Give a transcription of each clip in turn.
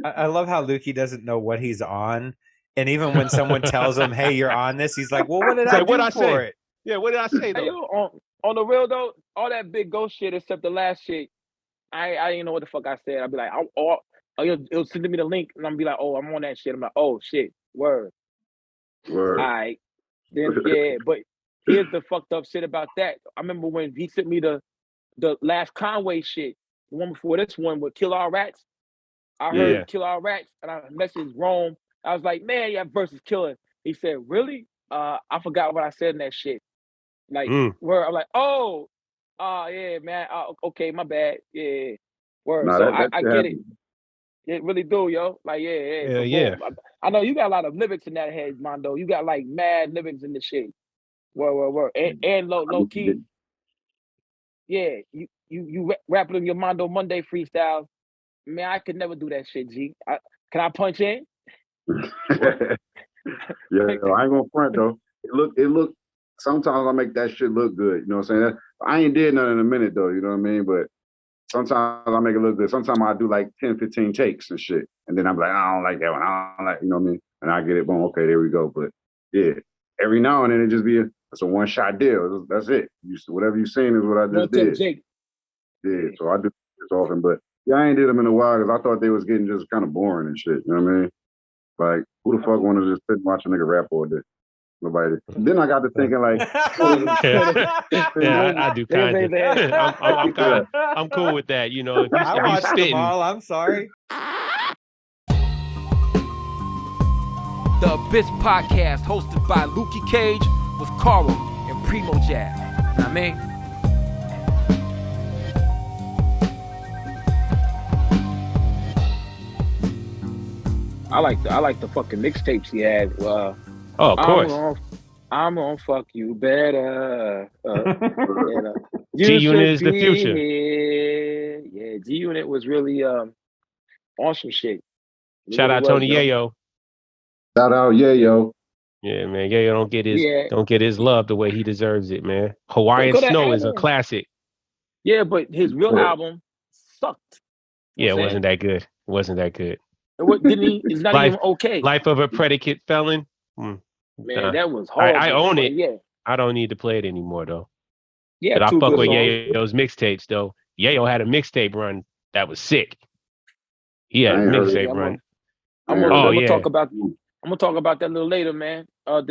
I love how Lukey doesn't know what he's on, and even when someone tells him, "Hey, you're on this," he's like, "Well, what did It's I like, what do I for say? it?" Yeah, what did I say though? Hey, yo, on the real though, all that big ghost shit except the last shit, I didn't know what the fuck I said. I'd be like, it'll send me the link, and I'm be like, oh, I'm on that shit. I'm like, oh shit, word. All right. Then yeah, but here's the fucked up shit about that. I remember when he sent me the last Conway shit, the one before this one with Kill All Rats. I heard Kill All Rats, and I messaged Rome. I was like, man, yeah, versus Killer. He said, really? I forgot what I said in that shit. Like, where I'm like, oh, yeah, man. Okay, my bad. Yeah, word. Nah, So that I get it. It really do, yo. Like, yeah. So boom. I know you got a lot of lyrics in that head, Mondo. You got like mad lyrics in the shit. Word. And low key. Yeah, you rapping on your Mondo Monday freestyles. Man, I could never do that shit, G. Can I punch in? Yeah, I ain't gonna front though. It look. Sometimes I make that shit look good. You know what I'm saying? I ain't did nothing in a minute though. You know what I mean? But sometimes I make it look good. Sometimes I do like 10, 15 takes and shit, and then I'm like, I don't like that one. I don't like, you know what I mean? And I get it. Boom. Okay, there we go. But yeah, every now and then it just be it's a one shot deal. That's it. Whatever you seen is what I just did. Jake. Yeah, so I do this often, but yeah, I ain't did them in a while because I thought they was getting just kind of boring and shit. You know what I mean? Like, who the fuck wanted to just sit and watch a nigga rap all day? Nobody. Then I got to thinking like, yeah, I do kind of. I'm cool with that. You know, if I watched them spitting, all. I'm sorry. The Abyss Podcast, hosted by Lukey Cage, with Karl and PrimoJAB. Know what I mean? I like the fucking mixtapes he had. Of course. I'm gonna fuck you better. G-Unit is the future. Here. Yeah, G-Unit was really awesome shit. Shout out Tony Yayo. Shout out Yayo. Yeah, man. Yayo don't get his love the way he deserves it, man. Hawaiian Snow is a classic. Yeah, but his real album sucked. Yeah, it wasn't that good. Didn't he? It's not even okay. Life of a Predicate Felon. Man, that was horrible. I own it. Yeah. I don't need to play it anymore though. Yeah, but I fuck with Yayo's mixtapes though. Yayo had a mixtape run that was sick. He had a mixtape run. I'm gonna talk about that a little later, man. We'll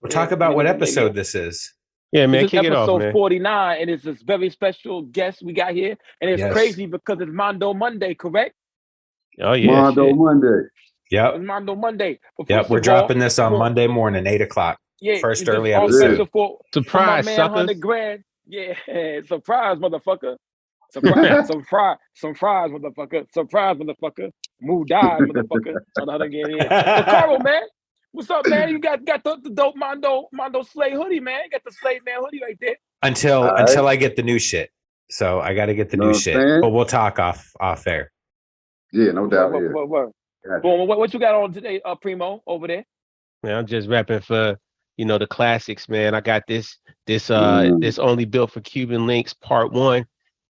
talk about what episode this is. Yeah, man, this kick is it off, man. Episode 49, and it's this very special guest we got here, and it's crazy because it's Mondo Monday, correct? Oh yeah, Mondo Monday. Yep. It's Mondo Monday. Yep, we're dropping this on Monday morning, 8:00. Yeah, first early episode. Surprise, for my man, suckers. 100 grand. Yeah, surprise, motherfucker. Surprise, some fries, motherfucker. Surprise, motherfucker. Move died, motherfucker. Another get in. But Karl, man, what's up, man? You got the dope Mondo Slade hoodie, man. You got the Slade Man hoodie right there. Until I get the new shit. So I got to get the new shit. But we'll talk off air. Yeah, no doubt. What you got on today, Primo, over there? Man, I'm just rapping for the classics, man. I got this Only Built for Cuban Links Part 1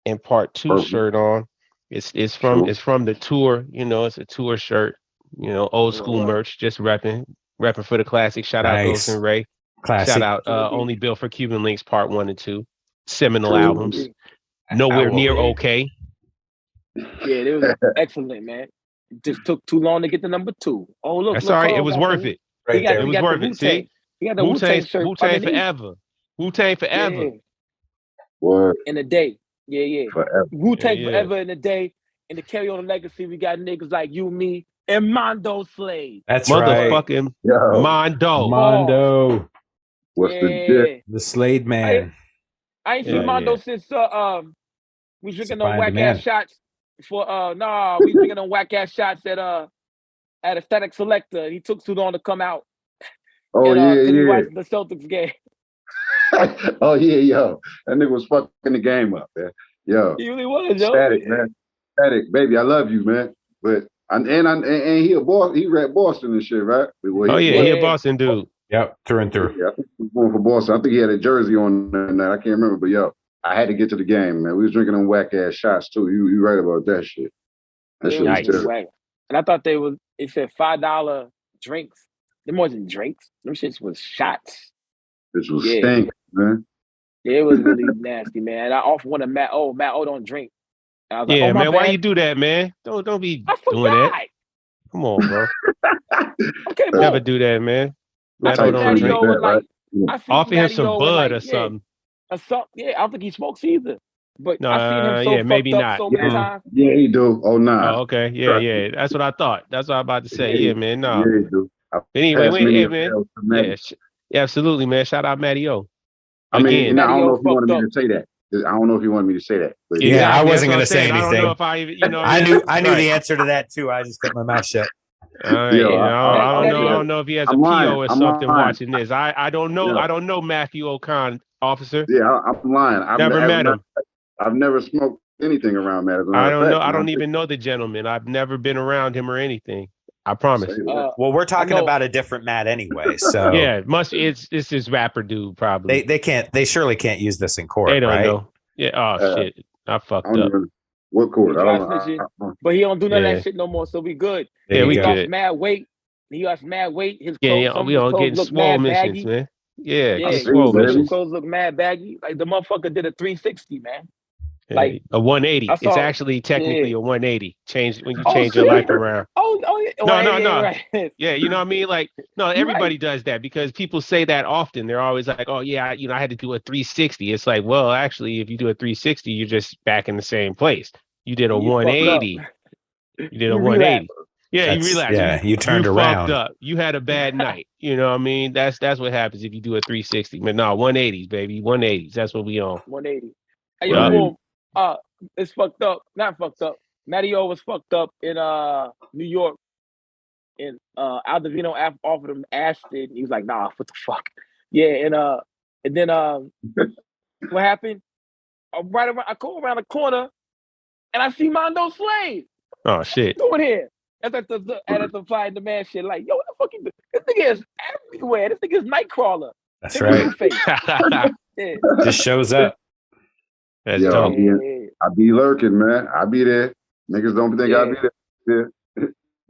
and Part 2 shirt on. It's from the tour. It's a tour shirt. Old school merch. Just rapping for the classics. Shout out Ghost and Ray. Classic. Shout out Only Built for Cuban Links Part 1 and 2. Seminal albums. Nowhere near okay. Yeah, they was excellent, man. It just took too long to get to number 2. Oh, look. That's all right. It was worth it. Right there. It was worth it. See? He got the Wu-Tang shirt. Wu-Tang forever. Wu-Tang forever. Yeah. Word. In a day. Yeah. Forever. Wu-Tang forever in a day. And to carry on the legacy, we got niggas like you, me, and Mondo Slade. That's motherfucking Mondo. Mondo. What's the Slade Man. I ain't seen Mondo since we drinking on whack ass shots for we drinking on whack ass shots at a static selector. He took too long to come out. Oh, He watched the Celtics game. Oh yeah, yo. That nigga was fucking the game up, man. Yo. He really was, yo. Static, man. Static, baby, I love you, man. But and he a boss. He rep Boston and shit, right? He a Boston dude. Yep, through and through. Yeah, I think he was going for Boston. I think he had a jersey on that night. I can't remember, but yo, I had to get to the game, man. We was drinking them whack ass shots too. You right about that shit. That shit was terrible. and I thought it said $5 drinks. Them wasn't drinks. Them shits was shots. This was stink, man. Yeah, it was really nasty, man. And I offered one to Matt O. Matt O don't drink. And I was like, Yeah, oh, my man. bad. Why you do that, man? Don't be I doing that. forgot. Come on, bro. Okay, bro. Never do that, man. I Matt see O don't Matty drink. O with like, Yeah. I see Offer him Matty some O with bud like, or something. yeah, I don't think he smokes either. But I seen him Nah, so yeah, maybe fucked up not. so many times. Yeah, he do. Oh, nah. Oh, okay. Yeah, Trust yeah. That's what I thought. That's what I'm about to say. Yeah, man. No. Yeah, he do. Anyway, Pass wait, many hey, of man. those to Yeah, Matty. yeah, absolutely, man. Shout out Matty O. I mean, Again. I Matty don't know O if you wanted fucked me up. to say that. I don't know if you wanted me to say that. But Exactly. Yeah, I That's wasn't what going I'm to say saying. I don't know anything. if I even, you know. I knew the Right. answer to that too. I just kept my mouth shut. All right. Yo, I don't know. I Matty O. don't know if he has a I'm PO lying. or I'm something lying. watching this. I don't know. Yeah. I don't know Matthew O'Con, officer. Yeah, I'm lying. Never met him. I've never smoked anything around Matt. As a matter I of don't know. fact, I don't even know the gentleman. I've never been around him or anything. I promise. Well, we're talking know. about a different Matt anyway. So Yeah, it's this rapper dude probably. they surely can't use this in court, They don't right? know. Yeah. Oh shit. I fucked I don't up. even what court. He I tried don't snitching, know. but he don't do none of Yeah. that shit no more, so we good. There Yeah, you we go. He lost good. mad weight. He lost mad weight. His Yeah, clothes, yeah. some of We his all clothes getting look swole mad missions, baggy. man. Yeah, Yeah, get swole baby. his missions. clothes look mad baggy. Like the motherfucker did a 360, man. Yeah, Like a 180. I It's saw. actually technically a 180. Change when you Oh, change your see? life around. Oh, yeah. No, yeah, no. right. Yeah, you know what I mean? Like, no, everybody does that because people say that often. They're always like, oh, yeah, I had to do a 360. It's like, well, actually, if you do a 360, you're just back in the same place. You did a You fucked up. 180. You did a You 180. Yeah, you That's relax. yeah. You turned You around. fucked up. You had a bad night. You know what I mean? That's what happens if you do a 360. But no, 180s, baby. 180s. That's what we on. 180. Hey, Yeah. yo, boom. It's fucked up. Not fucked up. Matty O was fucked up in New York. And Aldovino offered him Ashton. He was like, nah, what the fuck? Yeah, and then what happened? I go around the corner and I see Mondo Slade. Oh shit. Doing here. That's at the Fly and Demand shit. Like, yo, what the fuck you do? This nigga is everywhere. This nigga is Nightcrawler. That's right. Yeah. Just shows up. That's Yo, dope. I be lurking, man. I be there. Niggas don't think I be there.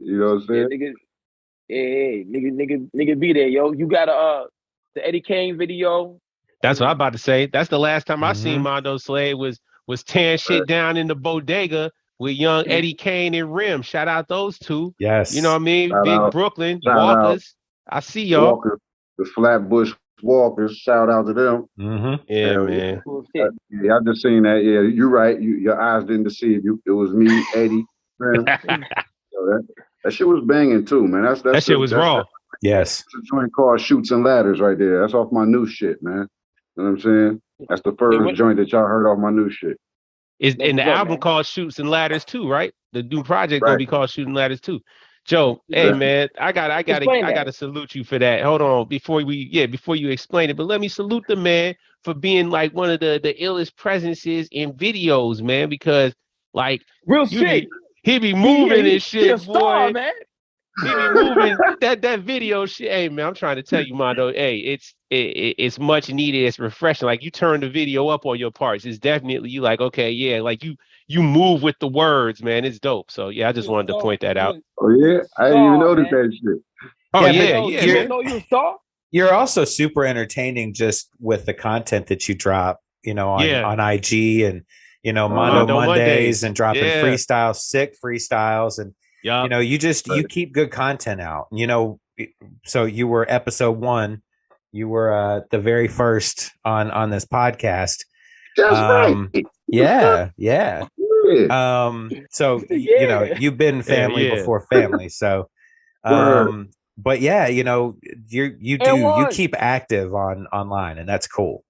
You know what I'm saying? Nigga be there, yo. You got the Eddie Kane video. That's what I'm about to say. That's the last time I seen Mhm. Mondo Slade was tearing shit down in the bodega with young Eddie Kane and Rim. Shout out those two. Yes. You know what I mean? Shout Big out. Brooklyn Shout Walkers. I see y'all. Walker, the Flatbush Walkers. Shout out to them. Mm-hmm. Yeah, Hell man. Cool shit. Yeah, I just seen that. Yeah, you're right. Your eyes didn't deceive you. It was me, Eddie, Rim. So that shit was banging too, man. That shit was raw. Yes. That's a joint called Shoots and Ladders right there. That's off my new shit, man. You know what I'm saying? That's the first joint that y'all heard off my new shit. And the album man. called Shoots and Ladders too, right? The new project gonna Right. be called Shooting Ladders too. Joe, hey man, I gotta salute you for that. Hold on, before you explain it, but let me salute the man for being like one of the illest presences in videos, man, because like Real shit. He be moving he and shit, a star, boy. man. He be moving that video shit. Hey man, I'm trying to tell you, Mondo. Hey, it's much needed. It's refreshing. Like you turn the video up on your parts. It's definitely you like okay, yeah. Like you move with the words, man. It's dope. So yeah, I just wanted to point that out. Oh yeah, I didn't even notice that shit. Oh Yeah, yeah, You man. know you a star? You're also super entertaining just with the content that you drop, on IG and Mondo Mondays and dropping freestyles, sick freestyles, and you keep good content out. So you were episode 1, you were the very first on this podcast. That's right. Yeah. Yeah. So you've been family before family. So but yeah, you keep active online, and that's cool.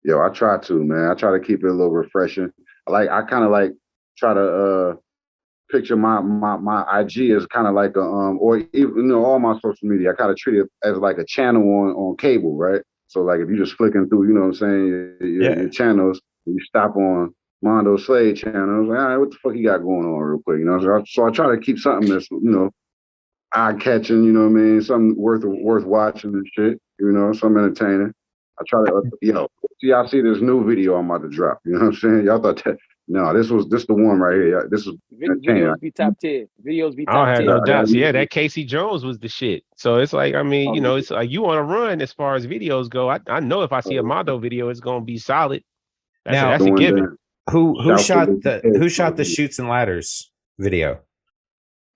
Yo, I try to, man. I try to keep it a little refreshing. I kind of try to picture my IG as kind of like a or even all my social media. I kind of treat it as like a channel on cable, right? So like if you're just flicking through, you know what I'm saying, your channels, you stop on Mondo Slade channel. Like, all right, what the fuck you got going on real quick? So I try to keep something that's eye catching, you know what I mean, something worth watching and shit, something entertaining. I try to, y'all see this new video I'm about to drop, you know what I'm saying? Y'all thought that No, this the one right here. This is videos be top tier. Videos be top tier. I don't have no doubts. Yeah, that Casey Jones was the shit. So it's like, I mean, you know, it's like you want to run as far as videos go. I know if I see a Mondo video, it's gonna be solid. That's a given. Who shot the Shoots and Ladders video?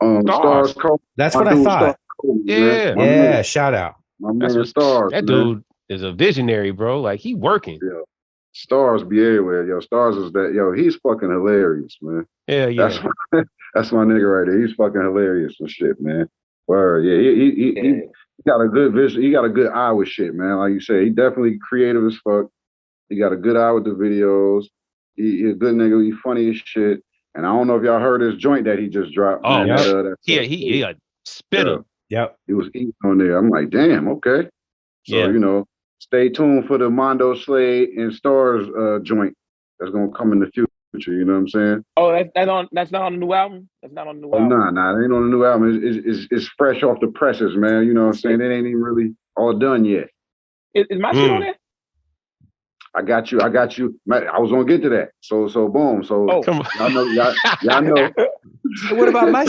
Stars. That's what I thought. Yeah. Shout out. That dude is a visionary, bro. Like he working. Yeah. Stars be everywhere, yo. Stars is that, yo. He's fucking hilarious, man. Yeah. That's my nigga right there. He's fucking hilarious and shit, man. Word, yeah. He got a good vision. He got a good eye with shit, man. Like you said, he definitely creative as fuck. He got a good eye with the videos. He a good nigga. He funny as shit. And I don't know if y'all heard his joint that he just dropped. Oh, yeah. He spit him. Yep. He was eating on there. I'm like, damn, okay. So, you know, stay tuned for the Mondo Slade and Stars joint that's gonna come in the future. You know what I'm saying? Oh, that's not on the new album. That's not on the new album. Nah, it ain't on the new album. It's fresh off the presses, man. You know what I'm saying? It ain't even really all done yet. Is my shit on there? I got you. I was gonna get to that. So boom. So y'all know. What about my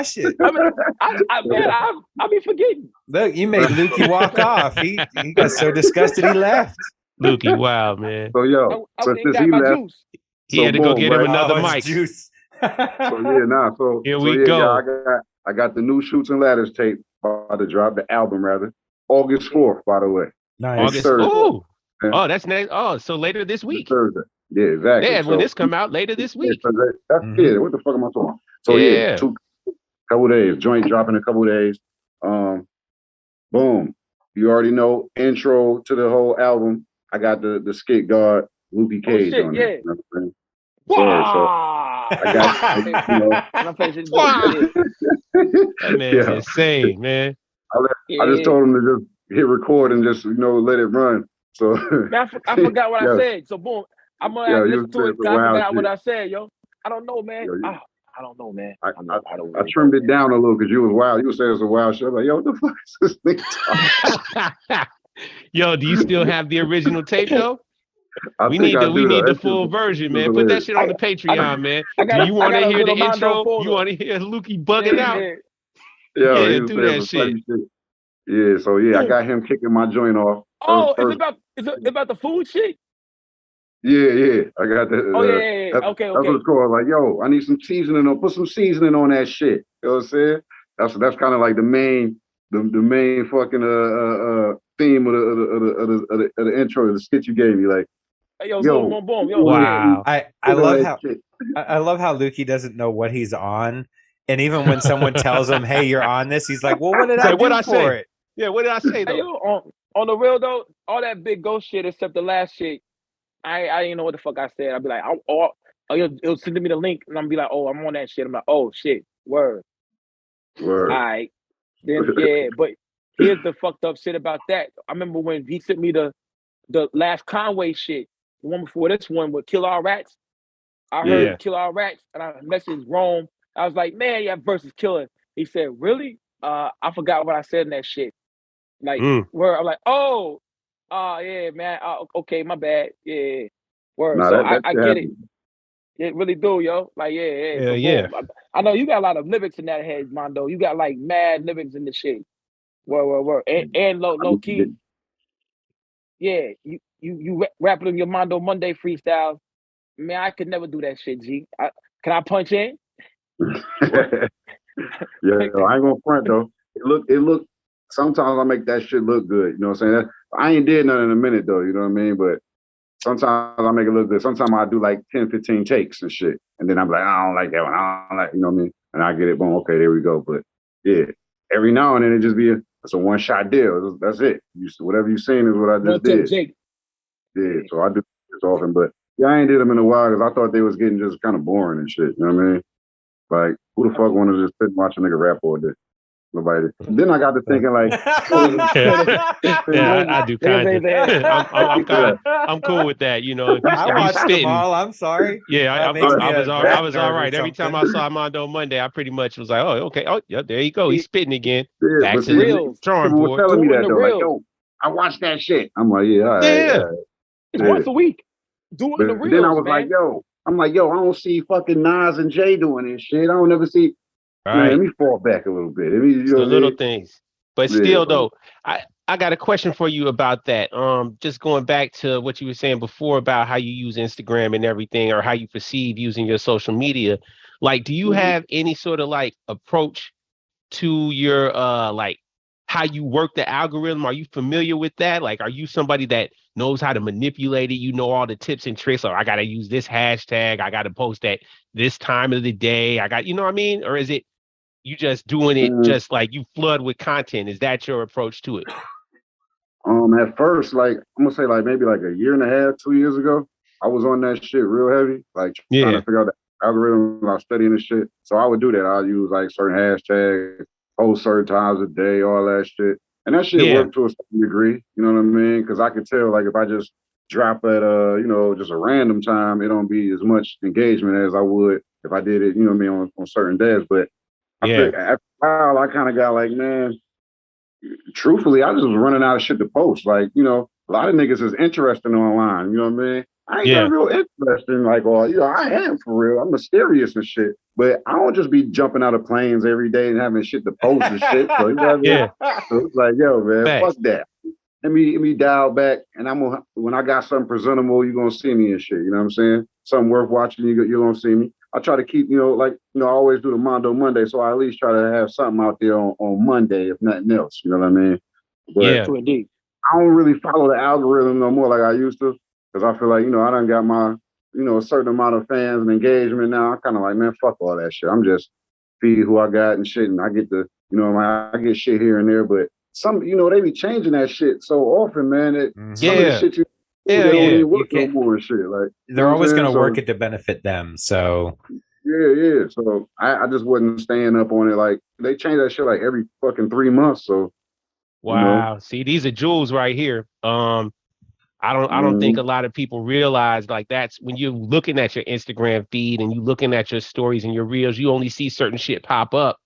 shit? I'll be forgetting. Look, you made Lukey walk off. He got so disgusted he left. Lukey, wow, man. So since he left, he had to go get him another mic. Juice. So here we go. I got the new Shoots and Ladders tape about to drop, the album rather, August 4th, by the way. Nice. August. Oh, that's next. Oh, so later this week. Thursday. Yeah, exactly. Yeah, when this come out later this week. That's it. What the fuck am I talking about? So couple days. Joint dropping in a couple days. Boom. You already know, intro to the whole album. I got the skit guard Lukey Cage on it. Yeah. You know what I'm saying? So I got that man's insane, man. I just told him to just hit record and just let it run. So man, I forgot what I said. So boom, I'm gonna listen to it. I forgot what I said, yo. I don't know, man. I don't know, man. I trimmed it down a little because you was wild. You were saying it's a wild show. Like, yo, what the fuck is this nigga? Yo, do you still have the original tape though? We need the full version, man. Put that shit on the Patreon, man. Do you want to hear the intro? You want to hear Lukey bugging out? Yeah, do that shit. Yeah, so I got him kicking my joint off. Is it about the food shit? Yeah. I got that. Okay. That's what it's called. Like, yo, I need some seasoning on. Put some seasoning on that shit. You know what I'm saying? That's kind of like the main fucking theme of the intro of the skit you gave me. Like, hey, yo, boom. Yo, wow. I love how Lukey doesn't know what he's on. And even when someone tells him, "Hey, you're on this," he's like, "Well, what did I do for it?" Yeah, what did I say though? Hey, yo, on the real though, all that big ghost shit except the last shit, I didn't know what the fuck I said. I'd be like, it'll send me the link, and I'm be like, oh, I'm on that shit. I'm like, oh shit, word. All right, then but here's the fucked up shit about that. I remember when he sent me the last Conway shit, the one before this one with Kill All Rats. I heard Kill All Rats, and I messaged Rome. I was like, man, yeah, versus Killer. He said, really? I forgot what I said in that shit. Like, where I'm like, yeah, man. Okay, my bad. Yeah, word. So I get it. It really do, yo. Like, yeah. So, I know you got a lot of lyrics in that head, Mondo. You got like mad lyrics in the shit. Word. And low key. Yeah, you rapping in your Mondo Monday freestyle. Man, I could never do that shit, G. Can I punch in? I ain't gonna front though. It look. Sometimes I make that shit look good. You know what I'm saying? I ain't did nothing in a minute though. You know what I mean? But sometimes I make it look good. Sometimes I do like 10, 15 takes and shit, and then I'm like, I don't like that one. I don't like, you know what I mean? And I get it. Boom. Okay, there we go. But yeah, every now and then it just it's a one shot deal. That's it. Whatever you seen is what I just did. Yeah. So I do this often, but I ain't did them in a while because I thought they was getting just kind of boring and shit. You know what I mean? Like, who the fuck want to just sit and watch a nigga rap all day? Nobody. Then I got to thinking like, I do kind of. I'm cool with that. You know, I watched them all. I'm sorry. Yeah, I was all right. Every time I saw Mondo Monday, I pretty much was like, oh, okay. Oh, yeah, there you go. He's spitting again. Yeah, back to the drawing board. Telling me that though, like, yo, I watched that shit. I'm like, yeah, all right. It's once a week. Doing the real. Then I was like, yo, I'm like, yo, I don't see fucking Nas and Jay doing this shit. I don't ever see. Man, let me fall back a little bit. It's the little things. But still, though, I got a question for you about that. Just going back to what you were saying before about how you use Instagram and everything, or how you perceive using your social media. Like, do you have any sort of like approach to your like how you work the algorithm? Are you familiar with that? Like, are you somebody that knows how to manipulate it? You know all the tips and tricks. Or I gotta use this hashtag. I gotta post at this time of the day. I got, you know what I mean? Or is it you just doing it just like you flood with content? Is that your approach to it? At first, like I'm gonna say, like maybe like a year and a half, 2 years ago, I was on that shit real heavy, like trying to figure out the algorithm. I was studying this shit, so I would do that. I'll use like certain hashtags, post certain times a day, all that shit, and that shit worked to a certain degree. You know what I mean? Because I could tell, like if I just drop at just a random time, it don't be as much engagement as I would if I did it, you know what I mean, on certain days. But I think after a while, I kind of got like, man, truthfully, I just was running out of shit to post. Like, you know, a lot of niggas is interesting online. You know what I mean? I ain't that real interesting. Like, I am for real. I'm mysterious and shit. But I don't just be jumping out of planes every day and having shit to post and shit. So, you know what I mean? So it's like, yo, man, fuck that. Let me dial back, and when I got something presentable, you're gonna see me and shit. You know what I'm saying? Something worth watching, you're gonna see me. I try to keep, I always do the Mondo Monday, so I at least try to have something out there on Monday, if nothing else. You know what I mean? But I don't really follow the algorithm no more like I used to, because I feel like, I done got my, a certain amount of fans and engagement now. I'm kind of like, man, fuck all that shit. I'm just feed who I got and shit, and I get the, I get shit here and there, but some, they be changing that shit so often, man. Some of the shit they don't even work no more and shit. Like they're always going to work it to benefit them. So yeah. So I just wasn't staying up on it. Like they change that shit like every fucking 3 months. So wow, see, these are jewels right here. I don't think a lot of people realize, like, that's when you're looking at your Instagram feed and you looking at your stories and your reels, you only see certain shit pop up.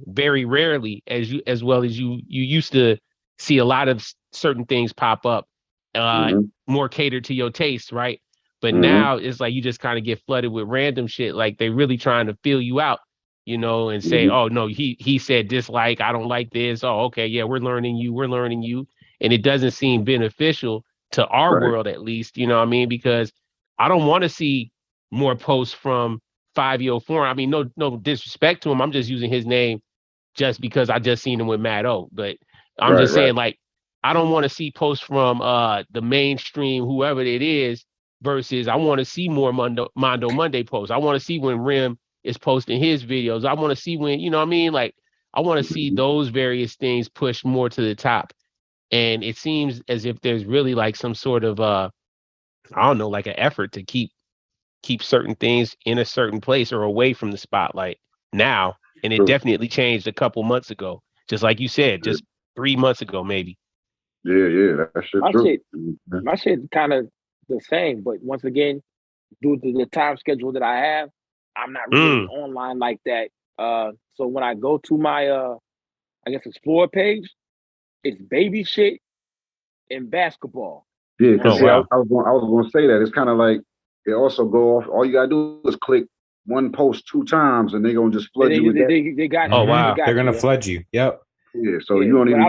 Very rarely, as well as you used to see a lot of certain things pop up, more catered to your taste, right? But now it's like you just kind of get flooded with random shit. Like they really trying to fill you out, and say, oh no, he said dislike, I don't like this. Oh, okay, yeah, we're learning you, and it doesn't seem beneficial to our world, at least. You know what I mean? Because I don't want to see more posts from 5-year foreign. I mean, no disrespect to him. I'm just using his name just because I just seen him with Matt O. But I'm just saying, like, I don't want to see posts from the mainstream, whoever it is, versus I want to see more Mondo Monday posts. I want to see when Rim is posting his videos. I want to see when, you know what I mean? Like, I want to see those various things pushed more to the top. And it seems as if there's really like some sort of I don't know, like an effort to keep certain things in a certain place or away from the spotlight now. And it definitely changed a couple months ago. Just like you said, just 3 months ago, maybe. Yeah, that shit's true. My shit's kind of the same, but once again, due to the time schedule that I have, I'm not really online like that. So when I go to my I guess explore page, it's baby shit and basketball. Yeah, because I was going to say that it's kind of like it also go off. All you gotta do is click one post 2 times, and they're gonna just flood you with that. They got you. Oh wow, they're gonna flood you. Yep. Yeah, so you don't even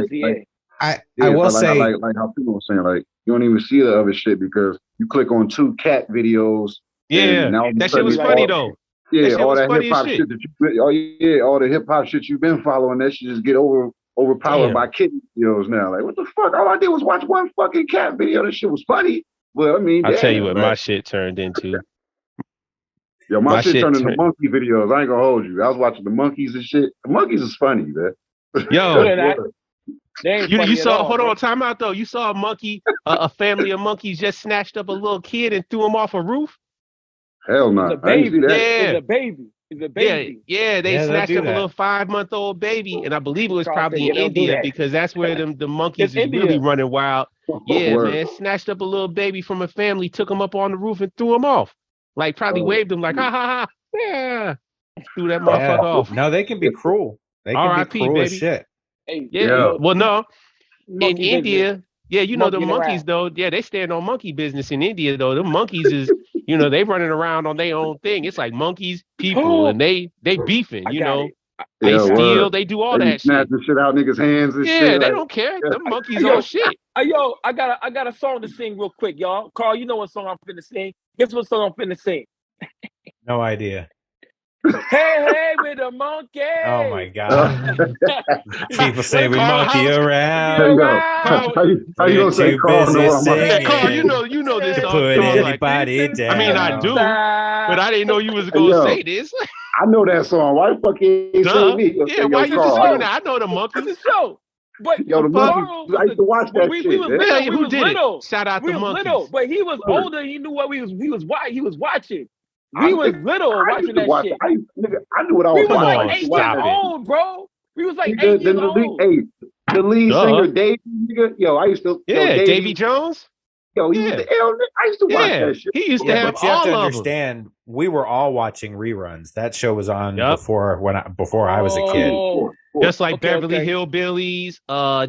see I will say like how people were saying, like you don't even see the other shit because you click on 2 cat videos. Yeah, that shit was funny though. Yeah, all that hip hop shit that all the hip hop shit you've been following, that shit just get overpowered by kitten videos now. Like, what the fuck? All I did was watch one fucking cat video. That shit was funny. Well, I mean, I'll tell you what my shit turned into. Yo, my shit turned into monkey videos. I ain't gonna hold you. I was watching the monkeys and shit. The monkeys is funny, man. Yo, you saw? Hold on, time out though. You saw a monkey, a family of monkeys just snatched up a little kid and threw him off a roof. Hell no, it's a baby. It's a baby. It's a baby. Yeah, they snatched up a little 5-month-old baby, and I believe it was probably in India because that's where the monkeys is really running wild. Yeah, man, snatched up a little baby from a family, took him up on the roof and threw him off. Like probably waved him like ha ha ha. Yeah, threw that motherfucker off. No, they can be cruel. They can be cruel as shit. Well, no. In India, Yeah, you know the monkeys though. Yeah, they stand on monkey business in India though. The monkeys is, they running around on their own thing. It's like monkeys, people, and they beefing. They steal, they do all that snatch shit. the shit out niggas' hands and shit. Yeah, they don't care. The monkeys on shit. Yo, I got a song to sing real quick, y'all. Karl, you know what song I'm finna sing? Guess what song I'm finna sing? No idea. Hey, with a monkey. Oh my God. People say we monkey around. How you gonna say Karl? Karl, you know this song. Put anybody down. I mean, I do, but I didn't know you was gonna say this. I know that song. Why the fuck you ain't say me? Yeah, why you just saying that? I know the monkeys. It's a show. But the monkeys, I used to watch that shit. We was little. Who did it? Shout out the monkeys. Little, but he was older. He knew what he was watching. We was little watching that shit. I knew what I was watching. We was like 8 years old, bro. We was like 8 years old. The lead singer, Davey, nigga. Yo, I used to. Davy Jones. Yo, he was the I used to watch that shit. He used to have but you have to understand, we were all watching reruns. That show was on before I was a kid. Just like Beverly Hillbillies.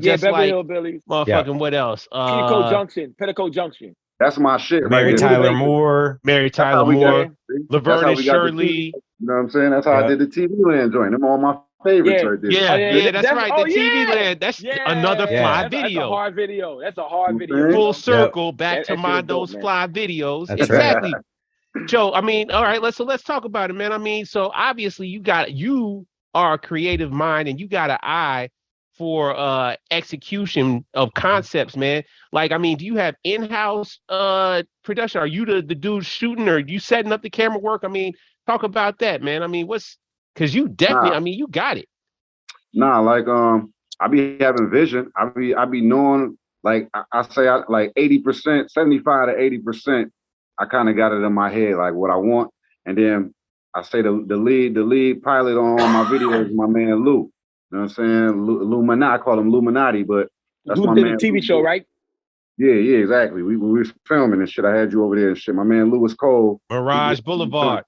Just Beverly like Hillbillies. Motherfucking what else? Petticoat Junction. That's my shit. Mary Tyler Moore. Laverne and Shirley. You know what I'm saying? That's how I did the TV Land joint. Them all my favorites right there. Yeah, that's right. The TV Land. That's another fly video. That's a hard video. That's a hard video. Full circle back to Mondo's fly videos. That's exactly. Right. Joe, I mean, all right, let's talk about it, man. I mean, so obviously you are a creative mind and you got an eye for execution of concepts, man. Like, I mean, do you have in-house production? Are you the dude shooting, or you setting up the camera work? I mean, talk about that, man. I mean, because you definitely, I mean, you got it. Nah, like I be having vision. I be knowing, like I say, like 80%, 75 to 80%. I kind of got it in my head, like what I want, and then I say the lead pilot on all my videos is my man Lou. You know what I'm saying? Illuminati. I call him Illuminati, but that's my man. TV show, right? Yeah, exactly. We was filming and shit. I had you over there and shit. My man Lewis Cole. Mirage Boulevard.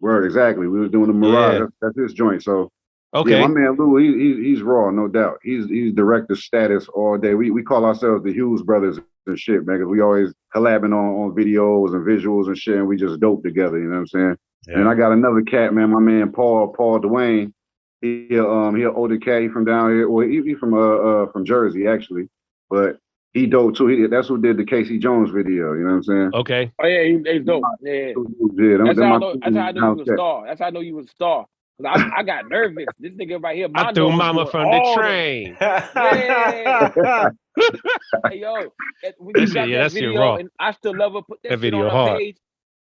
Word, exactly. We was doing the Mirage. That's his joint. So my man Lou, he's raw, no doubt. He's director status all day. We call ourselves the Hughes brothers and shit, man, because we always collabing on videos and visuals and shit, and we just dope together. You know what I'm saying? Yeah. And I got another cat, man. My man Paul Dwayne. He older cat. He from down here. Well, he from Jersey actually, but he dope too. That's who did the Casey Jones video. You know what I'm saying? Okay. Oh yeah, he's dope. Yeah. That's how I know you was a star. That's how I know you was a star. I got nervous. This nigga right here. I threw mama from the train. Yeah. Hey yo, when you got that video, and I still love her. Put that video on her page.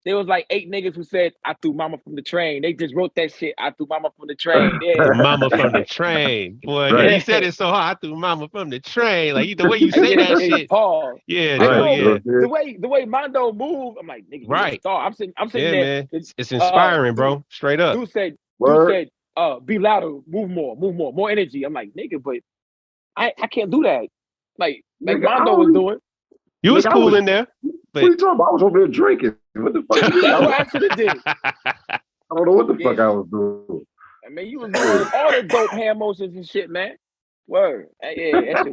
There was like 8 niggas who said, I threw mama from the train. They just wrote that shit. I threw mama from the train. Yeah. Mama from the train. Boy, he said it so hard. I threw mama from the train. Like the way you say that shit. Paul. Yeah, The way Mondo moved, I'm like, nigga, right. I'm sitting there. Man. It's inspiring, bro. Straight up. Dude said, be louder, move more energy. I'm like, nigga, but I can't do that. Like Mondo was doing. You was cool in there. What are you talking about? I was over there drinking. What the fuck? That's what I should have did. I don't know what the fuck I was doing. I mean, you was doing all the dope hand motions and shit, man. Word. Yeah,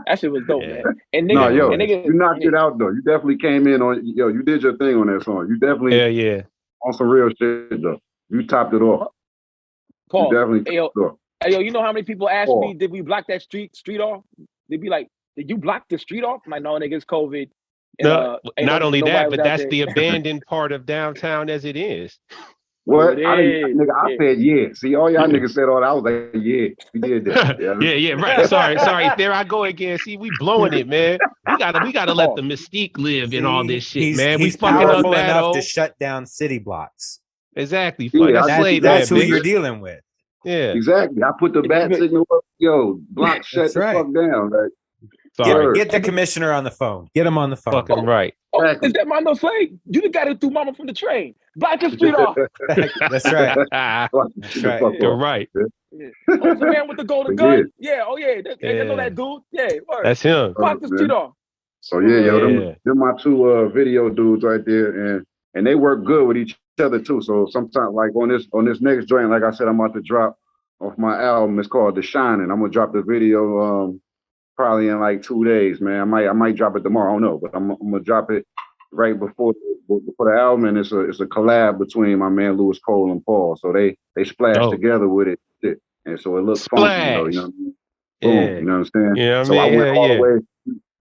that shit was dope, man. And nigga, you knocked it out though. You definitely came in on, you did your thing on that song. You definitely on some real shit though. You topped it off. Paul, you definitely topped it off. Hey, yo, you know how many people ask me, did we block that street off? They'd be like, did you block the street off? I'm like, no, nigga, it's COVID. No, not only that, but that's the abandoned part of downtown as it is. What? I said yeah. See, all y'all niggas said all that. I was like, yeah, we did that. Yeah, right. Sorry. There I go again. See, we blowing it, man. We gotta let the mystique live in all this shit, man. He's powerful enough to shut down city blocks. Exactly. That's who you're dealing with. Yeah. Exactly. I put the bat signal up. Block shut the fuck down. Like, Get the commissioner on the phone. Get him on the phone. Fucking right. Exactly. Is that Mondo Slade? You got it through mama from the train. Block the street off. That's right. That's right. You're right. Yeah. Oh, the man with the golden gun? Yeah. Oh, yeah. They know that dude. Yeah. Word. That's him. Block the street off. So, them my two video dudes right there. And they work good with each other, too. So, sometimes, like, on this next joint, like I said, I'm about to drop off my album. It's called The Shining. I'm going to drop the video probably in like 2 days, man. I might drop it tomorrow. I don't know, but I'm gonna drop it right before the album, and it's a collab between my man Lewis Cole and Paul. So they splashed together with it, and so it looks funky, though. You know what I mean? Boom, Yeah. you know what I'm saying? Yeah, so I went all the way.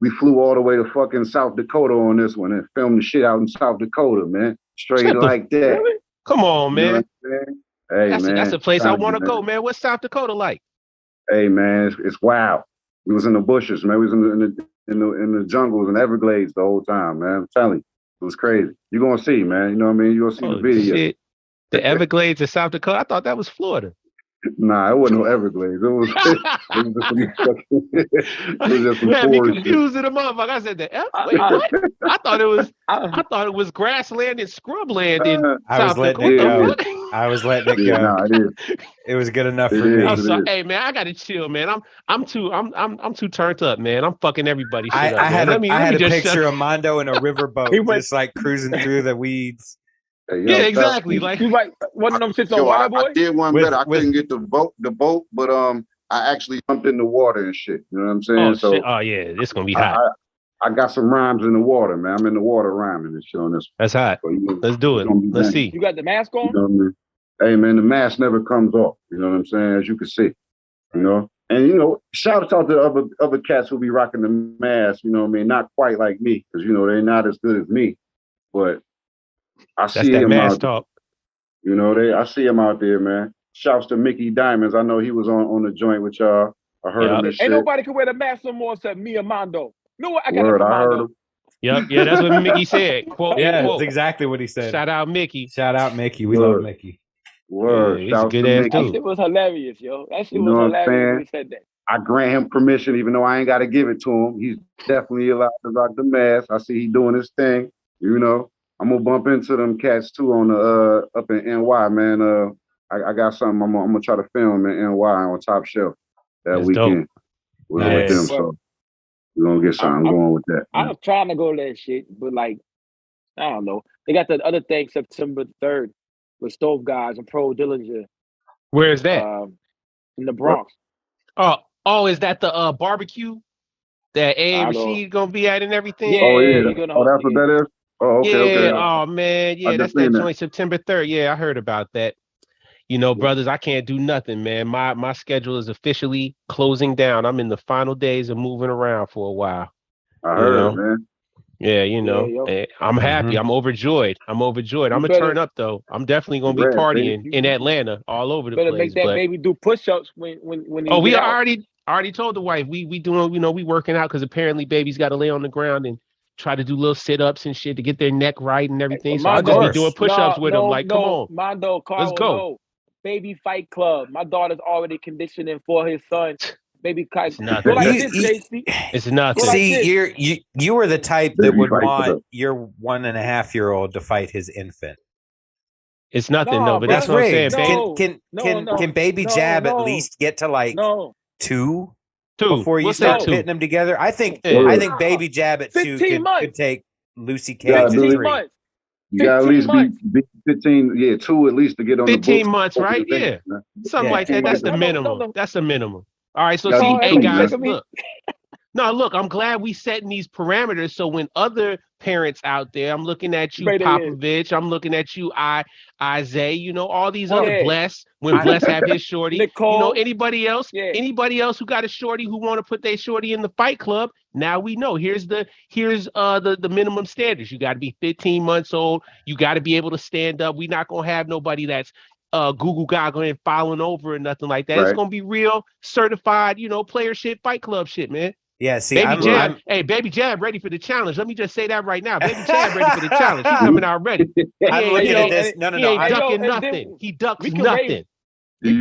We flew all the way to fucking South Dakota on this one and filmed the shit out in South Dakota, man. Straight like that. Really? Come on, man. You know what I'm saying? Hey, man, that's a place I want to go, man. What's South Dakota like? Hey, man, it's wild. We was in the bushes, man. We was in the jungles and Everglades the whole time, man. I'm telling you, it was crazy. You're gonna see, man. You know what I mean? You're gonna see the video. Shit. The Everglades of South Dakota. I thought that was Florida. Nah, it wasn't no Everglades. It was just some man, be confused in the motherfucker. I said wait, what? I thought it was grassland and scrubland in South Dakota. I was letting it go. Nah, it is. It was good enough for me. Hey man, I gotta chill, man. I'm too turned up, man. I'm fucking everybody shit up. I had a picture of Mondo in a riverboat, just like cruising through the weeds. Hey, yeah, exactly. Like you like one of them shits on water, boy. I did one better. I couldn't get the boat, but I actually jumped in the water and shit. You know what I'm saying? Shit. Oh yeah, it's gonna be hot. I got some rhymes in the water, man. I'm in the water rhyming and shit on this. That's hot. So, let's do it. Let's see. You got the mask on? You know what I mean? Hey man, the mask never comes off. You know what I'm saying? As you can see, you know. And shout out to other cats who be rocking the mask. You know what I mean? Not quite like me, because they're not as good as me, but. I see him out there. You know, I see him out there, man. Shouts to Mickey Diamonds. I know he was on the joint with y'all. I heard him and shit. Ain't nobody can wear the mask no more except me and Mondo. No, I got Word, I heard him. Yep, yeah, that's what Mickey said. Quote, that's exactly what he said. Shout out Mickey. Shout out Mickey. We love Mickey. Word. He's a good ass dude. That shit was hilarious, yo. That shit was hilarious when he said that. I grant him permission, even though I ain't got to give it to him. He's definitely allowed to rock the mask. I see he doing his thing, I'm gonna bump into them cats too on the up in NY, man. I got something I'm gonna try to film in NY on Top Shelf that weekend. With them, so we're gonna get something going with that. I'm trying to go to that shit, but like I don't know. They got the other thing September 3rd with Stove Guys and Pro Dillinger. Where is that? In the Bronx. Oh, is that the barbecue that A. Rashid gonna be at and everything? Yeah. Oh yeah. That's what that is. Oh, okay. Oh man, yeah, that's that joint September 3rd. Yeah, I heard about that. Brothers, I can't do nothing, man. My schedule is officially closing down. I'm in the final days of moving around for a while. I heard, man. Yeah, I'm happy. I'm overjoyed. I'm gonna turn up though. I'm definitely gonna be partying in Atlanta, all over the place. Better make that baby do push-ups when. Oh, we already told the wife we doing. We working out because apparently baby's got to lay on the ground and try to do little sit-ups and shit to get their neck right and everything. So I'll just be doing push-ups with them. Like, come on, Mondo, Karl, let's go. Baby Fight Club. My daughter's already conditioning for his son. Baby Fight. It's nothing. It's nothing. See, you were the type that would want your 1.5-year-old to fight his infant. It's nothing, but that's what I'm saying. Can Baby Jab at least get to like 2? Before you start pitting them together, I think Baby Jab at 2 could take Lucy Cage at 3. You got at least be 15, 2 at least to get on 15 months, right? Yeah, something like that. That's the minimum. That's the minimum. All right, so hey guys, look, I'm glad we setting these parameters. So when other parents out there, I'm looking at you, Popovich, I'm looking at you, Isaiah, all these other Bless, when Bless have his shorty, Nicole, anybody else who got a shorty who want to put their shorty in the fight club, now we know. Here's the minimum standards. You got to be 15 months old. You got to be able to stand up. We're not gonna have nobody that's Google goggling and falling over and nothing like that. Right. It's gonna be real certified, player shit, fight club shit, man. Yeah, see, Baby Jab ready for the challenge. Let me just say that right now. Baby Jab ready for the challenge. He's coming out ready. I'm looking at this. No. He ain't ducking nothing. He ducks nothing. We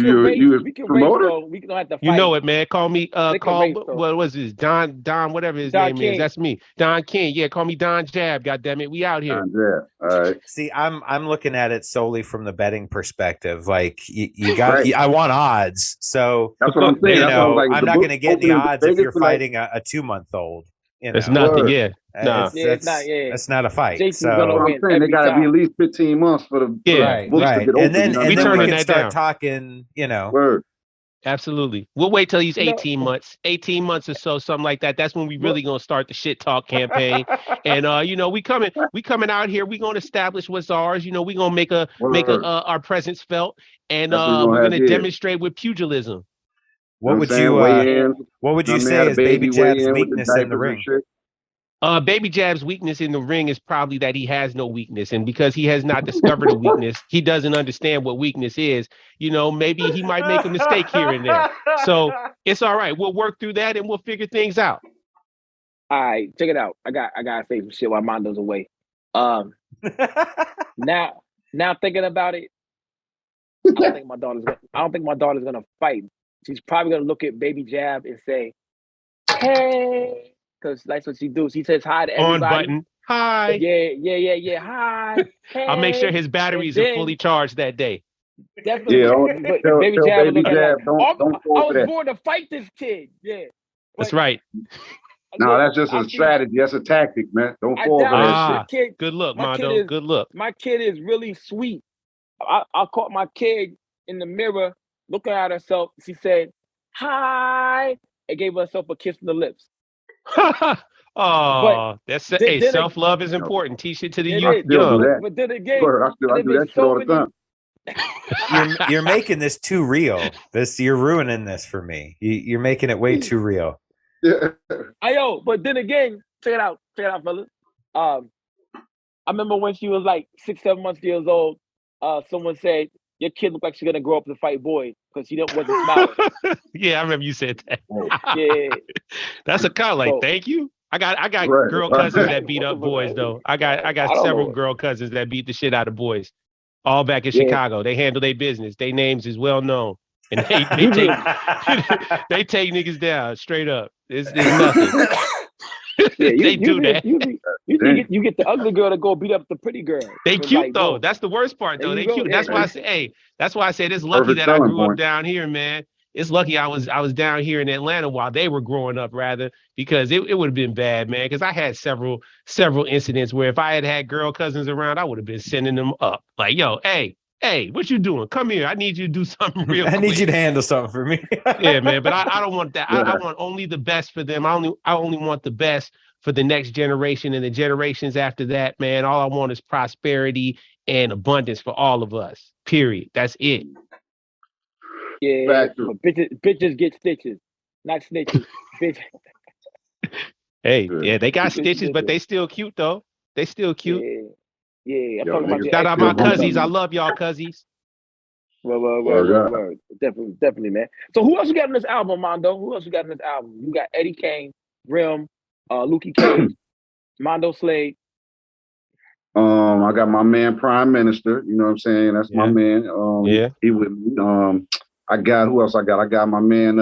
can promoter? We don't have to fight. You know it, man. Call me what was this? Don, whatever his name is. That's me. Don King. Yeah, call me Don Jab, goddammit. We out here. Don Jab. All right. See, I'm looking at it solely from the betting perspective. Like you got I want odds. So that's what I'm saying. I'm not gonna get the odds if you're fighting a 2-month-old. It's nothing, yeah. No, it's not a fight. Jason's so gonna win. I'm saying they got to be at least 15 months for the right. To get and then open, we can start talking. Word. Absolutely. We'll wait till he's 18 months, 18 months or so, something like that. That's when we really gonna start the shit talk campaign. And we coming out here. We gonna establish what's ours. We gonna make our presence felt, and we're gonna demonstrate with pugilism. What would you say is PrimoJAB's weakness in the ring? PrimoJAB's weakness in the ring is probably that he has no weakness, and because he has not discovered a weakness, he doesn't understand what weakness is. Maybe he might make a mistake here and there. So it's all right. We'll work through that and we'll figure things out. All right, check it out. I gotta say some shit while Mondo's away. Now thinking about it, I don't think my daughter's gonna fight. She's probably gonna look at PrimoJAB and say, "Hey." Because that's what she do. She says hi to everybody. On button. Hi. Yeah. Hi. Hey. I'll make sure his batteries are fully charged that day. Definitely. Yeah, but PrimoJAB look at PrimoJAB, like, don't I was born to fight this kid. Yeah. That's right. No, that's just a strategy. That's a tactic, man. Don't fall for that shit. Good look, Mondo. Good look. My kid is really sweet. I caught my kid in the mirror looking at herself. She said, hi, and gave herself a kiss on the lips. Self-love is important. Teach it to the youth. But then again, I do that shit all the time. You're making this too real. You're ruining this for me. You're making it way too real. Yeah. But then again, check it out, fellas. I remember when she was like 6-7 months old. Someone said your kid looked like she's gonna grow up to fight boys because she wasn't smiling. Yeah, I remember you said that. Yeah, that's a call. Like, thank you. I got girl cousins that beat up boys though. I got several girl cousins that beat the shit out of boys. All back in Chicago. They handle their business. Their names is well known, and they take they take niggas down straight up. It's nothing. Yeah, they do that. You get the ugly girl to go beat up the pretty girl. They cute though. That's the worst part though. They cute. That's why I say, hey, that's why I said it's lucky that I grew up down here, man. It's lucky I was down here in Atlanta while they were growing up, rather, because it would have been bad, man. Because I had several incidents where if I had girl cousins around, I would have been sending them up. Like, yo, hey, what you doing? Come here. I need you to do something real quick. I need you to handle something for me. Yeah, man. But I don't want that. I want only the best for them. I only want the best for the next generation and the generations after that, man. All I want is prosperity and abundance for all of us. Period. That's it. Yeah, bitches get stitches, not snitches. Bitch. Hey, yeah, they got stitches, but they still cute though. They still cute. Yeah. I'm talking about shout out my cousins. I love y'all cousins. Word. Definitely, man. So who else you got on this album, Mondo? Who else you got on this album? You got Eddie Kane, Rim, Lukey Cage, Mondo Slade. I got my man Prime Minister. You know what I'm saying? That's my man. He with me. I got who else I got? I got my man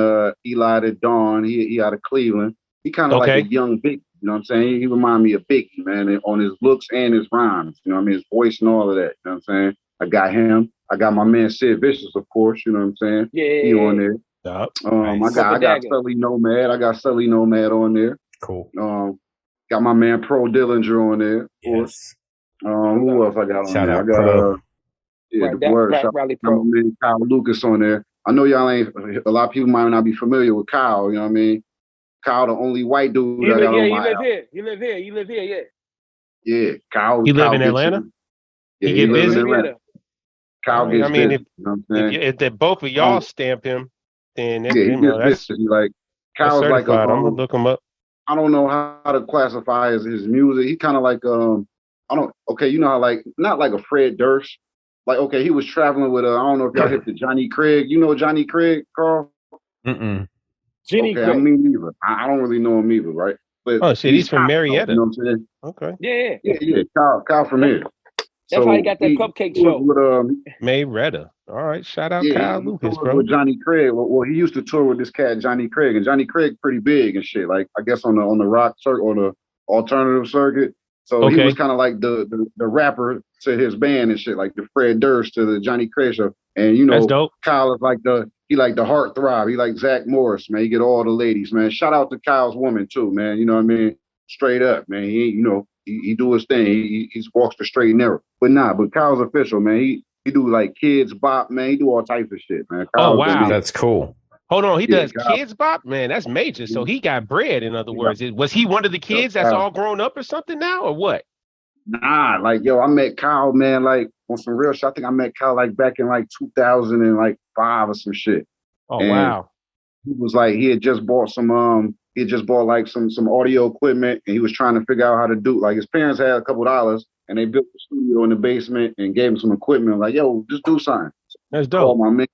Eli the Dawn. He out of Cleveland. He kind of like a young Biggie. You know what I'm saying? He remind me of Biggie, man, on his looks and his rhymes. You know what I mean? His voice and all of that. You know what I'm saying? I got him. I got my man Sid Vicious, of course. You know what I'm saying? Yeah. He on there. Nice. I got Sully Nomad. I got Sully Nomad on there. Cool. Got my man Pro Dillinger on there. Of course. Who else I got on there? I got Pro. Rally Pro. My man Kyle Lucas on there. I know y'all ain't. A lot of people might not be familiar with Kyle. You know what I mean? Kyle, the only white dude. He live here. You live here. Yeah. Yeah, Kyle. He live in Atlanta. Yeah, he live in Atlanta. Kyle gets busy. You know what I'm saying? If both of y'all stamp him, then he gets busy. Like Kyle's like I'm gonna look him up. I don't know how to classify his music. He kind of like you know how like not like a Fred Durst. Like, okay, he was traveling with I don't know if y'all hit the Johnny Craig. You know Johnny Craig, Karl? Mm-mm. Craig. I mean neither. I don't really know him either, right? But he's from Marietta. You know what I'm saying? Okay. Yeah. Kyle from here. That's how he got that cupcake show. With, Marietta. All right. Shout out Kyle Lucas, bro. With Johnny Craig. Well, he used to tour with this cat Johnny Craig, and Johnny Craig pretty big and shit. Like I guess on the rock circuit or the alternative circuit. So he was kind of like the rapper to his band and shit, like the Fred Durst to the Johnny Craig show. And you know, that's dope. Kyle is like the heartthrob. He like Zach Morris, man. He get all the ladies, man. Shout out to Kyle's woman too, man. You know what I mean? Straight up, man. He he do his thing. He walks the straight and narrow. But Kyle's official, man. He do like kids bop, man. He do all types of shit, man. Kyle's wow, that's cool. Hold on, he does Kids Bop? Man, that's major. So he got bread, in other words. Was he one of the kids that's all grown up or something now, or what? Nah, like, yo, I met Kyle, man, like, on some real shit. I think I met Kyle, like, back in, like, 2005 or some shit. Oh, wow. He was like, he had just bought like some audio equipment, and he was trying to figure out how to do, like, his parents had a couple dollars, and they built a studio in the basement and gave him some equipment, like, yo, just do something. That's dope. Called my man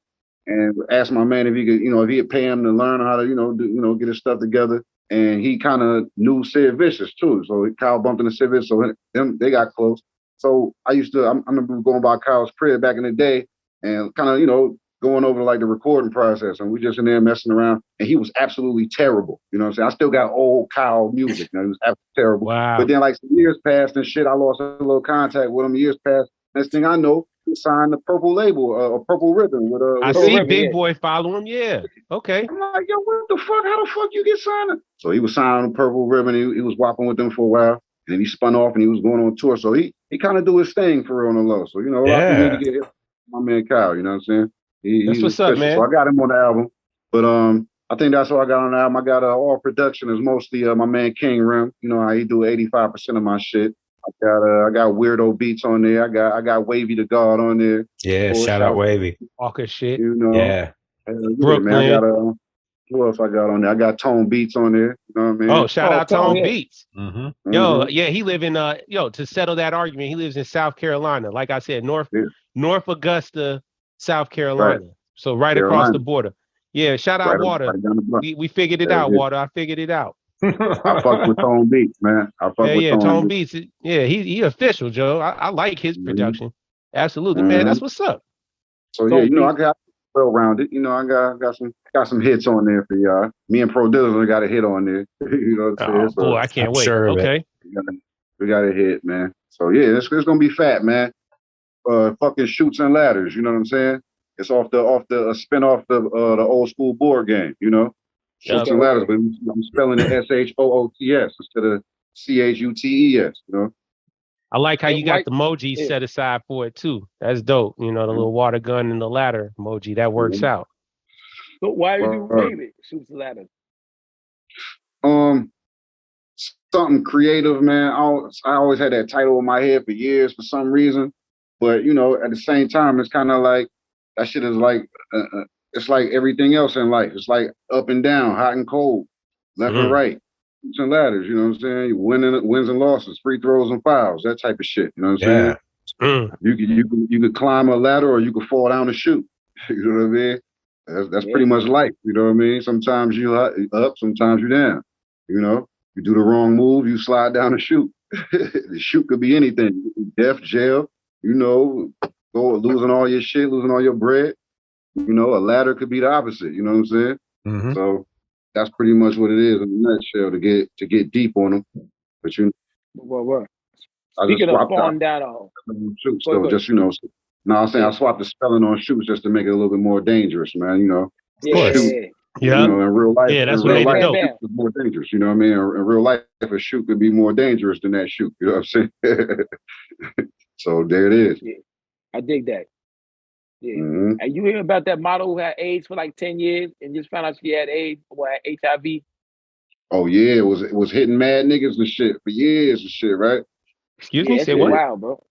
and asked my man if he could, if he could pay him to learn how to, get his stuff together. And he kind of knew Sid Vicious too. So Kyle bumped into Sid Vicious, so they got close. So I remember going by Kyle's crib back in the day and kind of, going over like the recording process, and we just in there messing around, and he was absolutely terrible. You know what I'm saying? I still got old Kyle music. He was absolutely terrible. Wow. But then like some years passed and shit, I lost a little contact with him. Years passed. Next thing I know, he signed the Purple label, a Purple Ribbon with a. I see Big Boy follow him. Yeah. Okay. I'm like, yo, what the fuck? How the fuck you get signed? So he was signed on Purple Ribbon. He was whopping with them for a while, and then he spun off and he was going on tour. So he kind of do his thing for real on the low. So a lot of people need to get my man Kyle. You know what I'm saying? That's what's up, man. So I got him on the album, but I think that's what I got on the album. I got all production is mostly my man King Rim. You know how he do 85% of my shit. I got Weirdo Beats on there. I got Wavy the God on there. Yeah, shout out Wavy. Walker shit. Yeah. Brooklyn. Man, I got who else I got on there? I got Tone Beats on there. You know what I mean? Oh, shout out Tone Beats. Mm-hmm. Yo, yeah, he live in to settle that argument, he lives in South Carolina. Like I said, North Augusta, South Carolina. Right. So right across the border. Yeah, shout out Water. We figured it out, Water. I figured it out. I fuck with Tone Beats, man. I fuck with Tone Beats. Yeah, he official, Joe. I like his production. Absolutely, man. That's what's up. So yeah, I got well-rounded. I got some hits on there for y'all. Me and Pro Dillon got a hit on there. You know what I'm saying? Boy, I can't wait. Sure okay. We got a hit, man. So yeah, it's gonna be fat, man. Fucking Shoots and Ladders, you know what I'm saying? It's off the spin off the old school board game, Shoots and Ladders, but I'm spelling it SHOOTS instead of CHUTES, I like how you got the emojis set aside for it too. That's dope. The little water gun and the ladder emoji. That works out. So why did you name it Shoots and Ladders? Something creative, man. I always had that title in my head for years for some reason. But, at the same time, it's kind of like, that shit is like, it's like everything else in life. It's like up and down, hot and cold, left and right, Shoots and Ladders, you know what I'm saying? Wins and losses, free throws and fouls, that type of shit, you know what I'm saying? You could climb a ladder or you could fall down and shoot, you know what I mean? That's pretty much life, you know what I mean? Sometimes you up, sometimes you down, You do the wrong move, you slide down and shoot. The shoot could be anything, death, jail, go losing all your shit, losing all your bread. A ladder could be the opposite. You know what I'm saying? Mm-hmm. So that's pretty much what it is in a nutshell to get deep on them. But what? Speaking of falling down on shoots, though, just I'm saying I swapped the spelling on shoots just to make it a little bit more dangerous, man. Of course. Yeah. In real life, that's what made it dope. It's more dangerous. You know what I mean? In real life, a shoot could be more dangerous than that shoot. You know what I'm saying? So there it is. Yeah. I dig that. Yeah. Mm-hmm. And you hear about that model who had AIDS for like 10 years and just found out she had AIDS or had HIV? Oh yeah, it was hitting mad niggas and shit for years and shit, right? Excuse me, say what? Wow, bro.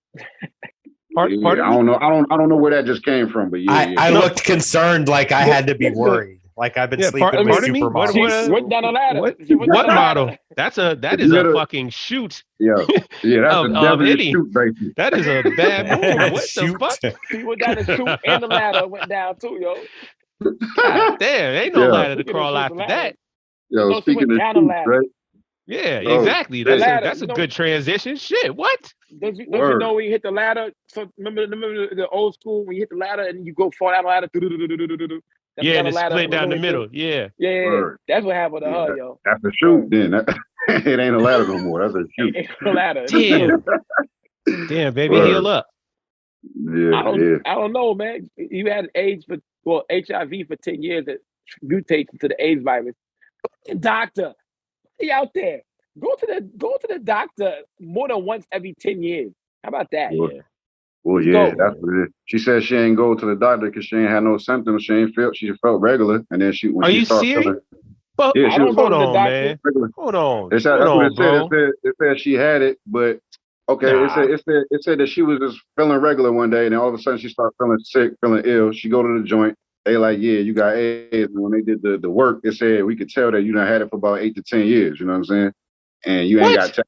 I don't know. I don't know where that just came from, but I looked concerned, like I had to be worried. Like I've been sleeping with supermodels. Went down a ladder. What model? That is a fucking shoot. Yeah, that's a definitely shoot, baby. That is a bad move. What the fuck? He went down the shoot and the ladder went down too, yo. God damn, ain't no ladder to crawl after that. Yo, speaking of shoot, right? Yeah, exactly. That's a good transition. Shit, what? Don't you know when you hit the ladder? So remember the old school when you hit the ladder and you go fall down the ladder. Yeah, and split down the middle. Yeah. That's what happened to her, yo. That's a shoot, then. It ain't a ladder no more. That's a shoot. It ain't a ladder. Damn, baby, heal up. Yeah, I don't know, man. You had AIDS HIV for 10 years that mutates into the AIDS virus. Doctor, be out there. Go to the doctor more than once every 10 years. How about that? Yeah. Well, yeah, that's what it is. She said she ain't go to the doctor because she ain't had no symptoms. She felt regular, and then when she started feeling, but yeah, I don't go to the doctor. Man. Regular. Hold on. That's what it said. It said she had it, but okay, it said that she was just feeling regular one day, and then all of a sudden she started feeling sick, feeling ill. She go to the joint. They like, yeah, you got AIDS. And when they did the work, it said we could tell that you done had it for about 8 to 10 years. You know what I'm saying? And you ain't got tested.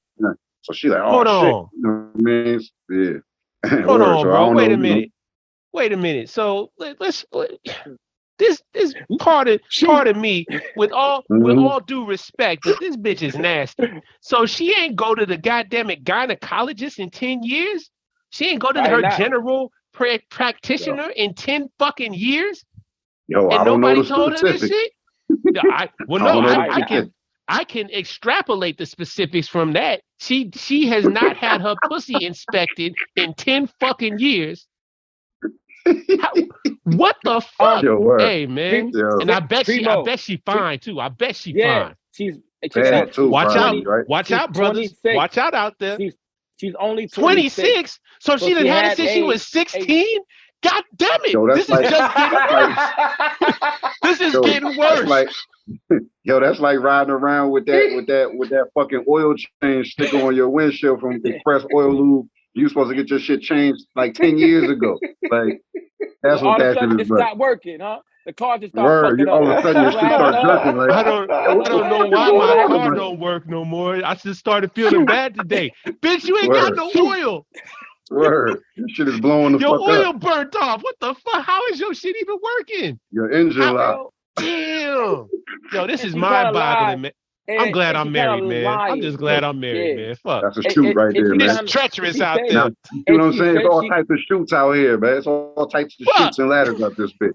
So she like, oh shit. You know what I mean? Yeah. Hold on, bro. Wait a minute. Wait a minute. So let's this part of me, with all due respect, but this bitch is nasty. So she ain't go to the goddamn gynecologist in 10 years? She ain't go to her general practitioner in 10 fucking years? Yo, and I don't nobody know the told her this specifics. shit? I can extrapolate the specifics from that. She has not had her pussy inspected in 10 fucking years. What the fuck? Hey man, and I bet she fine too. I bet she fine. She's bad too. Watch out, probably, right? watch out, brothers. Watch out there. She's only 26. So she done had it since she was 16. God damn it! Yo, this is just getting worse. This is getting worse. That's like riding around with that fucking oil change sticker on your windshield from Express Oil Lube. You supposed to get your shit changed like 10 years ago. Like that's what that shit is. It stopped working, huh? The car just started fucking up. All of a sudden your shit starts jerking. Like, I don't know why my car don't work no more. I just started feeling bad today. Bitch, you ain't got no oil. Word. Your shit is blowing the fuck up. Your oil burnt off. What the fuck? How is your shit even working? Your engine locked. Damn. Yo, this is mind-boggling, man. I'm glad I'm married, man. I'm just glad I'm married, man. Fuck. That's a shoot right there, man. It's treacherous out there. Now, you know what I'm saying? It's all types of shoots out here, man. It's all types of shoots and ladders up this bitch.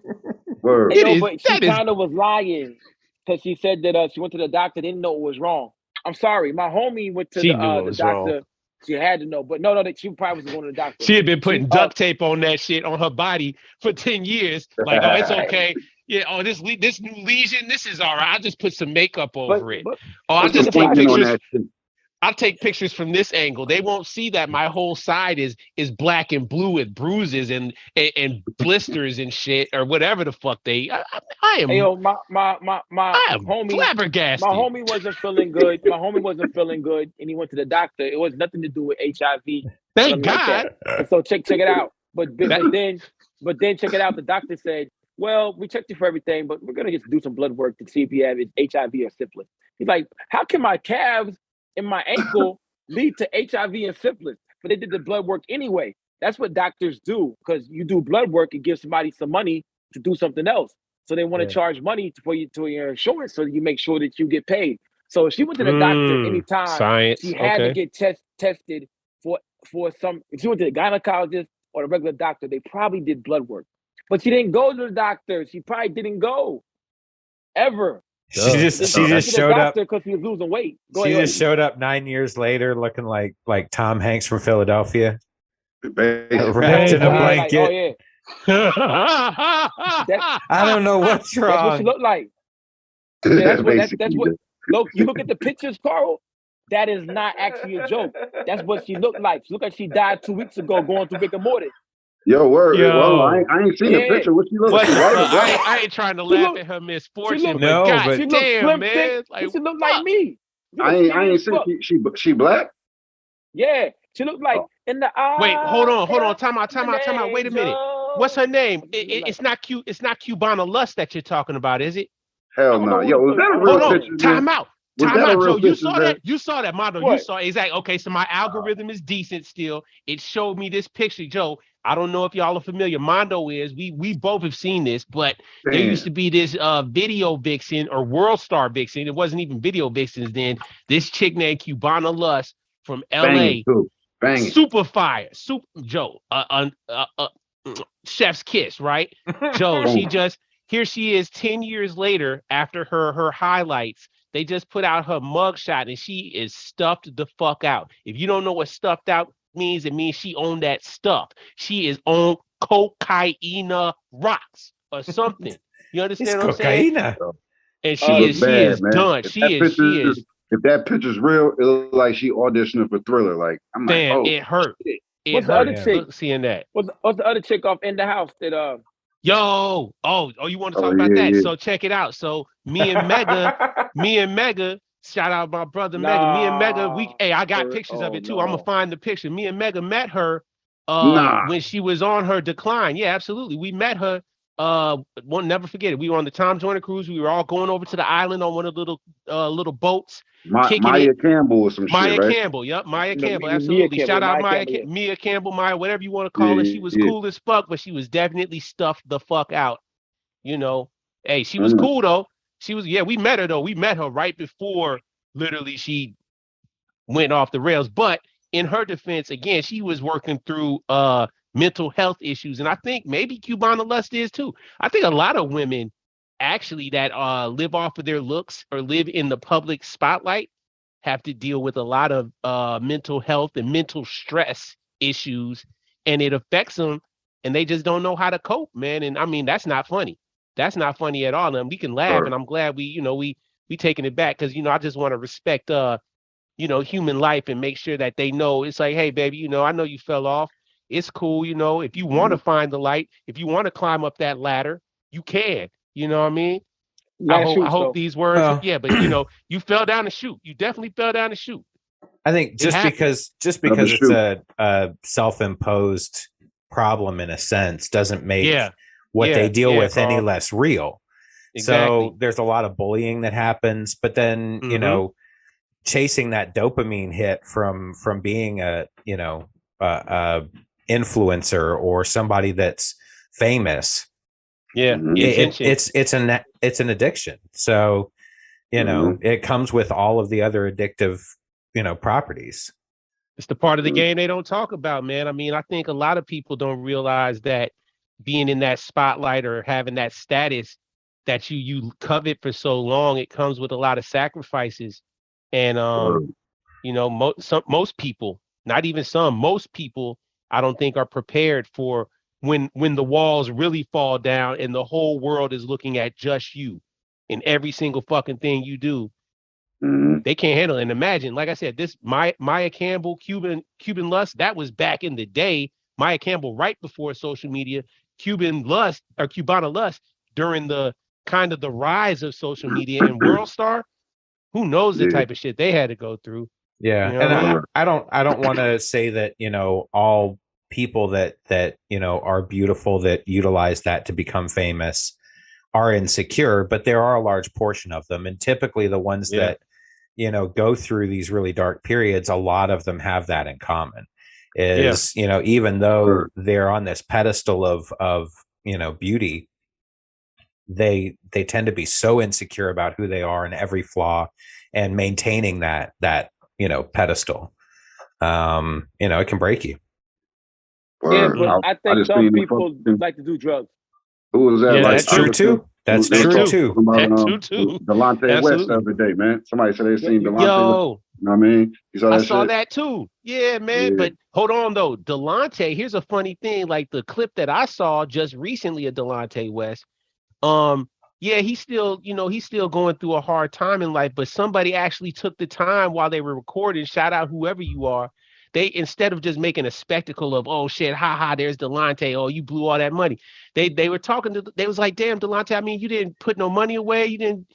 Word. But she kind of was lying because she said that she went to the doctor, didn't know it was wrong. I'm sorry. My homie went to the doctor. Wrong. She had to know, but no, that she probably was going to the doctor. She had been putting duct tape on that shit on her body for 10 years. Like, oh, it's okay. Yeah, oh, this new lesion, this is all right. I'll just put some makeup over it. I'll just take pictures. I'll take pictures from this angle. They won't see that my whole side is black and blue with bruises and blisters and shit or whatever the fuck I am. Hey, yo, my homie, flabbergasted. My homie wasn't feeling good. And he went to the doctor. It was nothing to do with HIV. Thank God. Like so check it out. But then check it out. The doctor said, well, we checked you for everything, but we're gonna just do some blood work to see if you have HIV or syphilis. He's like, how can my calves and my ankle lead to HIV and syphilis? But they did the blood work anyway. That's what doctors do, because you do blood work and give somebody some money to do something else. So they want to charge money to your insurance, so you make sure that you get paid. So if she went to the doctor anytime, she had to get tested for some. If she went to the gynecologist or the regular doctor, they probably did blood work. But she didn't go to the doctor. She probably didn't go ever. She just showed up because he was losing weight. Showed up 9 years later looking like Tom Hanks from Philadelphia, wrapped in a blanket. I don't know what's wrong. That's what she looked like. That's what. Look, you look at the pictures, Karl. That is not actually a joke. That's what she looked like. She looked like she died 2 weeks ago going through Rick and Morty. Yo, word. Well, I ain't seen the picture. What she look like? I ain't trying to laugh at her misfortune, but God damn, man. Like, she looked like me. I ain't seen she black? Yeah. She looked like in the eye. Wait, hold on. Time out. Wait a minute. What's her name? It's not Cubana Lust that you're talking about, is it? Hell no. Yo, was that a real picture? Time out, Joe. You saw that, Mondo. You saw it. Exactly. Okay, so my algorithm is decent still. It showed me this picture, Joe. I don't know if y'all are familiar. Mondo is. We both have seen this, but there used to be this video vixen or world star vixen. It wasn't even video vixens then. This chick named Cubana Lust from LA. Bang. Super fire. Joe. Chef's kiss, right? Joe, here she is 10 years later after her highlights. They just put out her mugshot and she is stuffed the fuck out. If you don't know what stuffed out means, it means she on that stuff. She is on cocaine rocks or something. You understand what I'm saying? And she is done. She is. If that picture's real, it looks like she auditioning for Thriller. Like, I'm like, it hurt. What's the other chick? Seeing that. What's the other chick off In the House that Yo, you want to talk about that? Yeah. So check it out. So me and Mega, shout out my brother Mega. Me and Mega, I got pictures of it too. I'm gonna find the picture. Me and Mega met her when she was on her decline. Yeah, absolutely. We met her. Won't never forget it. We were on the Tom Joyner cruise. We were all going over to the island on one of the little boats. Maya Campbell or some Maya shit, right? Campbell, yep, Maya Campbell, absolutely. Shout out Mia Campbell, Maya, whatever you want to call her. She was cool as fuck, but she was definitely stuffed the fuck out. You know, hey, she was cool though. She was, we met her though. We met her right before literally she went off the rails. But in her defense, again, she was working through mental health issues, and I think maybe Cubana Lust is too. I think a lot of women actually that live off of their looks or live in the public spotlight have to deal with a lot of mental health and mental stress issues, and it affects them, and they just don't know how to cope, man. And I mean, that's not funny. That's not funny at all. And we can laugh, and I'm glad we taking it back because I just want to respect human life and make sure that they know it's like, hey, baby, I know you fell off. It's cool, if you want to find the light, if you want to climb up that ladder, you can. You know what I mean? I hope these words, but you fell down the chute. You definitely fell down the chute. I think just because it's a self-imposed problem in a sense doesn't make what they deal with Karl. Any less real. Exactly. So there's a lot of bullying that happens, but then chasing that dopamine hit from being a influencer or somebody that's famous. It's an addiction. So it comes with all of the other addictive properties. It's the part of the game they don't talk about, man. I mean, I think a lot of people don't realize that being in that spotlight or having that status that you covet for so long, it comes with a lot of sacrifices. And most people, not even some, most people, I don't think are prepared for when the walls really fall down and the whole world is looking at just you and every single fucking thing you do. They can't handle it. And imagine, like I said, this Maya Campbell, Cuban Lust, that was back in the day. Maya Campbell right before social media, Cuban Lust or Cubana Lust during the kind of the rise of social media and World Star. Who knows the type of shit they had to go through? Yeah, and I don't want to say that all people that are beautiful that utilize that to become famous are insecure, but there are a large portion of them, and typically the ones that go through these really dark periods, a lot of them have that in common. Is even though they're on this pedestal of beauty, they tend to be so insecure about who they are and every flaw and maintaining that pedestal. It can break you. Yeah, but I think some people like to do drugs. Who was that? Yeah, that's true too. That's true too. Delonte West the other day, man. Somebody said they seen Delonte. You know what I mean? You saw that saw that too. Yeah, man. Yeah. But hold on though, Delonte. Here's a funny thing. Like the clip that I saw just recently of Delonte West. He's still, he's still going through a hard time in life. But somebody actually took the time while they were recording. Shout out whoever you are. They, instead of just making a spectacle of, oh shit, haha, there's Delonte, oh, you blew all that money. They were talking to, they was like, damn, Delonte, I mean, you didn't put no money away, you didn't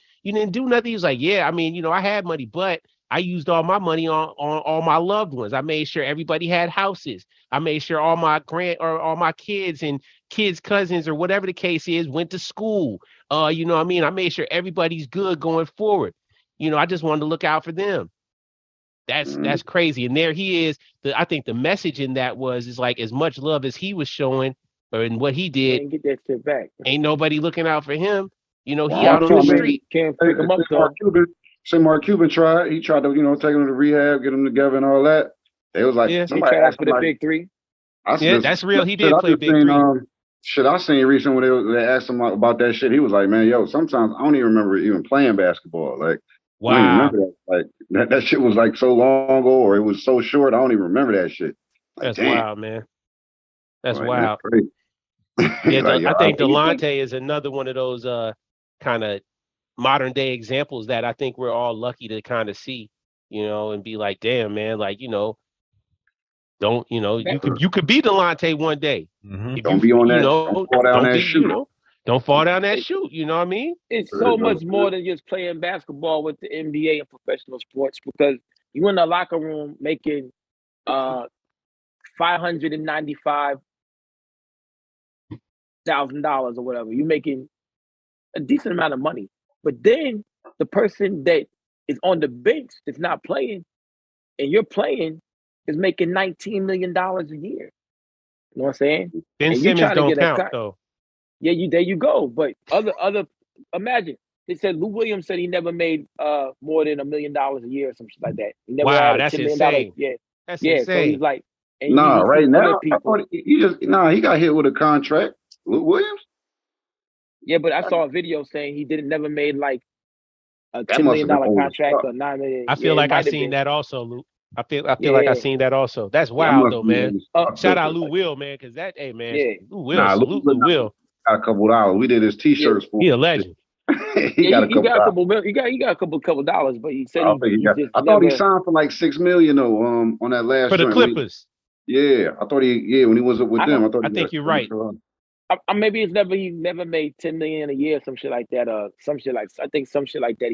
do nothing. He was like, yeah, I mean, I had money, but I used all my money on all my loved ones. I made sure everybody had houses. I made sure all my all my kids and kids' cousins or whatever the case is went to school. I made sure everybody's good going forward. I just wanted to look out for them. That's crazy. And there he is. I think the message in that is like as much love as he was showing or in what he did. Get that shit back. Ain't nobody looking out for him. He out on the street. Can't pick him up. Mark Cuban tried. He tried to, take him to rehab, get him together and all that. It was like somebody asked for the big three. That's real. He did play big three. I seen recently when they asked him about that shit. He was like, man, sometimes I don't even remember even playing basketball. Like, wow. I don't even remember that. Like that shit was like so long ago, or it was so short. I don't even remember that shit. Like, that's wild, man. That's wild. I think Delonte is another one of those kind of modern day examples that I think we're all lucky to kind of see, and be like, damn, man, like, Don't you could be Delonte one day. Mm-hmm. Don't be on that. Don't fall down that chute. Don't fall down that chute. You know what I mean? It's so much more than just playing basketball with the NBA and professional sports, because you in the locker room making $595,000 or whatever. You're making a decent amount of money, but then the person that is on the bench that's not playing and you're playing is making $19 million a year. You know what I'm saying? Ben and Simmons don't count though. Yeah, there you go. But other imagine they said Lou Williams said he never made more than $1 million a year or some shit like that. He never had a that's $10 million. insane. Yeah, that's insane. So he's like, and right now, I thought he got hit with a contract. Lou Williams. Yeah, but I saw a video saying he never made like a $10 million contract or $9 million. I feel like I seen that also, Lou. I feel like I seen that also. That's wild though, man. Shout out Lou Will, man, because Lou Will, salute Lou Will. Got a couple $. We did his t-shirts for him. He a legend. he got a couple $, but he said I thought he signed for like $6 million though. On that last for the Clippers. I thought when he was with them. I think you're right. Maybe he never made $10 million a year, some shit like that, some shit like that. He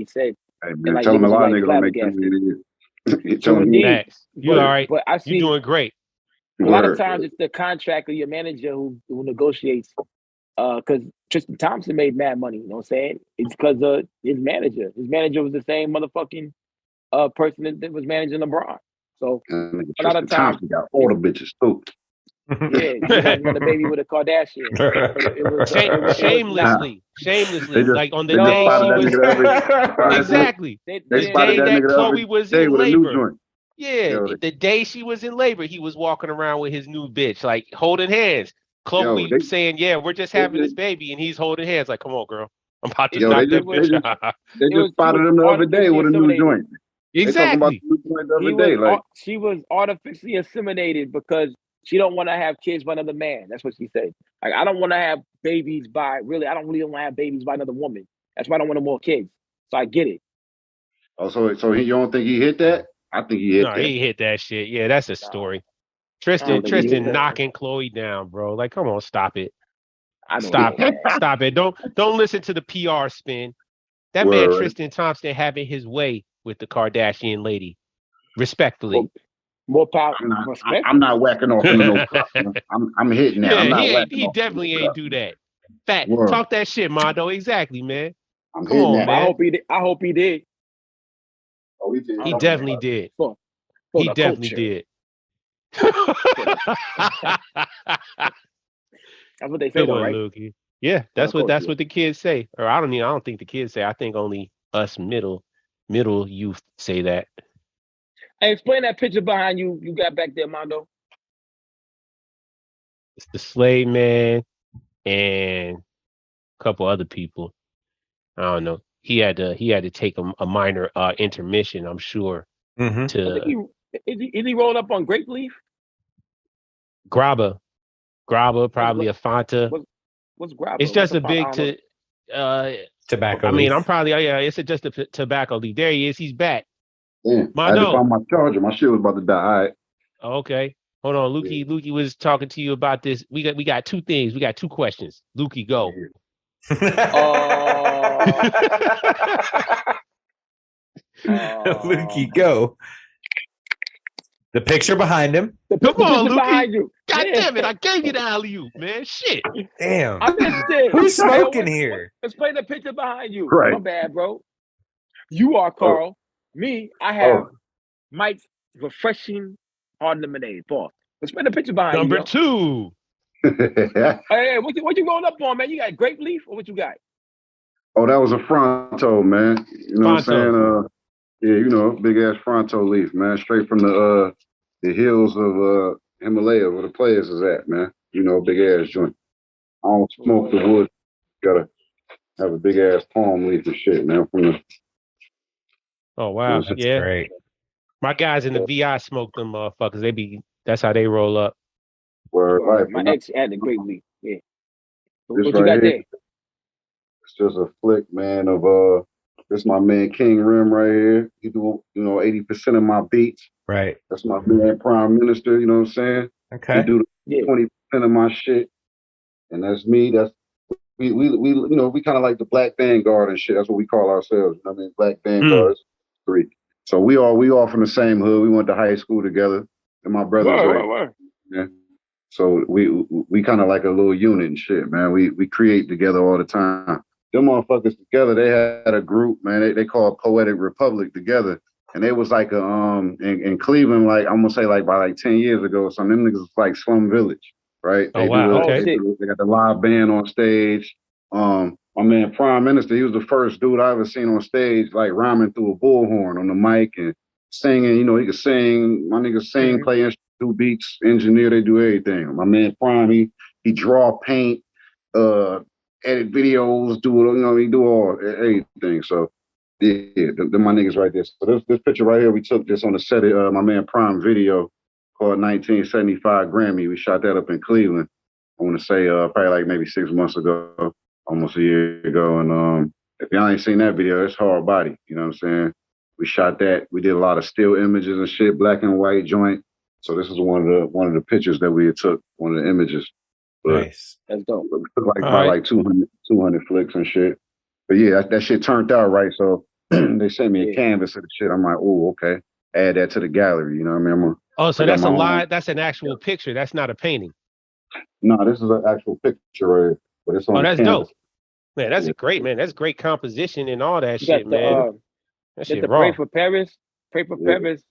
said. Hey man, like, tell him a lot of niggas don't make $10 million a year. You all right? But I see you doing great. A lot of times it's the contract or your manager who negotiates. Because Tristan Thompson made mad money. You know what I'm saying? It's because of his manager. His manager was the same motherfucking person that was managing LeBron. So a lot of times he got all the bitches too. Yeah, he had a baby with a Kardashian. Shamelessly, like on the day she was exactly the day that Chloe was in labor. Yeah, the day she was in labor, he was walking around with his new bitch, like holding hands. Chloe saying, "Yeah, we're just having this baby," and he's holding hands, like, "Come on, girl, I'm about to knock that bitch out." They just spotted him the other day with a new joint. Exactly. She was artificially inseminated because she don't want to have kids by another man. That's what she said. Like, I don't want to have babies I don't really want to have babies by another woman. That's why I don't want no more kids. So I get it. Oh, so you don't think he hit that? I think he hit that. No, he hit that shit. Yeah, that's a story. Tristan knocking Chloe down, bro. Like, come on, stop it. Stop it. Don't listen to the PR spin. That man Tristan Thompson having his way with the Kardashian lady. Respectfully. More power. I'm not whacking off no cup. I'm hitting that. Yeah, he definitely ain't do that. Talk that shit, Mondo. Exactly, man. Come on, man. I hope he did. Oh, he did. He definitely did. He definitely did. That's what they say, though, right? Lukey. Yeah, that's what the kids say. Or I don't think the kids say. I think only us middle youth say that. Hey, explain that picture behind you. You got back there, Mondo. It's the Slade Man and a couple other people. I don't know. He had to take a minor intermission, I'm sure. Mm-hmm. Is he rolled up on grape leaf? Grabba, probably a Fanta. What's Grabba? It's just a big tobacco. I mean, I'm probably it's just a tobacco leaf. There he is. He's back. Yeah, I had to find my charger. My shit was about to die. All right. Okay. Hold on, Lukey. Yeah. Lukey was talking to you about this. We got two things. We got two questions. Lukey, go. Lukey, go. The picture behind him. Come on, Lukey. God damn it. I gave you the alley-oop, man. Shit. Damn. I missed it. Who's smoking here? Explain the picture behind you. Right. My bad, bro. You are Karl. Me, I have Mike's refreshing hard lemonade. Pause. Explain the picture behind Number you. Number 2. Hey, what you rolling up on, man? You got grape leaf or what you got? Oh, that was a Fronto, man. You know what I'm saying? Yeah, you know, big ass Fronto leaf, man. Straight from the hills of Himalaya where the players is at, man. You know, big ass joint. I don't smoke the wood. Gotta have a big ass palm leaf and shit, man. Oh wow, that's great. My guys in the VI smoke them motherfuckers. That's how they roll up. My ex had the grape leaf. Yeah. What you got there? It's just a flick, man, of this my man King Rim right here. He do 80% of my beats. Right. That's my man, Prime Minister. You know what I'm saying? Okay. He do 20% of my shit, and that's me. That's we you know, we kind of like the Black Vanguard and shit. That's what we call ourselves. You know what I mean, Black Vanguards. Three. So we all from the same hood. We went to high school together, and my brothers are. Yeah. So we kind of like a little unit and shit, man. We create together all the time. Them motherfuckers together, they had a group, man. They called Poetic Republic together, and they was like a in Cleveland, like I'm gonna say like by like 10 years ago. Some of them niggas was like Slum Village, right? Oh wow, okay. They got the live band on stage. My man Prime Minister, he was the first dude I ever seen on stage, like rhyming through a bullhorn on the mic and singing. You know, he could sing. My niggas sing, play instruments, do beats, engineer. They do everything. My man Prime, he draw, paint, edit videos, he do all everything. So yeah, they're my niggas right there. So this picture right here, we took this on the set of my man Prime video called 1975 Grammy. We shot that up in Cleveland. I want to say probably like maybe 6 months ago, almost a year ago. And if y'all ain't seen that video, it's hard body. You know what I'm saying? We shot that. We did a lot of still images and shit, black and white joint. So this is one of the pictures that we took, one of the images. But nice. That's dope. We took like about like 200 flicks and shit. But yeah, that shit turned out right. So they sent me a canvas of the shit. I'm like, oh, okay. Add that to the gallery. You know what I mean? So that's a lie. That's an actual picture. That's not a painting. No, this is an actual picture right here. But it's on that's canvas. dope. Man, that's a great, man. That's great composition and all that shit, man. That shit raw. Pray for Paris. Pray for Paris.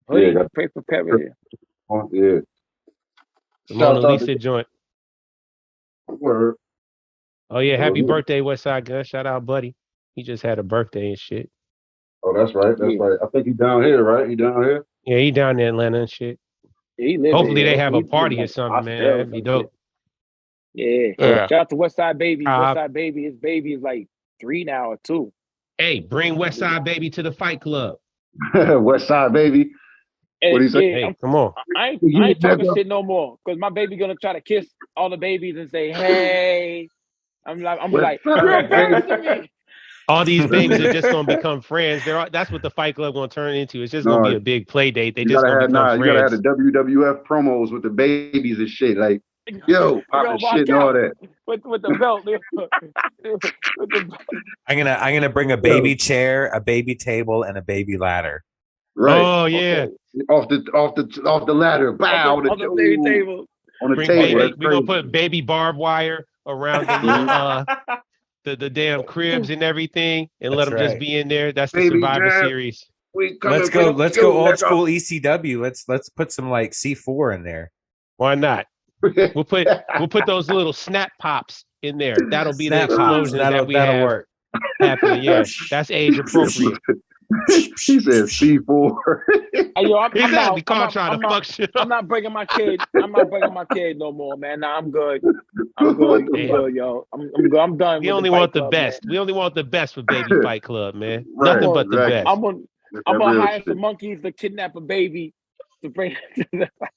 Hoodie. Pray for Paris. Yeah. The Mona Lisa joint. Word. Oh yeah, happy birthday, Westside Gun. Shout out, buddy. He just had a birthday and shit. Oh, that's right. That's right. I think he's down here, right? He down here? Yeah, he down in Atlanta and shit. Yeah, hopefully they have a party or something, man. That'd be dope. Yeah. Shout out to Westside Baby. Westside Baby. His baby is like 3 now or 2. Hey, bring Westside Baby to the Fight Club. Westside Baby. What do you say? Hey, come on. I ain't talking shit no more because my baby gonna try to kiss all the babies and say, "Hey." I'm like, you're embarrassing me. All these babies are just gonna become friends. That's what the Fight Club gonna turn into. It's just gonna be a big play date. They just gonna become friends. You gotta have the WWF promos with the babies and shit. Like, yo, popping shit and all that. With the belt. I'm gonna bring a baby chair, a baby table, and a baby ladder. Right. Oh yeah. Okay. Off the ladder. Bow. On the baby table. On the table. We're gonna put baby barbed wire around the damn cribs and everything, and let them just be in there. That's the Survivor series. Let's go old school ECW. Let's put some like C4 in there. Why not? We'll put those little snap pops in there. That'll be the explosion that'll work. Happening. Yeah, that's age appropriate. She said C4. I'm not bringing my kid. I'm not bringing my kid no more, man. Nah, I'm good. I'm good, yo. I'm good. I'm done. We only want the best. We only want the best for Baby Fight Club, man. Nothing but the best. I'm gonna hire some monkeys to kidnap a baby to bring.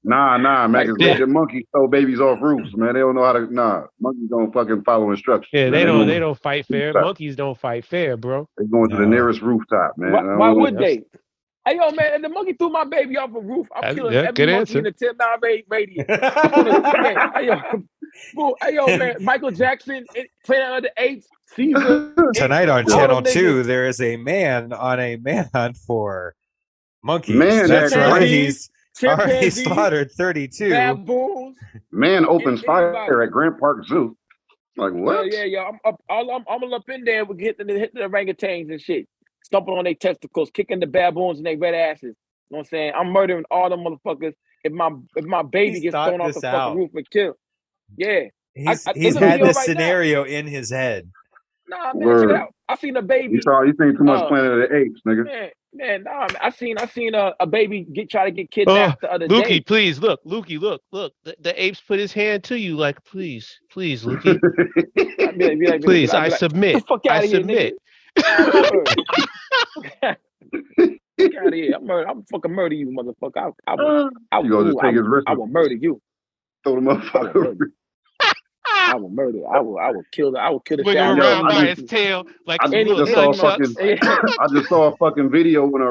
Nah, man. Because the monkeys throw babies off roofs, man. They don't know how to. Monkeys don't fucking follow instructions. Yeah, they don't fight fair. Monkeys don't fight fair, bro. They're going to the nearest rooftop, man. Why would they? Hey, yo, man, if the monkey threw my baby off a roof, I'm killing every monkey in the 10-mile radius. Hey, yo, man, Michael Jackson, Planet of the Apes, Caesar. Tonight on Channel 2, there is a man on a manhunt for monkeys. Man, that's right. He's already slaughtered 32. Baboons. Man opens fire at Grant Park Zoo. Like, what? Yeah. I'm up in there. We're hitting the orangutans and shit. Stomping on their testicles, kicking the baboons in their red asses. You know what I'm saying? I'm murdering all them motherfuckers if my baby gets thrown off the fucking roof and killed. Yeah. He's had this scenario in his head. Nah, man, check it out. I seen a baby. You seen too much Planet of the Apes, nigga. Man, nah, I seen a baby try to get kidnapped the other day. Lukey, please, look. Lukey, look. The apes put his hand to you like, please, Lukey. Please, I submit. I submit. Get out of here! I'm fucking murder you, motherfucker. I will murder you. Throw the motherfucker. I will murder. I will kill. I will kill the Swing him shadow. around by his tail like some little nunchucks. I just saw a fucking video when a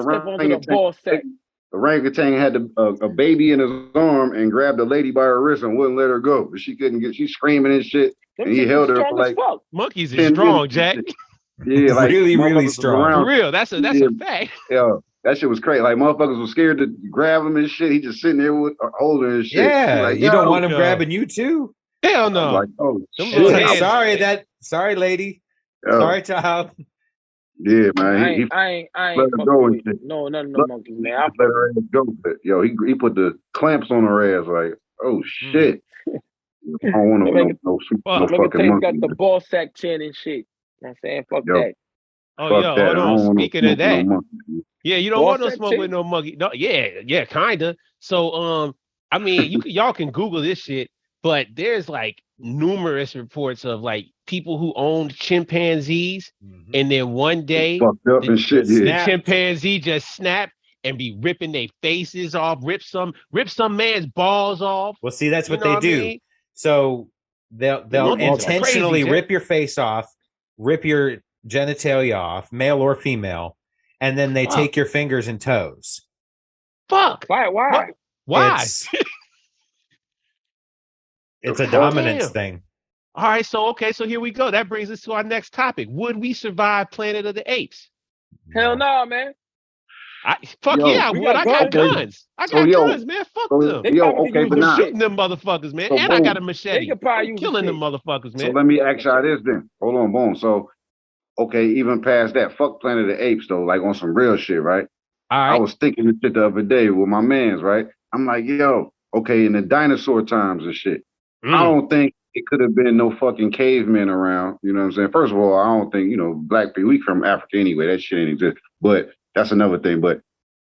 orangutan had a baby in his arm and grabbed a lady by her wrist and wouldn't let her go. But she couldn't get. She's screaming and shit. And he held her for like monkeys is strong, Jack. Yeah, like really strong. For real, that's a fact. Yeah, that shit was crazy. Like motherfuckers were scared to grab him and shit. He just sitting there with holding and shit. Yeah, like, you don't want him grabbing you too. Hell no. Like, oh shit. Sorry, lady. Yeah. Sorry, child. Yeah, man. I ain't go and shit. No monkeys, man. I let her ass go. Yo, he put the clamps on her ass. Like, oh shit. I don't want no fucking monkey. Got the ball sack chin and shit. You know what I'm saying? Fuck that. Oh, yo, hold on. Speaking of that, yeah, you don't want no smoke with no monkey. No, yeah, kinda. So, I mean, y'all can Google this shit, but there's like numerous reports of like people who owned chimpanzees, and then one day the chimpanzee just snapped and be ripping their faces off, rip some man's balls off. Well, see, that's what they do. I mean? So they'll intentionally rip your face off, rip your genitalia off, male or female, and then they take your fingers and toes. Fuck. Why? Why? It's a dominance thing. All right, so here we go. That brings us to our next topic. Would we survive Planet of the Apes? Hell no, man. I would. I got guns. I got guns, man. Fuck them. But shooting them motherfuckers, man. And I got a machete. They could probably use killing them motherfuckers, man. So let me ask y'all this then. Hold on, boom. So, okay, even past that, fuck Planet of the Apes though, like on some real shit, right? All right. I was thinking this shit the other day with my mans, right? I'm like, yo, okay, in the dinosaur times and shit, I don't think it could have been no fucking cavemen around. You know what I'm saying? First of all, I don't think, black people, we from Africa anyway. That shit ain't exist. But that's another thing. But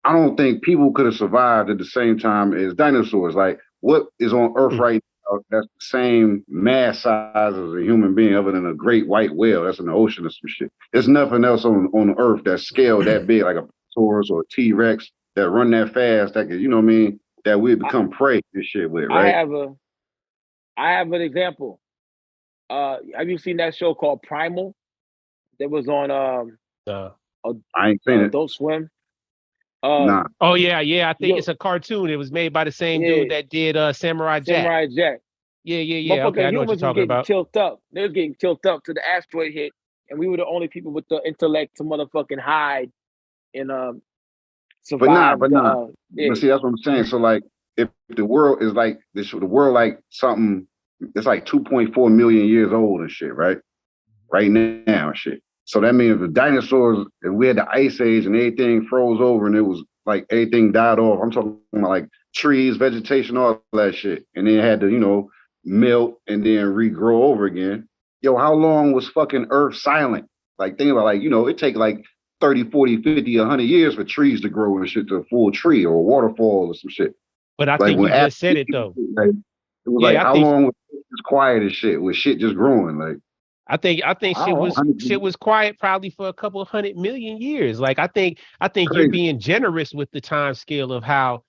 I don't think people could have survived at the same time as dinosaurs. Like, what is on Earth right now that's the same mass size as a human being other than a great white whale that's in the ocean or some shit? There's nothing else on Earth that's scaled that big, like a Taurus or a T-Rex that run that fast, that could, that we become prey and shit with, right? I have an example. Have you seen that show called Primal? That was on I ain't seen it. Adult Swim. Nah. Oh yeah. I think it's a cartoon. It was made by the same dude that did Samurai Jack. Samurai Jack. Yeah. Okay, I know what you're talking about. Tilt up. They was getting tilt up to the asteroid hit, and we were the only people with the intellect to motherfucking hide and survive. But see, that's what I'm saying. So like, if the world is like this, the world like something, it's like 2.4 million years old and shit, right? Right now and shit. So that means the dinosaurs, if we had the ice age and everything froze over and it was like everything died off. I'm talking about like trees, vegetation, all that shit. And then it had to, melt and then regrow over again. Yo, how long was fucking Earth silent? Like think about like, it take like 30, 40, 50, 100 years for trees to grow and shit to a full tree or a waterfall or some shit. But I think you just said it though. Like, it was like how long was it just quiet as shit? Was shit just growing? Like I think shit was quiet probably for a couple of 100 million years. Like I think you're being generous with the time scale of how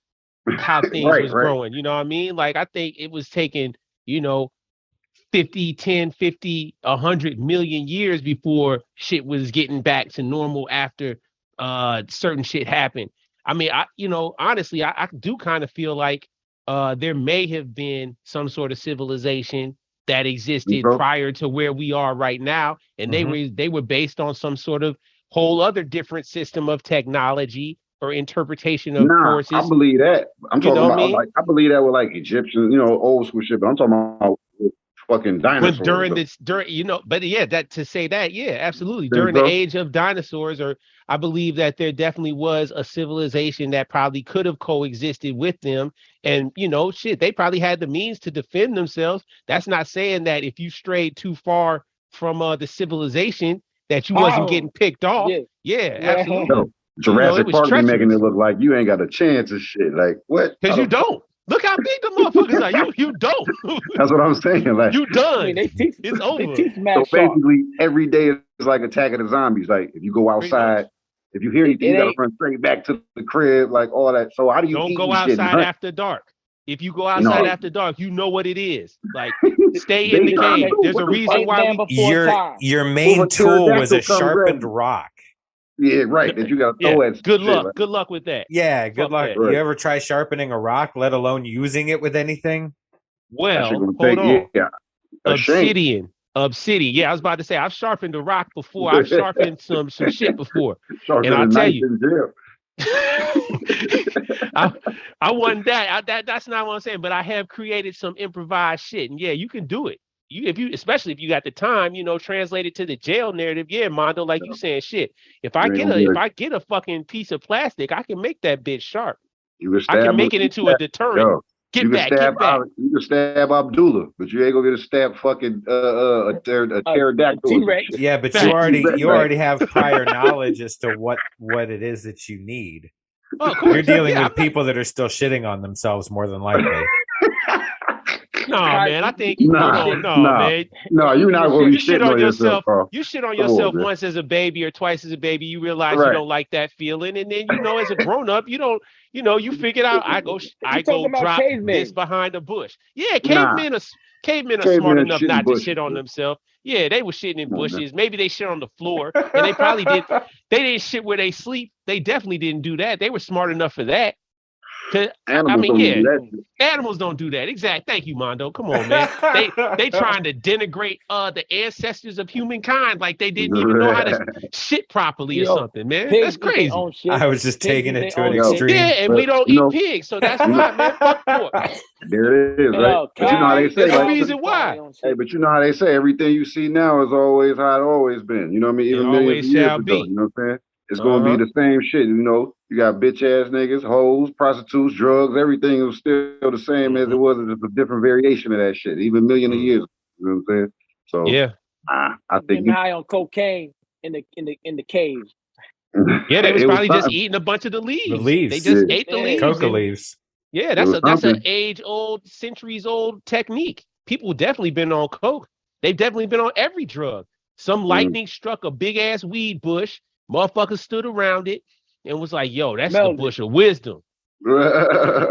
things was growing. You know what I mean? Like I think it was taking, 100 million years before shit was getting back to normal after certain shit happened. I mean, honestly, I do kind of feel like there may have been some sort of civilization that existed prior to where we are right now, and they were based on some sort of whole other different system of technology or interpretation of forces. I believe that. I'm talking about like I believe that with like Egyptians, old school shit. But I'm talking about fucking dinosaurs. Absolutely. During the age of dinosaurs, or I believe that there definitely was a civilization that probably could have coexisted with them. And, they probably had the means to defend themselves. That's not saying that if you strayed too far from the civilization that you wasn't getting picked off. Yeah, absolutely. No, Jurassic Park be making it look like you ain't got a chance of shit. Like, what? Because you don't. Look how big the motherfuckers are. You don't. That's what I'm saying. Like you done. I mean, it's over. So basically, every day is like Attack of the Zombies. Like if you go outside, if you hear anything, you gotta run straight back to the crib. Like all that. So how do you don't go outside after dark? If you go outside after dark, you know what it is. Like, stay in the cave. There's a reason why your main tool was a sharpened rock. Yeah, right. That you got to throw at. Good luck. Good luck with that. Yeah, good luck. Right. You ever try sharpening a rock, let alone using it with anything? Well, hold on. Yeah. Obsidian. Yeah, I was about to say I've sharpened a rock before. I've sharpened some shit before. And I'll tell you. I wasn't that. That's not what I'm saying. But I have created some improvised shit, and yeah, you can do it. Especially if you got the time, translate it to the jail narrative. Yeah, Mondo, like you saying, shit. If I get a fucking piece of plastic, I can make that bitch sharp. I can make it into a deterrent. Get back. You can stab Abdullah, but you ain't gonna get a stab fucking a pterodactyl. Yeah, but you already have prior knowledge as to what it is that you need. Oh, of course. You're dealing with people that are still shitting on themselves more than likely. No, man. I think man. No, you're not going to be shitting on yourself. You shit on yourself once as a baby or twice as a baby. You realize you don't like that feeling, and then as a grown up, you don't. You figure out. I go drop this behind a bush. Yeah, cavemen are smart enough not to shit on themselves. Yeah, they were shitting in bushes. Maybe they shit on the floor, and they probably did. They didn't shit where they sleep. They definitely didn't do that. They were smart enough for that. Animals don't do that. Exactly. Thank you, Mondo. Come on, man. They trying to denigrate the ancestors of humankind like they didn't even know how to shit properly or something, man. That's crazy. I was just taking it to an extreme. Yeah, and we don't eat pigs, so that's why, man. Fuck pork. There it is, right? But you know how they say, there's a reason why. Hey, but you know how they say everything you see now is always how it always been. You know what I mean? Even millions of years ago. You know what I'm saying? It's going to be the same shit, You got bitch ass niggas, hoes, prostitutes, drugs, everything was still the same as it was, just a different variation of that shit, even million of years. You know what I'm saying? So yeah, I think high on cocaine in the cave. Yeah, they was probably just eating a bunch of the leaves. The leaves. They just ate the leaves. Coca leaves. Yeah, that's an age-old, centuries-old technique. People definitely been on coke. They've definitely been on every drug. Some lightning struck a big ass weed bush. Motherfuckers stood around it and was like, yo, that's the bush of wisdom. I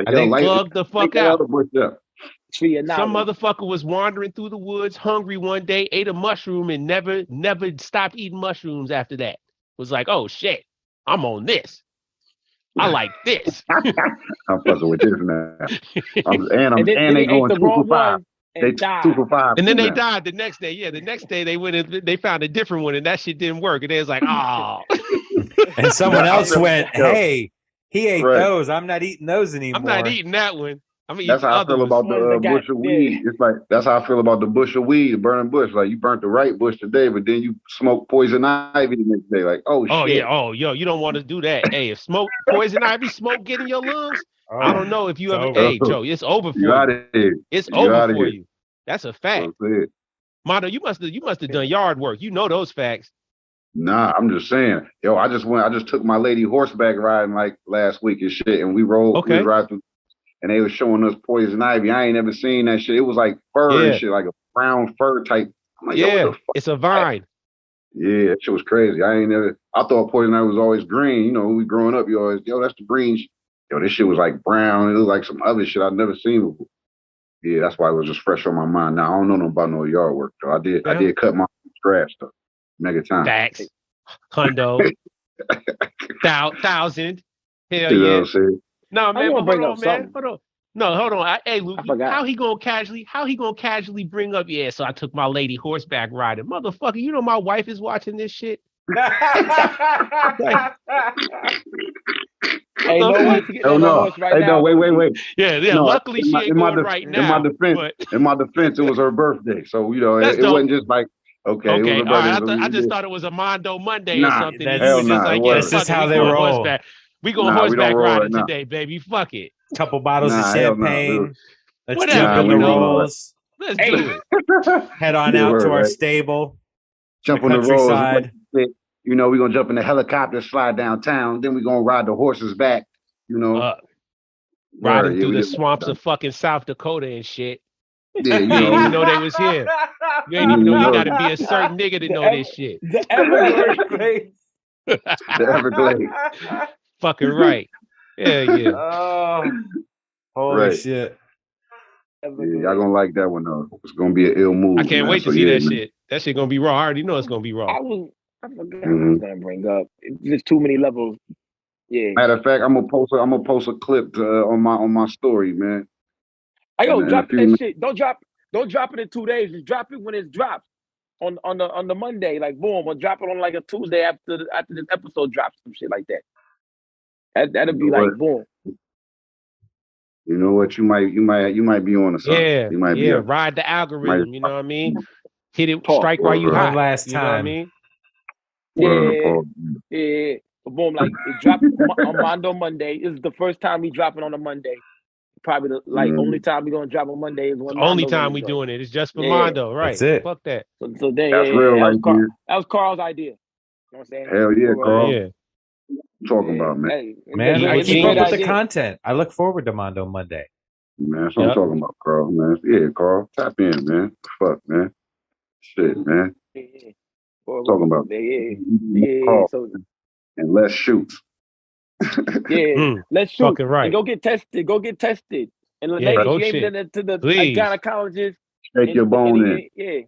think plugged the fuck out. Some motherfucker was wandering through the woods hungry one day, ate a mushroom and never stopped eating mushrooms after that. Was like, oh shit, I'm on this. I like this. I'm fucking with this now. And they going 2 for 5. They 2 for 5. And then they died the next day. Yeah, the next day they went and they found a different one and that shit didn't work. And they was like, oh. And someone else went, hey, he ate those. I'm not eating those anymore. I'm not eating that one. That's how I feel about the bush of weed. It's like, that's how I feel about the bush of weed, the burning bush. Like, you burnt the right bush today, but then you smoke poison ivy the next day. Like, oh, shit. Oh, yeah. Oh, yo, you don't want to do that. Hey, if poison ivy smoke get in your lungs, I don't know if you ever. Hey, Joe, it's over for you. It's over for you. That's a fact. Mondo, you must have done yard work. You know those facts. Nah, I'm just saying. Yo, I just took my lady horseback riding like last week and shit, and we rode. Okay. We drive through, and they were showing us poison ivy. I ain't never seen that shit. It was like fur and shit, like a brown fur type. I'm like, yo, it's a vine. Yeah, that shit was crazy. I thought poison ivy was always green. When we growing up, you always, that's the green. Yo, this shit was like brown. It was like some other shit I'd never seen before. Yeah, that's why it was just fresh on my mind. Now I don't know about no yard work though. I did cut my grass though. Mega time. Facts. Hundo. 1,000. Hell you yeah. Know what I'm saying? No, man, hold on, man. Hold on. No, hold on. Hey, Luke, how he gonna casually bring up, so I took my lady horseback riding. Motherfucker, you know my wife is watching this shit. Hey, no, wait. Yeah. No, luckily she ain't going right now. In my defense, it was her birthday, so it wasn't just like okay. Okay, all right. I just thought it was a Mondo Monday or something. This is how they roll. We going horseback riding today, baby. Fuck it. Couple bottles of champagne. Let's jump in the rolls. Let's do it. Head on out to our stable. Jump on the rolls. We're going to jump in the helicopter, slide downtown. Then we're going to ride the horses back, Riding through the swamps of fucking South Dakota and shit. Yeah, you ain't even know they was here. You ain't even know you got to be a certain nigga to know this shit. The Everglades. The Everglades. Fucking right. Yeah. Holy shit. Yeah, y'all gonna like that one though. It's gonna be an ill movie. I can't wait to see that shit. That shit gonna be raw. I already know it's gonna be raw. I forgot what I was gonna bring up. There's too many levels. Yeah. Matter of fact, I'm gonna post a clip on my story, man. Hey, yo, drop that shit. Don't drop it in 2 days. Just drop it when it's dropped on the Monday. Like boom, or drop it on like a Tuesday after this episode drops, some shit like that. That'll be like boom. You know what? You might be on to something. Yeah, you might be ride the algorithm. You know what I mean? Hit it, strike while you hot. Last time. You know what I mean? Yeah. Boom, like it dropped on Mondo Monday. This is the first time we drop it on a Monday. Probably the only time we're gonna drop on Monday is when the only time we doing it. It's just for Mondo, right? That's it. Fuck that. So then, that's real idea. That was Carl's idea. You know what I'm saying? Hell yeah, Carl. Yeah. Talking about, man. Hey, man, I keep up with the content. I look forward to Mondo Monday. Man, that's what I'm talking about, Carl, man. Yeah, Carl, tap in, man. Fuck, man. Shit, man. Talking about Carl, so, and let's shoot. Let's shoot. Fucking right. And go get tested. And ladies, you ain't been to the gynecologist. Take your bone in. Yeah.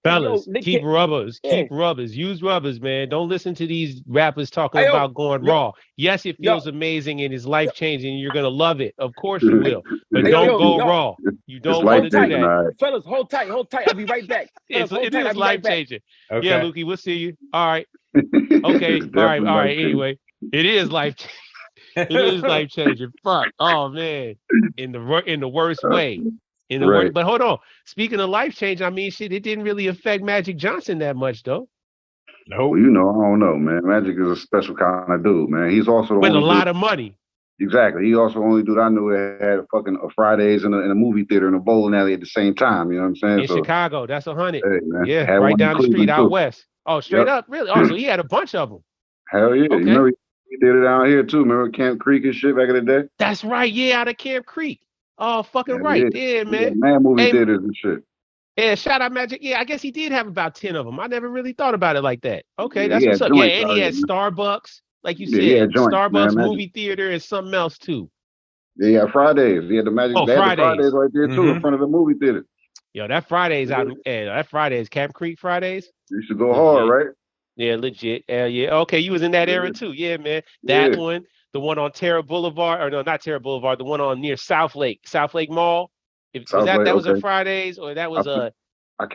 Fellas, keep rubbers. Keep rubbers. Use rubbers, man. Don't listen to these rappers talking about going raw. Yes, it feels amazing and it's life-changing. You're going to love it. Of course you will. But don't go raw. You don't want to do that. Right. Fellas, hold tight. I'll be right back. It is life-changing. Okay. Yeah, Lukey, we'll see you. All right. Okay. All right. Anyway, it is life-changing. It is life-changing. Fuck. Oh, man. In the worst way. But hold on. Speaking of life change, I mean, shit, it didn't really affect Magic Johnson that much, though. No, well, I don't know, man. Magic is a special kind of dude, man. He's also with a lot of money. Exactly. He also only dude I knew that had fucking Fridays in a movie theater and a bowling alley at the same time. You know what I'm saying? In Chicago, that's 100. Hey, man. Yeah, right down the street out west. Oh, straight up, really? Oh, so he had a bunch of them. Hell yeah! Okay. You remember he did it down here too. Remember Camp Creek and shit back in the day? That's right. Yeah, out of Camp Creek. Oh, fucking right. Yeah, man. Man, movie theaters and shit. Yeah, shout out Magic. Yeah, I guess he did have about 10 of them. I never really thought about it like that. Okay, that's what's up. Yeah, and he had Starbucks, like you said, Starbucks, movie theater, and something else too. Yeah, Fridays. He had the Magic. They had the Fridays right there too, in front of the movie theater. Yo, that Fridays out. That Fridays, Camp Creek Fridays. You should go hard, right? Yeah, legit. Yeah. Okay, you was in that era too. Yeah, man. That one. The one on Terra Boulevard, or no, not Terra Boulevard. The one on near South Lake Mall. Was a Fridays or that was a? I've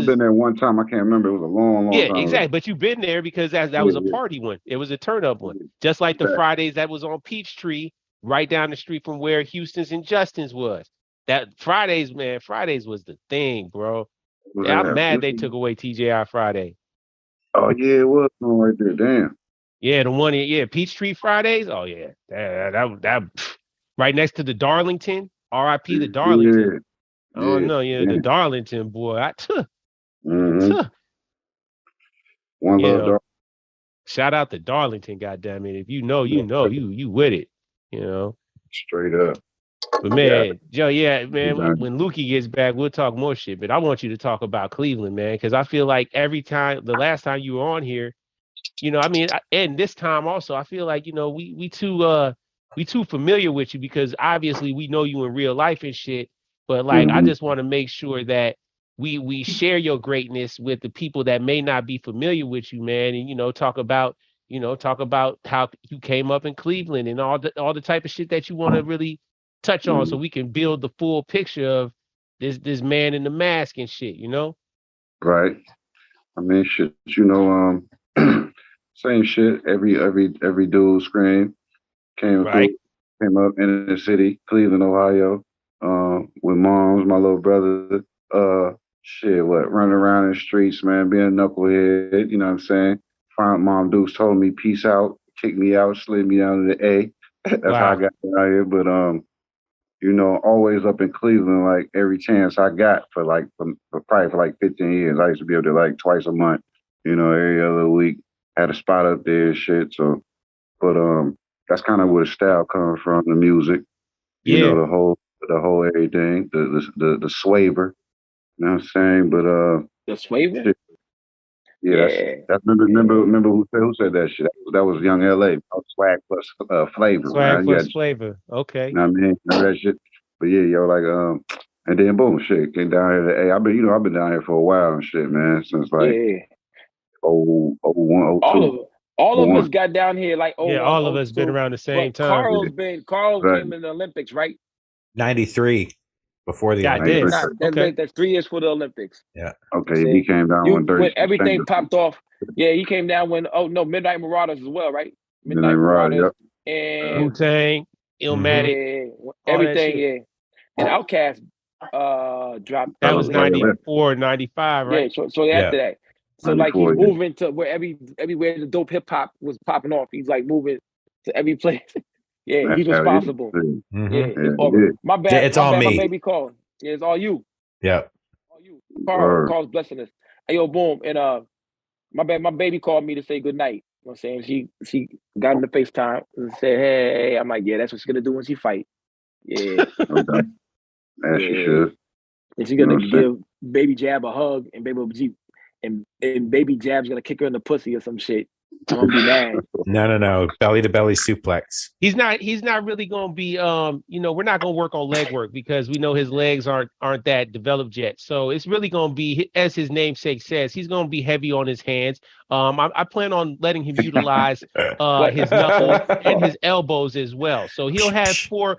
been there one time. I can't remember. It was a long time. Yeah, exactly. But you've been there because that was a party one. It was a turn up one. Just like the Fridays that was on Peachtree, right down the street from where Houston's and Justin's was. That Fridays, man. Fridays was the thing, bro. Yeah, I'm mad they took away TJI Friday. Oh yeah, it was right there. Damn. Yeah, the one, Peachtree Fridays. Oh yeah, that right next to the Darlington. R.I.P. the Darlington. Oh no, the Darlington boy. One love. Shout out to Darlington, goddamn it! If you know, you with it. You know, straight up. But man, Joe, man. When Lukey gets back, we'll talk more shit. But I want you to talk about Cleveland, man, because I feel like the last time you were on here. I mean, and this time also, I feel like, we too familiar with you because obviously we know you in real life and shit. But like, I just want to make sure that we share your greatness with the people that may not be familiar with you, man. And, talk about how you came up in Cleveland and all the type of shit that you want to really touch on so we can build the full picture of this man in the mask and shit, Right. I mean, shit, same shit. Every dude scream came up in the city, Cleveland, Ohio, with moms, my little brother. Running around in the streets, man, being a knucklehead. You know what I'm saying? Mom Dukes told me peace out, kicked me out, slid me down to the A. That's how I got out here. But always up in Cleveland, like every chance I got for probably 15 years. I used to be up there like twice a month. Every other week. Had a spot up there and shit. So, but that's kind of where the style comes from, the music. The whole everything, the swaver. You know what I'm saying? But the swaver. Shit. Yeah, that's remember who said that shit? That was Young LA. swag plus flavor. Swag plus flavor. Okay. You know what I mean? That shit. But yeah, yo, like and then boom, shit came down here. Hey, I've been down here for a while and shit, man. Since like 01, 02. All of us got down here like 01, all of us 02, been around the same time. Karl came in the Olympics, right? 93 before the Olympics. That's 3 years for the Olympics. Yeah. Okay, he came down when everything popped off. Yeah, he came down when Midnight Marauders as well, right? Midnight Marauders, and Wu-Tang, Illmatic, everything, and Outkast dropped. That was 94, 95, right? Yeah, so after that. So like he's moving to where everywhere the dope hip hop was popping off. He's like moving to every place. Yeah, he's responsible. My bad. It's all me. My baby called. Yeah, it's all you. Yeah. All you. Karl's blessing us. Hey, yo, boom. And my baby called me to say good night. You know what I'm saying? She got in the FaceTime and said, hey. I'm like, yeah, that's what she's gonna do when she fight. Yeah. Okay. As she should. And she's gonna give Baby Jab a hug, and Baby Jab's gonna kick her in the pussy or some shit. I'm gonna be mad. No. Belly to belly suplex. He's not really gonna be we're not gonna work on leg work because we know his legs aren't that developed yet. So it's really gonna be, as his namesake says, he's gonna be heavy on his hands. I plan on letting him utilize his knuckles and his elbows as well. So he'll have four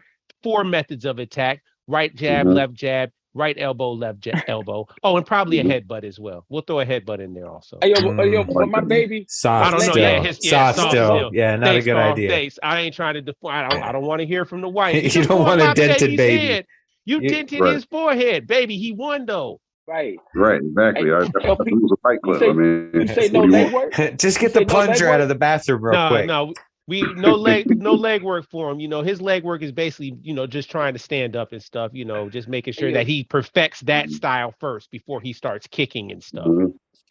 methods of attack: right jab, left jab, right elbow, left elbow. Oh, and probably a headbutt as well. We'll throw a headbutt in there also. But my baby, soft still. Yeah, not a good idea. Thanks. I ain't trying to define. I don't want to hear from the wife. You don't want a dented baby. Head. You dented his forehead, baby. He won though. Right, exactly. It was a fight club. You say no leg work? Just get the plunger out of the bathroom real quick. No. No leg work for him. His leg work is basically, just trying to stand up and stuff, just making sure that he perfects that style first before he starts kicking and stuff.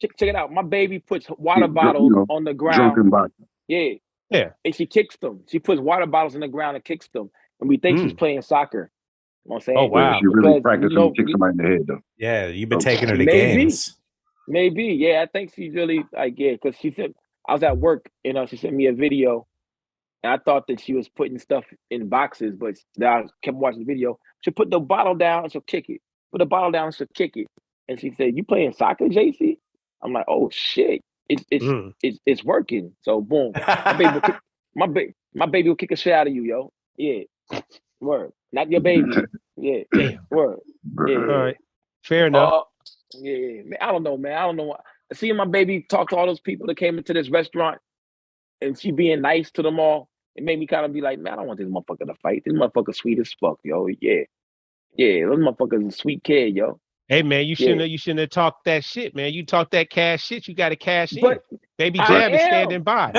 Check it out. My baby puts water bottles on the ground. Yeah. And she kicks them. She puts water bottles in the ground and kicks them. And we think she's playing soccer. You know what I'm saying? Oh, wow. She really practiced to kick somebody in the head, though. Yeah, you've been taking her to games. Maybe. Yeah, I think she's really, because she said, I was at work, she sent me a video. And I thought that she was putting stuff in boxes, but I kept watching the video. She'll put the bottle down and she'll kick it. Put the bottle down and she'll kick it. And she said, "You playing soccer, JC?" I'm like, "Oh shit, it's working." So boom, my baby will kick a shit out of you, yo. Yeah, word. Not your baby. Yeah, word. Yeah. All right, fair enough. Yeah, man, I don't know, man. I don't know. Seeing my baby talk to all those people that came into this restaurant, and she being nice to them all, it made me kind of be like, man, I don't want this motherfucker to fight. This motherfucker sweet as fuck, yo. Yeah. This motherfucker's a sweet kid, yo. Hey man, you shouldn't have talked that shit, man. You talk that cash shit, you gotta cash in. Baby Jab is standing by.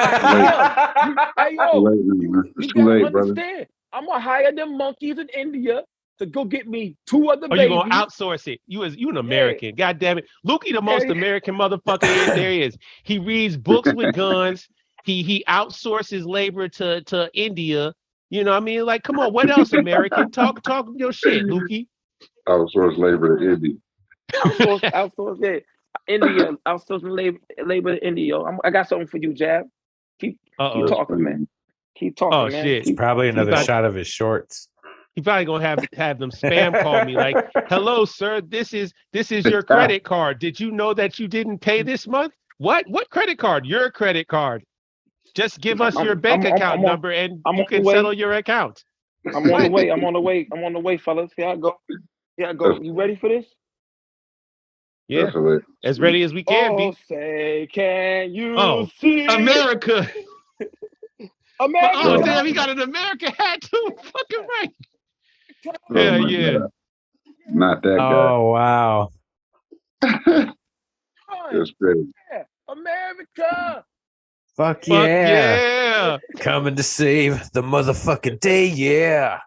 It's too late, brother. I'm gonna hire them monkeys in India to go get me 2 other babies. You gonna outsource it? You an American. Yeah. God damn it. Lukey the most American motherfucker there is. He reads books with guns. He outsources labor to India. You know what I mean? Like, come on, what else, American? Talk your shit, Lukey. Outsource labor to India. Outsource India. Outsourcing labor to India. I got something for you, Jab. Keep talking, man. Keep talking, man. Shit. It's probably another shot of his shorts. He's probably gonna have them spam call me like, "Hello, sir. This is your credit card. Did you know that you didn't pay this month? What credit card? Your credit card. Just give us your bank account number and you can settle your account." I'm on the way, fellas. Here I go. You ready for this? Yeah, as ready as we can be. Say, can you see America? America. Oh damn, he got an American hat too. Fucking right. Yeah. Not that guy. Oh wow. That's great. Yeah. America. Fuck yeah. Coming to save the motherfucking day, yeah.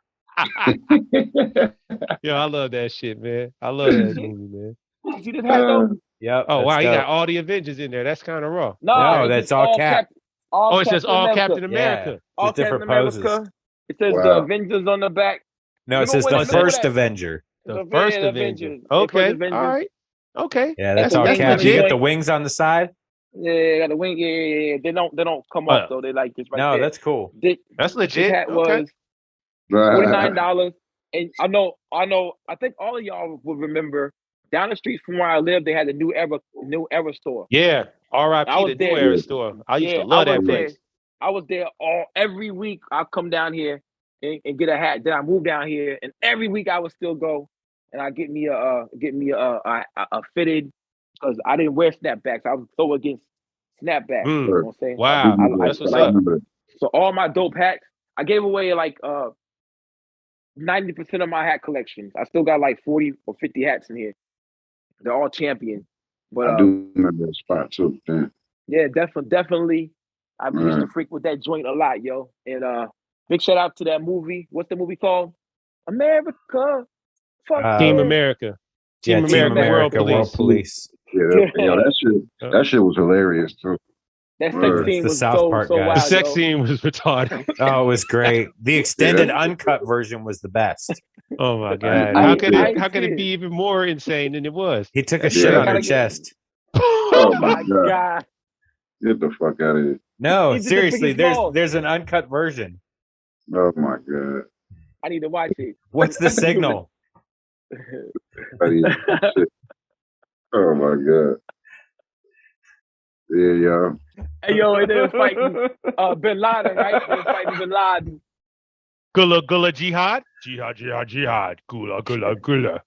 Yo, I love that shit, man. I love that movie, man. You see this hat though? Yep. Oh wow, you got all the Avengers in there. That's kind of raw. No, that's all Cap. It's just all Captain America. Yeah, all different Captain America. It says the Avengers on the back. No, it says the first Avenger. The first Avenger. Okay. All right. Okay. Yeah, that's all Cap. You get the wings on the side. Yeah, got the wing. Yeah. They don't come off though. They like this right there. No, that's cool. That's legit. This hat was $49, and I think all of y'all will remember. Down the street from where I live, they had the New Era store. Yeah, R.I.P. the New Era store. I used to love that place. I was there every week. I'd come down here and get a hat. Then I moved down here, and every week I would still go and I get me a fitted, because I didn't wear snapbacks. I was so against snapbacks. You know what I'm saying? Wow, that's what's up. So all my dope hats, I gave away like 90% of my hat collections. I still got like 40 or 50 hats in here. They're all champion. But I do remember that spot too. Yeah, definitely. I used to freak with that joint a lot, yo. And big shout out to that movie. What's the movie called? America. Fuck Team America. Team America, World Police. Yeah, that shit was hilarious too. That sex scene was so wild. The sex scene was retarded. Oh, it was great. The extended uncut version was the best. Oh my god! How could it be even more insane than it was? He took a shit on her chest. Oh my god! Get the fuck out of here! No, seriously, there's an uncut version. Oh my god! I need to watch it. What's the signal? Oh my god! Yeah, yo. Hey, yo, and they was fighting Bin Laden, right? They was fighting Bin Laden. Gula gula jihad, jihad, gula gula gula.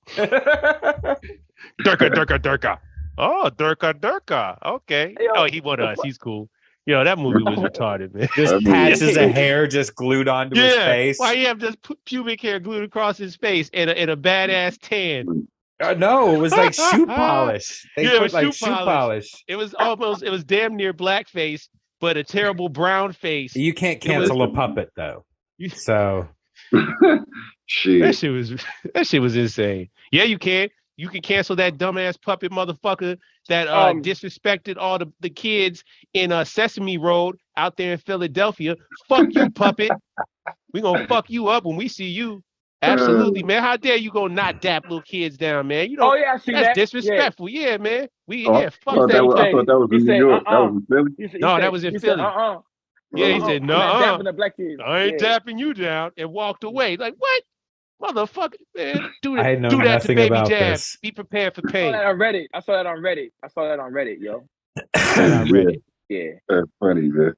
Durka. Oh, Durka. Okay. Hey, oh, he won us. He's cool. Yo, that movie was retarded, man. Just patches of hair just glued onto his face. Why you have just pubic hair glued across his face and a badass tan? No, it was like shoe polish. It was like shoe polish. It was damn near blackface, but a terrible brown face. You can't cancel a puppet though. So that shit was insane. Yeah, you can. You can cancel that dumbass puppet motherfucker that disrespected all the kids in Sesame Road out there in Philadelphia. Fuck you, puppet. We gonna fuck you up when we see you. Absolutely, man. How dare you go not dap little kids down, man? You know, I see that's that. disrespectful. Yeah, man. I thought that was in New York. That was in Philly. That was in Philly. Yeah, he said, no, I ain't dapping you down, and walked away. Like, what? Motherfucker, man. Do that to PrimoJAB. Be prepared for pain. I saw that on Reddit, yo. Reddit. Yeah. That's funny, man.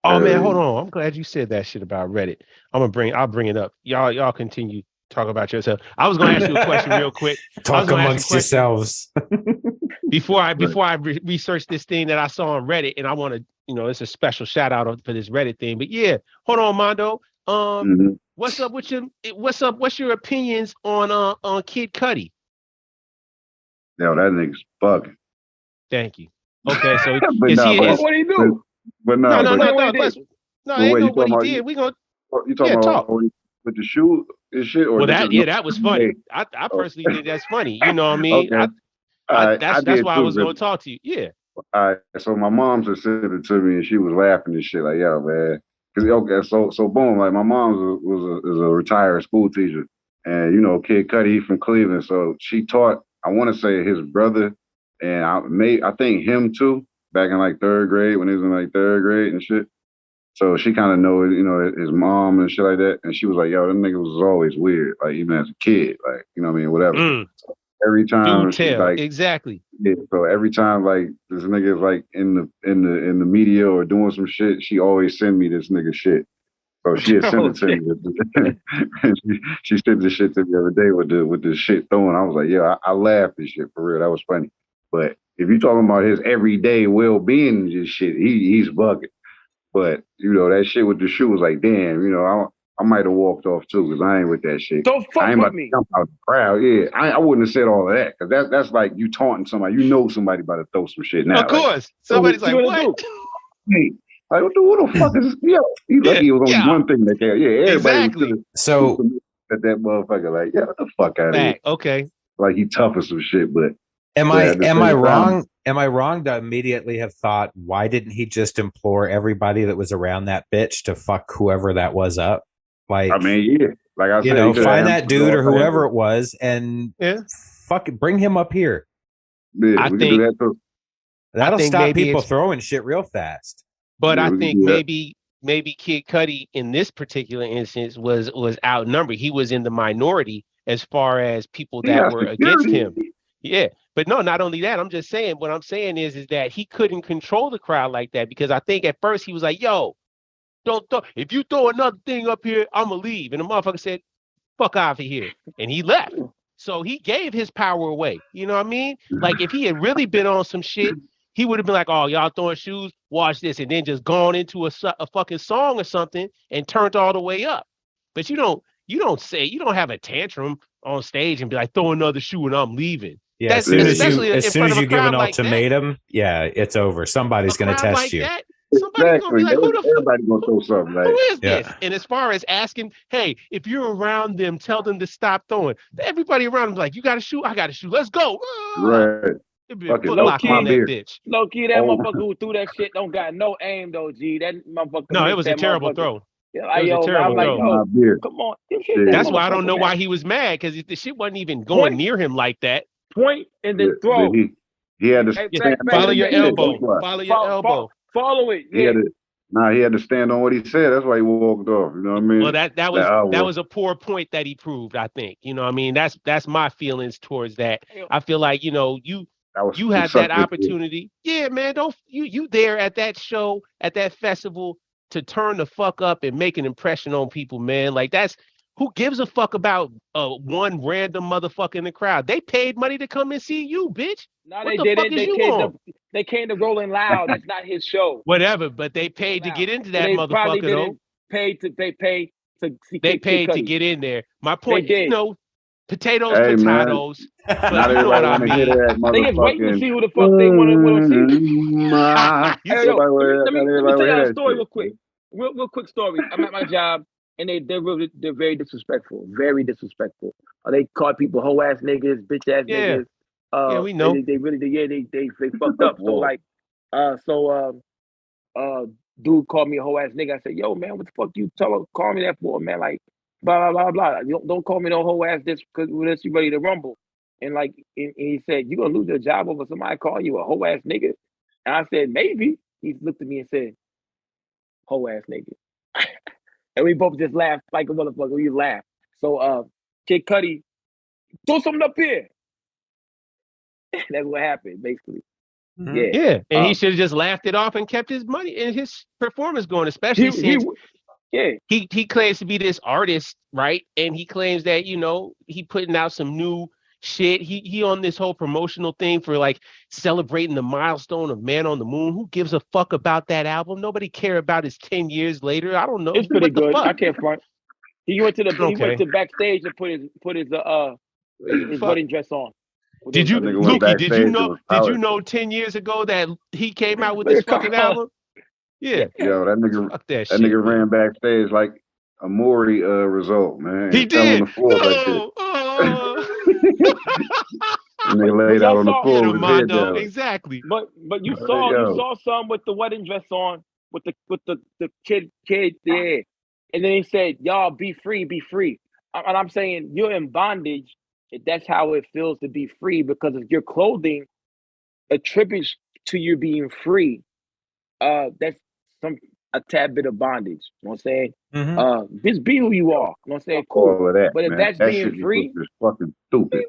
Oh man, hold on. I'm glad you said that shit about Reddit. I'll bring it up. Y'all continue talk about yourself. I was gonna ask you a question real quick. Talk amongst yourselves. before I researched this thing that I saw on Reddit, and I want to, it's a special shout out for this Reddit thing. But yeah, hold on, Mondo. What's up with what's your opinions on Kid Cudi? Yo, that nigga's bugging. Thank you. Okay, so what did he do? But no, ain't know what he did. We gonna you talking about with the shoe and shit? Or that was funny. I personally think that's funny. You know what I mean? Okay. That's why I was gonna talk to you. Yeah. All right. So my mom just sent it to me, and she was laughing and shit like, "Yo, man." So boom, like my mom is a retired school teacher, and Kid Cudi, he from Cleveland, so she taught. I want to say his brother, and I think him too. Back in like third grade, when he was in like third grade and shit. So she kind of knows, his mom and shit like that. And she was like, yo, them niggas was always weird. Like, even as a kid, like, you know what I mean? Whatever. So every time she's like, exactly. Yeah. So every time like this nigga is like in the media or doing some shit, she always send me this nigga shit. So she had sent it to me. And she sent this shit to me the other day with the shit throwing. I was like, yeah, I laughed this shit for real. That was funny. But if you're talking about his everyday well-being and just shit, he's bugging. But, that shit with the shoe was like, damn, I might have walked off too, because I ain't with that shit. Don't fuck I ain't with about me. To jump out the crowd. Yeah, I wouldn't have said all of that, because that's like you taunting somebody. Somebody about to throw some shit now. Of course. Somebody's like, what? Hey, like, who the fuck is this? Yo, he lucky it was only one thing that came. Yeah, everybody exactly. So at that motherfucker, like, yeah, what the fuck out of here? Okay. Like he tough or some shit, but Am I wrong? Am I wrong to immediately have thought, why didn't he just implore everybody that was around that bitch to fuck whoever that was up? Like, I mean, yeah, like I said, find that dude or whoever it was, and fuck it, bring him up here. Yeah, we can do that too. That'll stop people throwing shit real fast. But I think maybe Kid Cudi in this particular instance was outnumbered. He was in the minority as far as people that were against him. Yeah. But no, not only that, I'm just saying, what I'm saying is that he couldn't control the crowd like that, because I think at first he was like, yo, don't throw, if you throw another thing up here, I'm gonna leave. And the motherfucker said, fuck out of here. And he left. So he gave his power away. You know what I mean? Like, if he had really been on some shit, he would have been like, oh, y'all throwing shoes, watch this, and then just gone into a fucking song or something and turned all the way up. But you don't have a tantrum on stage and be like, throw another shoe and I'm leaving. Yeah, as soon as you give an ultimatum, it's over. Somebody's going to test you. Somebody's gonna be like, everybody gonna throw something. Like, who is this? And as far as asking, hey, if you're around them, tell them to stop throwing. Everybody around them like, you got a shoe? I got a shoe. Let's go. Right. Lukey, that motherfucker who threw that shit don't got no aim though, G. That motherfucker. No, it was a terrible throw. Yeah, it was a terrible throw. Come on. That's why I don't know why he was mad, because the shit wasn't even going near him like that. Point and then throw. He had to follow your elbow. Follow your elbow. Follow it. Yeah. He had to stand on what he said. That's why he walked off. You know what I mean? Well, that was a poor point that he proved, I think. You know what I mean? That's my feelings towards that. I feel like, you had that opportunity. Yeah, man. Don't you there at that show, at that festival, to turn the fuck up and make an impression on people, man. Like, who gives a fuck about one random motherfucker in the crowd? They paid money to come and see you, bitch. No, they didn't. They came to Rolling Loud. That's not his show. Whatever, but they paid to get into that motherfucker, though. They paid to get in there. My point, potatoes. But not you know what I mean. They just waiting to see who the fuck they want to see. Let me tell you a story real quick. Real quick story. I'm at my job, and they're very disrespectful. Very disrespectful. They call people hoe ass niggas, bitch ass niggas. Yeah, we know. They really they fucked up. Dude called me a hoe ass nigga. I said, yo, man, what the fuck you call me that for, man? Like, blah blah blah blah. Don't call me no hoe ass this, because with this you ready to rumble. And he said, you gonna lose your job over somebody calling you a hoe ass nigga? And I said, maybe. He looked at me and said, hoe ass nigga. And we both just laughed like a motherfucker. We laughed. So Kid Cudi, throw something up here. That's what happened, basically. Mm-hmm. Yeah. And he should have just laughed it off and kept his money and his performance going, especially since he claims to be this artist, right? And he claims that, he putting out some new shit. He on this whole promotional thing for like celebrating the milestone of Man on the Moon. Who gives a fuck about that album? Nobody care about his 10 years later. I don't know. It's pretty good. I can't front. He went to backstage and put his wedding dress on. Did you, Lukey? Did you know 10 years ago that he came out with this fucking album? Yeah. Yo, that nigga ran backstage like a Maury result, man. He did. On the floor nigga laid out on the floor with his head down. Exactly. But you saw some with the wedding dress on, with the kid there, and then he said, "Y'all be free, be free." And I'm saying, you're in bondage. That's how it feels to be free, because of your clothing attributes to you being free. That's a tad bit of bondage. You know what I'm saying? Mm-hmm. Just be who you are. You know what I'm saying? Cool. All of that, but if man, that's being free, just fucking stupid.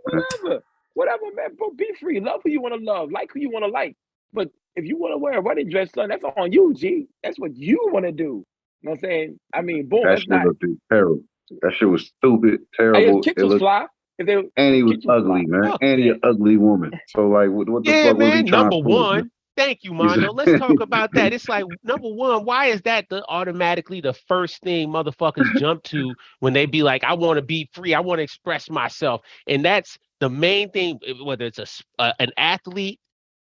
Whatever, man. Bro, be free. Love who you want to love. Like who you want to like. But if you want to wear a wedding dress, son, that's on you, G. That's what you want to do. You know what I'm saying? I mean, boom. That shit looked terrible. That shit was stupid, terrible. Hey, his kicks was fly. And he was ugly, man. And he an ugly woman. So, like, what the fuck was he trying to do? Number one. Thank you, Mondo. Let's talk about that. It's like, number one, why is that automatically the first thing motherfuckers jump to when they be like, I want to be free, I want to express myself? And that's the main thing, whether it's an athlete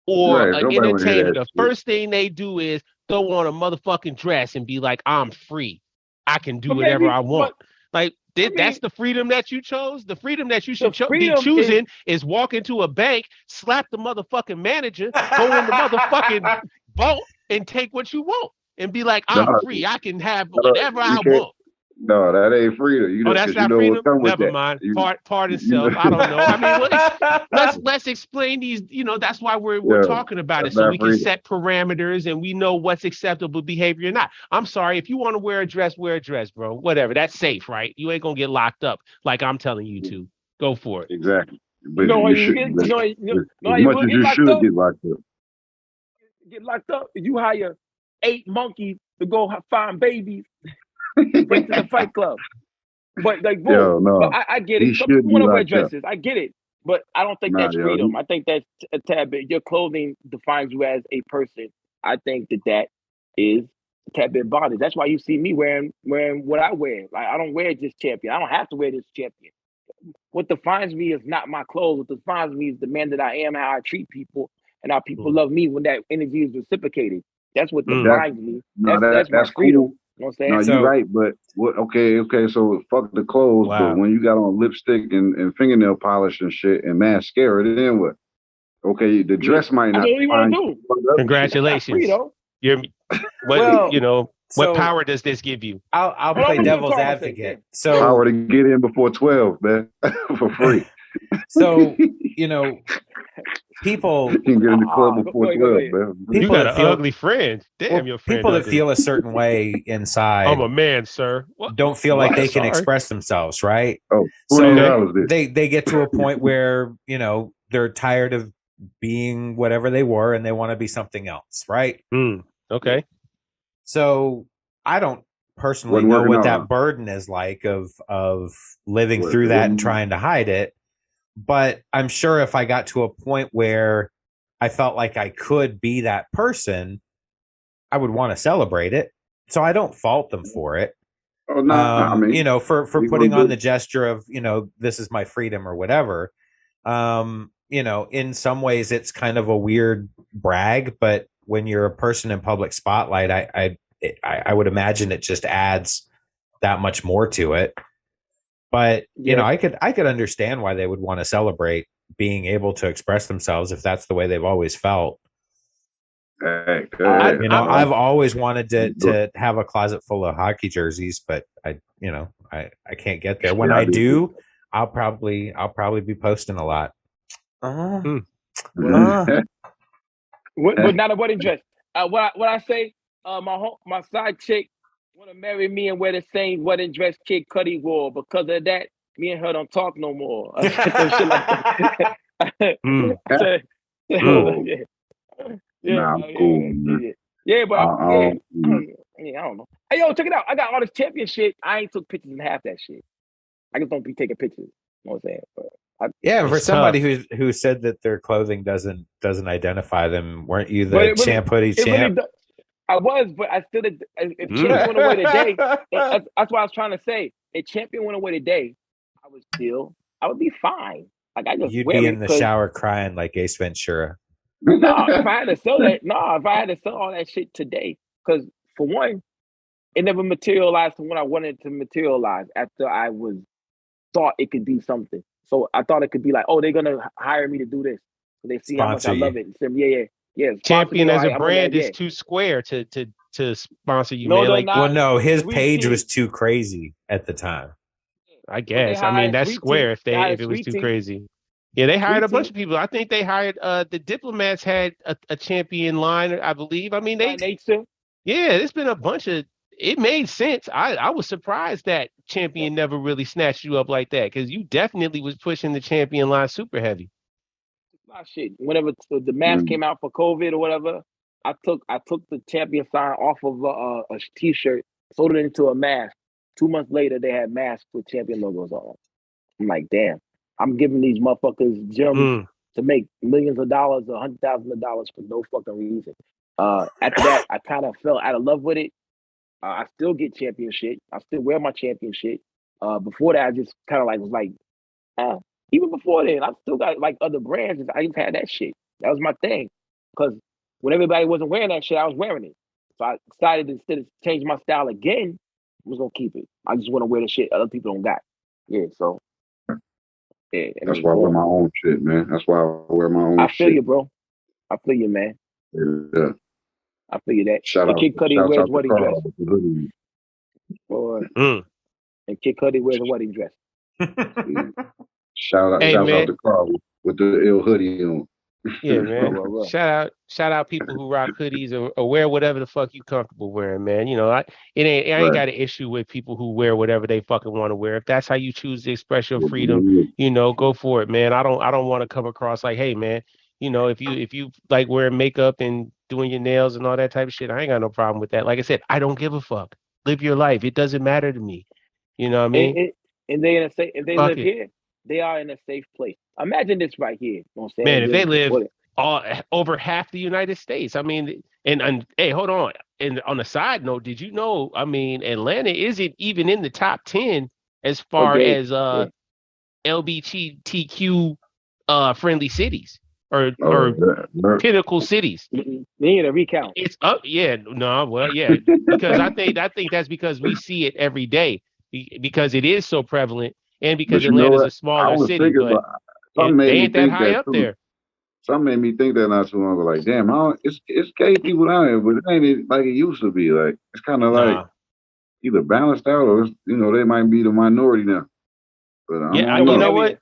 or an entertainer. The first thing they do is throw on a motherfucking dress and be like, I'm free. I can do whatever I want. That's the freedom that you chose. The freedom that you should be choosing is walk into a bank, slap the motherfucking manager, go in the No, that ain't freedom. You know, that's not you know freedom. what come with Never that. mind. You, Pardon you know. self. I don't know. I mean, let's explain these. You know, that's why we're talking about it, that's so not we can freedom. set parameters and we know what's acceptable behavior or not. I'm sorry, if you want to wear a dress, bro. Whatever. That's safe, right? You ain't gonna get locked up like I'm telling you to. Go for it. Exactly. But You know how you you should. get, But you know how as you much will as get you locked should up? get locked up. Get locked up. You hire 8 monkeys to go find babies and bring to the fight club. But like, boom. Yo, no. But I get it. He Some should people be want to wear locked up. dresses. I get it. But I don't think Nah, that's yo, freedom. I think that's a tad bit. Your clothing defines you as a person. I think that is a tad bit bondage. That's why you see me wearing what I wear. Like, I don't wear this champion. I don't have to wear this champion. What defines me is not my clothes. What defines me is the man that I am, how I treat people, and how people love me when that energy is reciprocated. That's what defines me. That's my freedom. Cool. You know what I'm saying? No, you're right, but okay, so fuck the clothes, but when you got on lipstick and fingernail polish and shit and mascara, then what? Okay, the dress might not. That's what you want to do. Congratulations. Free, though. What power does this give you? I'll play devil's advocate. So power to get in before 12, man, for free. So you know, people you can get in the club before 12, man. You got an ugly friend. Damn, your friend. People that feel a certain way inside. I'm a man, sir. Don't feel like they can express themselves, right? Oh, so they get to a point where they're tired of being whatever they were and they want to be something else, right? Okay. So I don't personally know what that burden is like of living through that and trying to hide it. But I'm sure if I got to a point where I felt like I could be that person, I would want to celebrate it. So I don't fault them for it. Oh, no, I mean, for putting on the gesture of, this is my freedom or whatever. In some ways it's kind of a weird brag, but when you're a person in public spotlight, I would imagine it just adds that much more to it. But I could understand why they would want to celebrate being able to express themselves if that's the way they've always felt. I've always wanted to have a closet full of hockey jerseys, but I can't get there. When I do, I'll probably be posting a lot. But not a wedding dress. What I say, my side chick want to marry me and wear the same wedding dress Kid Cudi wore. Because of that, me and her don't talk no more. I said some shit like that. But I don't know. Hey, yo, check it out. I got all this champion shit. I ain't took pictures and half that shit. I just don't be taking pictures. You know what I'm saying? For somebody who said that their clothing doesn't identify them, weren't you the champ hoodie champ? Really, I was, but I still. If champion went away today, that's what I was trying to say. If champion went away today, I would be fine. Like you'd be in the shower crying like Ace Ventura. No, if I had to sell all that shit today, because for one, it never materialized to when I wanted it to materialize. After I thought it could be something, so I thought it could be like, oh, they're gonna hire me to do this. So they see how much I love it. And say, yeah. Champion as a brand is too square to sponsor you, man. Like, well, no, his page was too crazy at the time. I guess. I mean, that's square if it was too crazy. Yeah, they hired a bunch of people. I think they hired the Diplomats had a champion line, I believe. I mean, it's been a bunch of. It made sense. I was surprised that champion never really snatched you up like that, because you definitely was pushing the champion line super heavy. Shit. Whenever the mask came out for COVID or whatever, I took the champion sign off of a t-shirt, sold it into a mask. 2 months later, they had masks with champion logos on. I'm like, damn. I'm giving these motherfuckers gems to make millions of dollars or $100,000 for no fucking reason. After that, I kind of fell out of love with it. I still get champion shit. I still wear my champion shit. Before that, I just kind of was like, even before then, I still got like other brands. I just had that shit. That was my thing. Because when everybody wasn't wearing that shit, I was wearing it. So I decided instead of change my style again, I was gonna keep it. I just want to wear the shit other people don't got. Yeah, so. Yeah, that's why I wear my own shit, man. That's why I wear my own shit. I feel you, bro. I feel you, man. Yeah. I feel you that. Shout out Kid Cudi wears wedding dress. and Kid Cudi wears a wedding dress. Shout out to Karl with the ill hoodie on. Yeah, man. Shout out people who rock hoodies or wear whatever the fuck you comfortable wearing, man. You know, I ain't got an issue with people who wear whatever they fucking want to wear. If that's how you choose to express your freedom, you know, go for it, man. I don't want to come across like, hey, man, you know, if you like wearing makeup and doing your nails and all that type of shit, I ain't got no problem with that. Like I said, I don't give a fuck. Live your life. It doesn't matter to me. You know what I mean? And they if they live here, they are in a safe place. Imagine this right here. You know what I'm saying? Man, if they live over half the United States, I mean, and hey, hold on. And on a side note, did you know? I mean, Atlanta isn't even in the top 10 as far as LGBTQ friendly cities or pinnacle cities. They need a recount. It's up, because I think that's because we see it every day because it is so prevalent. And because Atlanta's a smaller city, but they ain't that high up there. Some made me think that not too long ago. Like, damn, it's gay people down here, but it ain't like it used to be. Like, it's kind of like either balanced out or you know they might be the minority now. But you know what?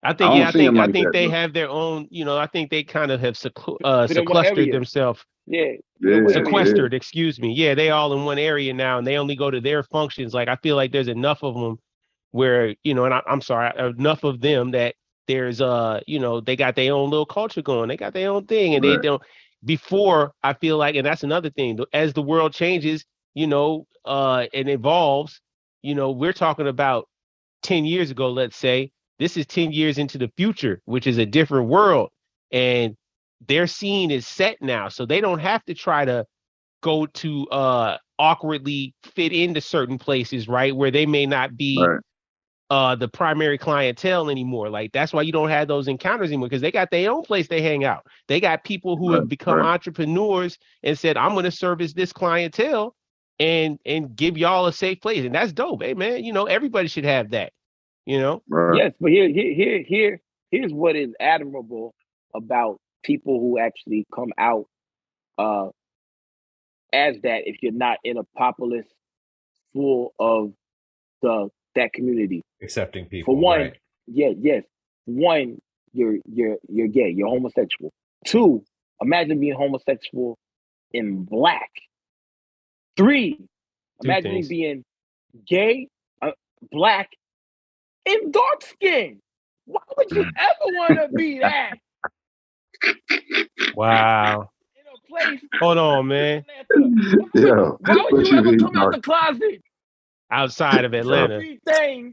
I think they have their own. You know, I think they kind of have sequestered themselves. Sequestered. Excuse me. Yeah, they all in one area now, and they only go to their functions. Like I feel like there's enough of them where, you know, and I'm sorry, enough of them that there's you know, they got their own little culture going, they got their own thing, and they don't. Before, I feel like, and that's another thing, as the world changes, you know, and evolves, you know, we're talking about 10 years ago, let's say. This is 10 years into the future, which is a different world, and their scene is set now, so they don't have to try to go to awkwardly fit into certain places, right, where they may not be the primary clientele anymore. Like that's why you don't have those encounters anymore, because they got their own place they hang out. They got people who have become entrepreneurs and said, I'm going to service this clientele and give y'all a safe place. And that's dope. Hey man, you know, everybody should have that, you know? Yes, but here's what is admirable about people who actually come out as that, if you're not in a populace full of that community. Accepting people. For one, one, you're gay, you're homosexual. Two, imagine being homosexual in Black. Three, imagine being gay, Black, and dark skin. Why would you ever want to be that? Wow. In a place. Hold on, man. Why would you ever come out the closet? Outside of Atlanta.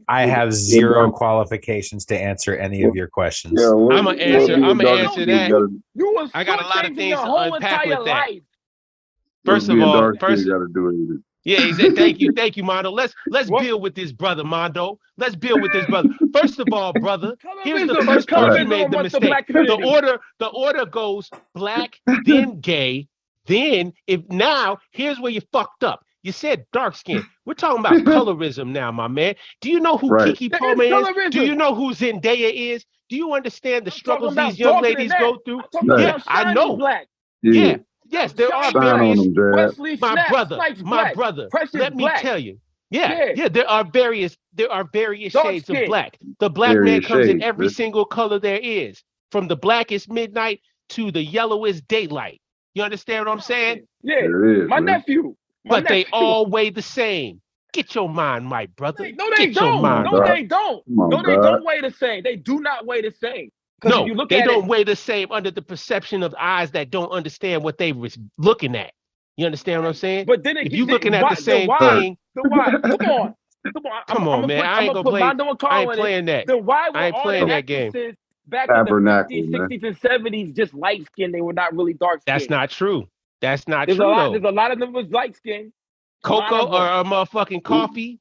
I have zero qualifications to answer any of your questions. I'm gonna answer that. I got a lot of things to unpack with that. First of all, thank you, Mondo. Let's build with this brother, Mondo. Let's build with this brother. First of all, brother, here's the first part you made the mistake. The order goes Black, then gay, then here's where you fucked up. You said dark skin. We're talking about colorism now, my man. Do you know who Kiki Palmer is? Do you know who Zendaya is? Do you understand the struggles these young ladies go through? Yeah, I know. Black. Yeah. Yes, there are various. My brother. Let me tell you. Yeah, there are various shades of black. The black man comes in every single color there is, from the blackest midnight to the yellowest daylight. You understand what I'm saying? Yeah, my nephew. But they all weigh the same. Get your mind right, brother. No, they don't. No, they don't. No, they don't weigh the same. They do not weigh the same. No, they don't weigh the same under the perception of eyes that don't understand what they was looking at. You understand what I'm saying? But then if you're looking at the same thing, come on, man. I ain't playing that. Then why were I ain't all playing the that game. Back in the 50s, 60s, and 70s just light skinned? They were not really dark skinned. That's not true. That's not true. There's a lot of them was light skinned. Coco or motherfucking Coffee,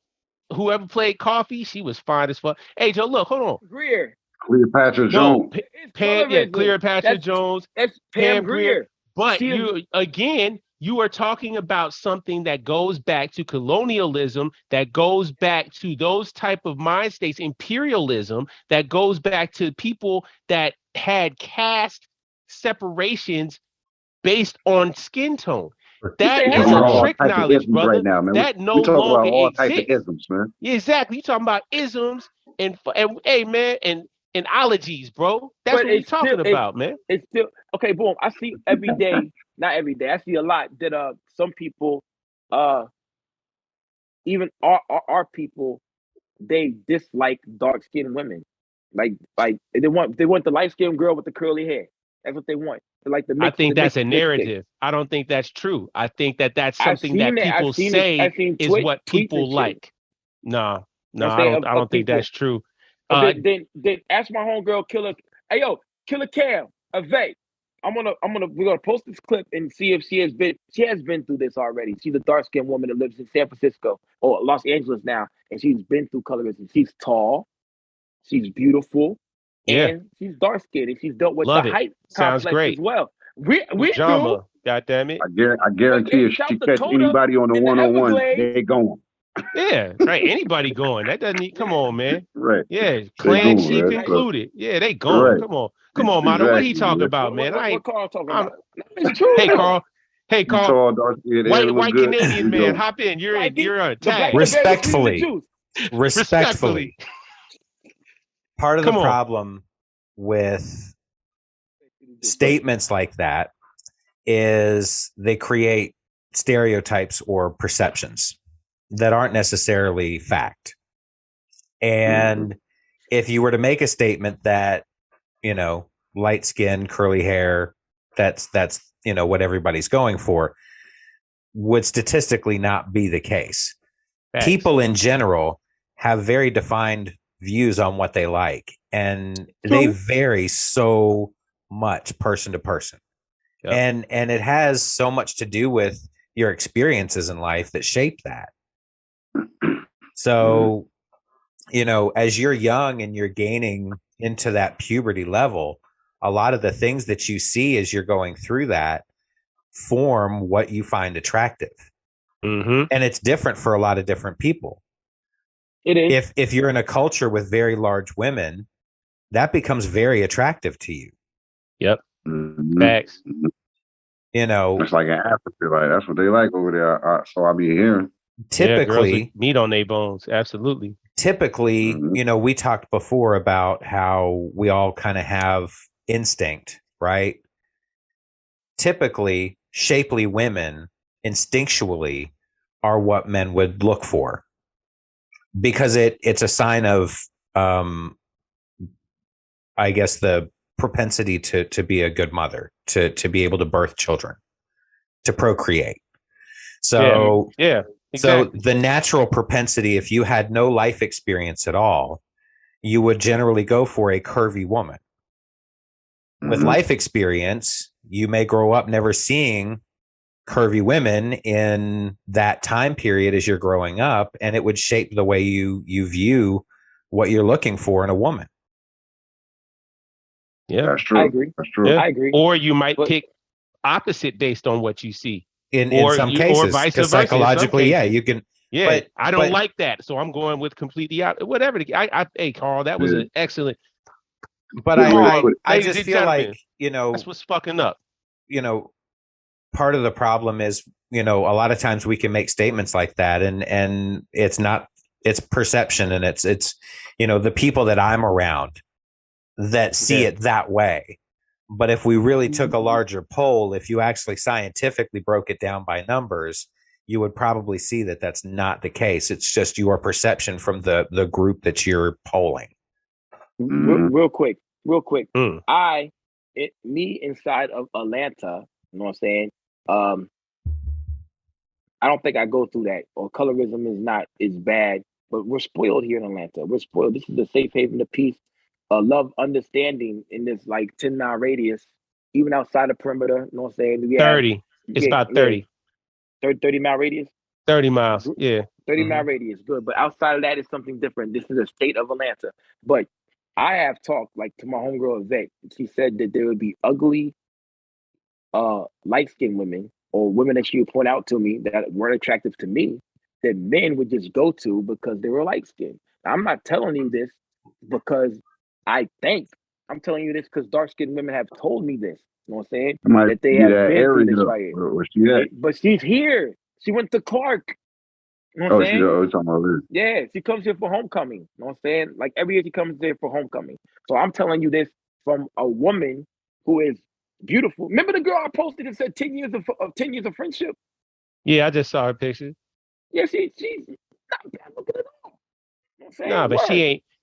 whoever played Coffee, she was fine as fuck. Hey, Joe, look, hold on. Greer. Cleopatra Jones. Cleopatra Jones. That's Pam Grier. But you are talking about something that goes back to colonialism, that goes back to those type of mind states, imperialism, that goes back to people that had caste separations based on skin tone. That We're is talking a about all trick type of knowledge, isms brother. right now, man. That no We talk about longer all type of exists. isms, man. Yeah, exactly. You talking about isms and hey man and ologies, bro. That's But what we it's still talking about, man. it's still okay. Boom. I see every day, not every day. I see a lot that some people, even our people, they dislike dark skinned women. Like they want the light skinned girl with the curly hair. That's what they want. They like to I mix think that's a lipstick. narrative. I don't think that's true. I think that that's I've something seen that it. people say I've seen is what tweets and people shit. like. No, You know no, what I'm I saying? don't. I Of don't think people. that's true. But then ask my homegirl Killer. Hey yo, Killer Cam, Ave. We're gonna post this clip and see if she has been through this already. She's a dark skinned woman that lives in San Francisco or Los Angeles now, and she's been through colorism. She's tall, she's beautiful, Yeah, and she's dark skinned, and she's dealt with the love it. height Sounds complex as great. well. We do, Pajama, God damn it. I but guarantee in if South she catch Dakota, anybody on the in the 101, Everglades, they going. Yeah, right. Anybody going? That doesn't need. Come on, man. Right. Yeah, They clan going, chief man. So, included. Yeah, they going. right. Come on, Mata. What he Exactly, talking man. about, man? what Karl talking I'm. about? It's true Hey, though. Carl. Hey, You Carl. tall, dark skin, hair look White good. Canadian You man, go. hop in. You're in. Mikey, You're a the black tag. is the berry sweeter than the Respectfully, juice. respectfully, part of the Come on. problem with statements like that is they create stereotypes or perceptions that aren't necessarily fact. And if you were to make a statement that, light skin, curly hair, that's what everybody's going for, would statistically not be the case. Facts. People in general have very defined views on what they like, and they vary so much person to person. Yep. And it has so much to do with your experiences in life that shape that. So, as you're young and you're gaining into that puberty level, a lot of the things that you see as you're going through that form what you find attractive. Mm-hmm. And it's different for a lot of different people. It is. If you're in a culture with very large women, that becomes very attractive to you. Yep. Facts. It's like in Africa, like that's what they like over there. So I be hearing. Typically, girls with meat on their bones. Absolutely. Typically, we talked before about how we all kind of have instinct, right? Typically, shapely women instinctually are what men would look for, because it's a sign of, I guess, the propensity to be a good mother, to be able to birth children, to procreate. So yeah, exactly. So the natural propensity, if you had no life experience at all, you would generally go for a curvy woman. With life experience, you may grow up never seeing curvy women in that time period as you're growing up, and it would shape the way you view what you're looking for in a woman. Yeah, that's true. I agree. That's true. Yeah. I agree. Or you might pick opposite based on what you see. In some cases, or vice versa. Psychologically, yeah, you can. Yeah, but I don't like that, so I'm going with completely out. Whatever. Hey, Carl, that was an excellent. But I just feel like, that's what's fucking up. Part of the problem is, a lot of times we can make statements like that, and it's not, it's perception, and it's the people that I'm around that see it that way. But if we really took a larger poll, if you actually scientifically broke it down by numbers, you would probably see that that's not the case. It's just your perception from the group that you're polling. Real quick. Me inside of Atlanta, you know what I'm saying? I don't think I go through that, or colorism is bad, but we're spoiled here in Atlanta. We're spoiled. This is the safe haven of peace, love, understanding in this like 10-mile radius, even outside the perimeter, you know what I'm saying? 30. It's about 30. 30-mile radius? 30 miles, yeah. 30-mile radius, good. But outside of that, it's something different. This is the state of Atlanta. But I have talked like to my homegirl Yvette. She said that there would be ugly, light-skinned women, or women that she would point out to me that weren't attractive to me, that men would just go to because they were light-skinned. I'm not telling you this because I think. I'm telling you this because dark-skinned women have told me this. You know what I'm saying? I might That they be have that been through area. this right here. Where she at? But she's here. She went to Clark. You know what I'm saying? You're talking about this. Yeah, she comes here for homecoming. You know what I'm saying? Like every year she comes here for homecoming. So I'm telling you this from a woman who is beautiful. Remember the girl I posted that said 10 years of friendship? Yeah, I just saw her picture. Yeah, she's not bad looking at all. You know what I'm saying? No, but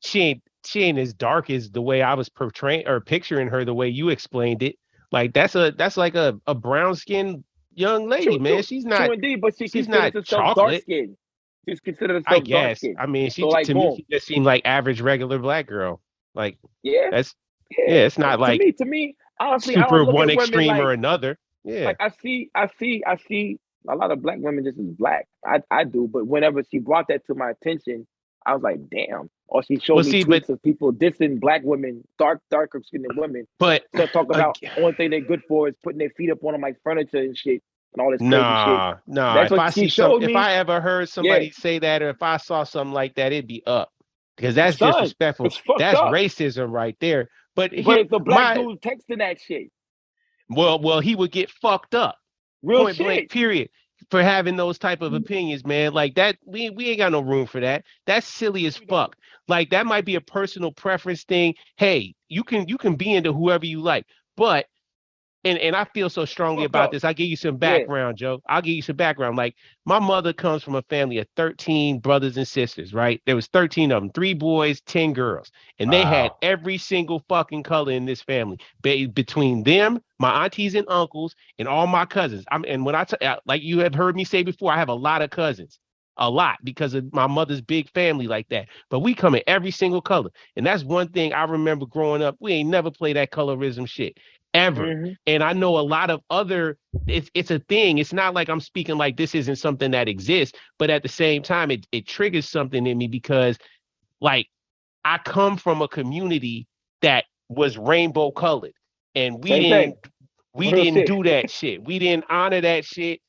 she ain't as dark as the way I was portraying or picturing her the way you explained it. Like that's like a brown skinned young lady, man. She's not true indeed, but she she's considers not herself dark chocolate. skinned. She's considered I herself dark guess. skinned. I mean, So like to me boom. she just seemed like average regular black girl. Like Yeah. that's yeah, it's not like to me, honestly, I super don't look one at women extreme like or another. Yeah. like I see a lot of black women just as black. I do, but whenever she brought that to my attention, I was like, damn. Or she showed me tweets of people dissing black women, darker skinned women. But so talk about only thing they're good for is putting their feet up on them like furniture and shit and all this crazy shit. Nah. That's If what she showed me. if I ever heard somebody say that, or if I saw something like that, it'd be up. Because that's disrespectful. It's fucked That's up. racism right there. But it's the black dude texting that shit. Well, he would get fucked up. Real Point shit. blank, period. For having those type of opinions, man. Like that, we ain't got no room for that. That's silly as fuck. Like that might be a personal preference thing. Hey, you can be into whoever you like, but and I feel so strongly about this. I'll give you some background, Joe. I'll give you some background. Like my mother comes from a family of 13 brothers and sisters, right? There was 13 of them, 3 boys, 10 girls. And they had every single fucking color in this family. Between them, my aunties and uncles, and all my cousins. And when like you have heard me say before, I have a lot of cousins. A lot because of my mother's big family like that. But we come in every single color. And that's one thing I remember growing up. We ain't never play that colorism shit. Ever. Mm-hmm. And I know a lot of other, it's a thing. It's not like I'm speaking like this isn't something that exists, but at the same time, it triggers something in me because like I come from a community that was rainbow colored and we didn't do that shit. We didn't honor that shit.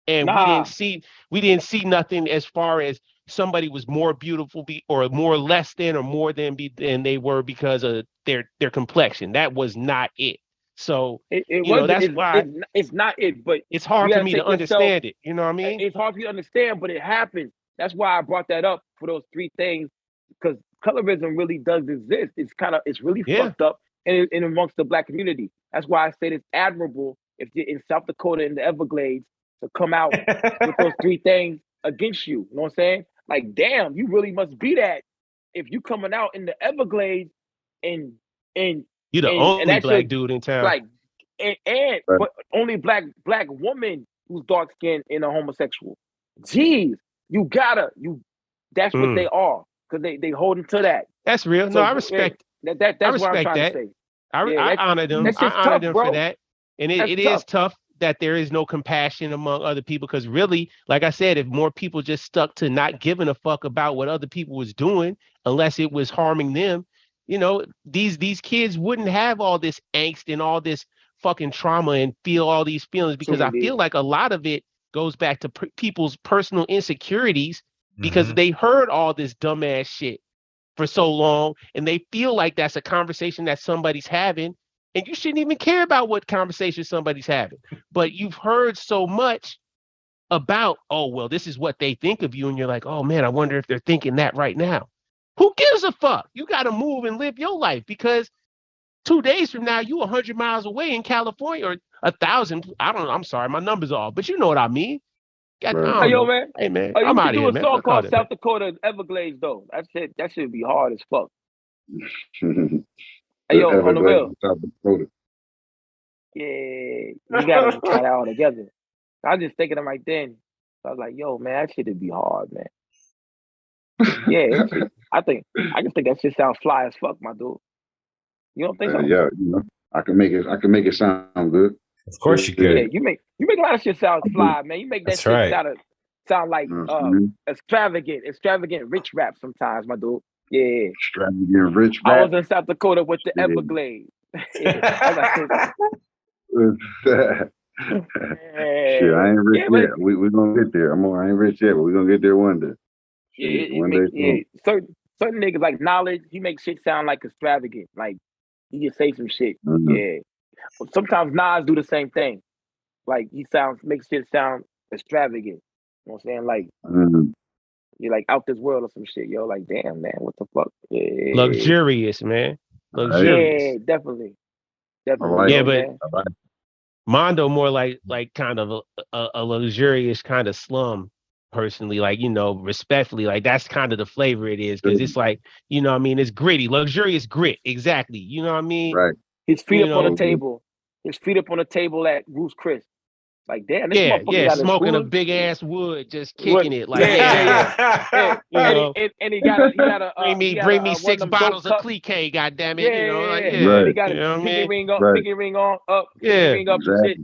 And we didn't see nothing as far as somebody was more beautiful or more less than or more than they were because of their complexion. That was not it. So that's why it's not it, but it's hard for me to understand it. You know what I mean? It's hard for you to understand, but it happens. That's why I brought that up for those 3 things, because colorism really does exist. It's really fucked up in amongst the black community. That's why I said it's admirable if you're in South Dakota in the Everglades to come out with those 3 things against you. You know what I'm saying? Like, damn, you really must be that if you coming out in the Everglades and you're the only black dude in town. Like, but only black woman who's dark skinned and a homosexual. Jeez, that's what they are. Because they holding to that. That's real. So, no, I respect that. That's what I'm trying to say. I honor them. I honor them for that. And it is tough that there is no compassion among other people. Because really, like I said, if more people just stuck to not giving a fuck about what other people was doing, unless it was harming them, these kids wouldn't have all this angst and all this fucking trauma and feel all these feelings, because I feel like a lot of it goes back to people's personal insecurities because they heard all this dumbass shit for so long and they feel like that's a conversation that somebody's having, and you shouldn't even care about what conversation somebody's having. But you've heard so much about, oh, well, this is what they think of you, and you're like, oh man, I wonder if they're thinking that right now. Who gives a fuck? You got to move and live your life, because 2 days from now, you 100 miles away in California, or 1,000. I don't know. I'm sorry, my number's off, but you know what I mean. Yo, man. Hey, man. I'm out of here, man. You can do a song called South Dakota Everglades, though. That should be hard as fuck. Hey, yo, on the real. South Dakota. Yeah, you gotta try that all together. I was just thinking of right then. So I was like, yo, man, that shit'd be hard, man. Yeah, I just think that shit sounds fly as fuck, my dude. You don't think so? Yeah, I can make it sound good. Of course you could. Yeah, you make a lot of shit sound fly, man. You make that shit sound like extravagant rich rap sometimes, my dude. Yeah. Extravagant rich rap. I was in South Dakota with the Everglades. Shit, I ain't rich yet. We're gonna get there. I ain't rich yet, but we're gonna get there one day. Certain niggas like Knowledge, he makes shit sound like extravagant. Like he can say some shit. Mm-hmm. Yeah. Sometimes Nas do the same thing. Like he makes shit sound extravagant. You know what I'm saying? Like you're like out this world or some shit, yo. Like, damn, man, what the fuck? Yeah. Luxurious, man. Luxurious. Yeah, definitely. Right. Yeah, but Right. Mondo more like kind of a luxurious kind of slum. Personally, like, you know, respectfully, like that's kind of the flavor it is, because it's like, you know what I mean, it's gritty, luxurious grit, exactly, you know what I mean? Right. His feet up on the table. His feet up on the table at Ruth's Chris. Like, damn, this motherfucker got smoking a big ass wood, just kicking it, like you know, and he got a bring me 6 bottles of Lukey, goddamn it, you know, like he got a pinky ring up, pinky ring up, ring up and shit.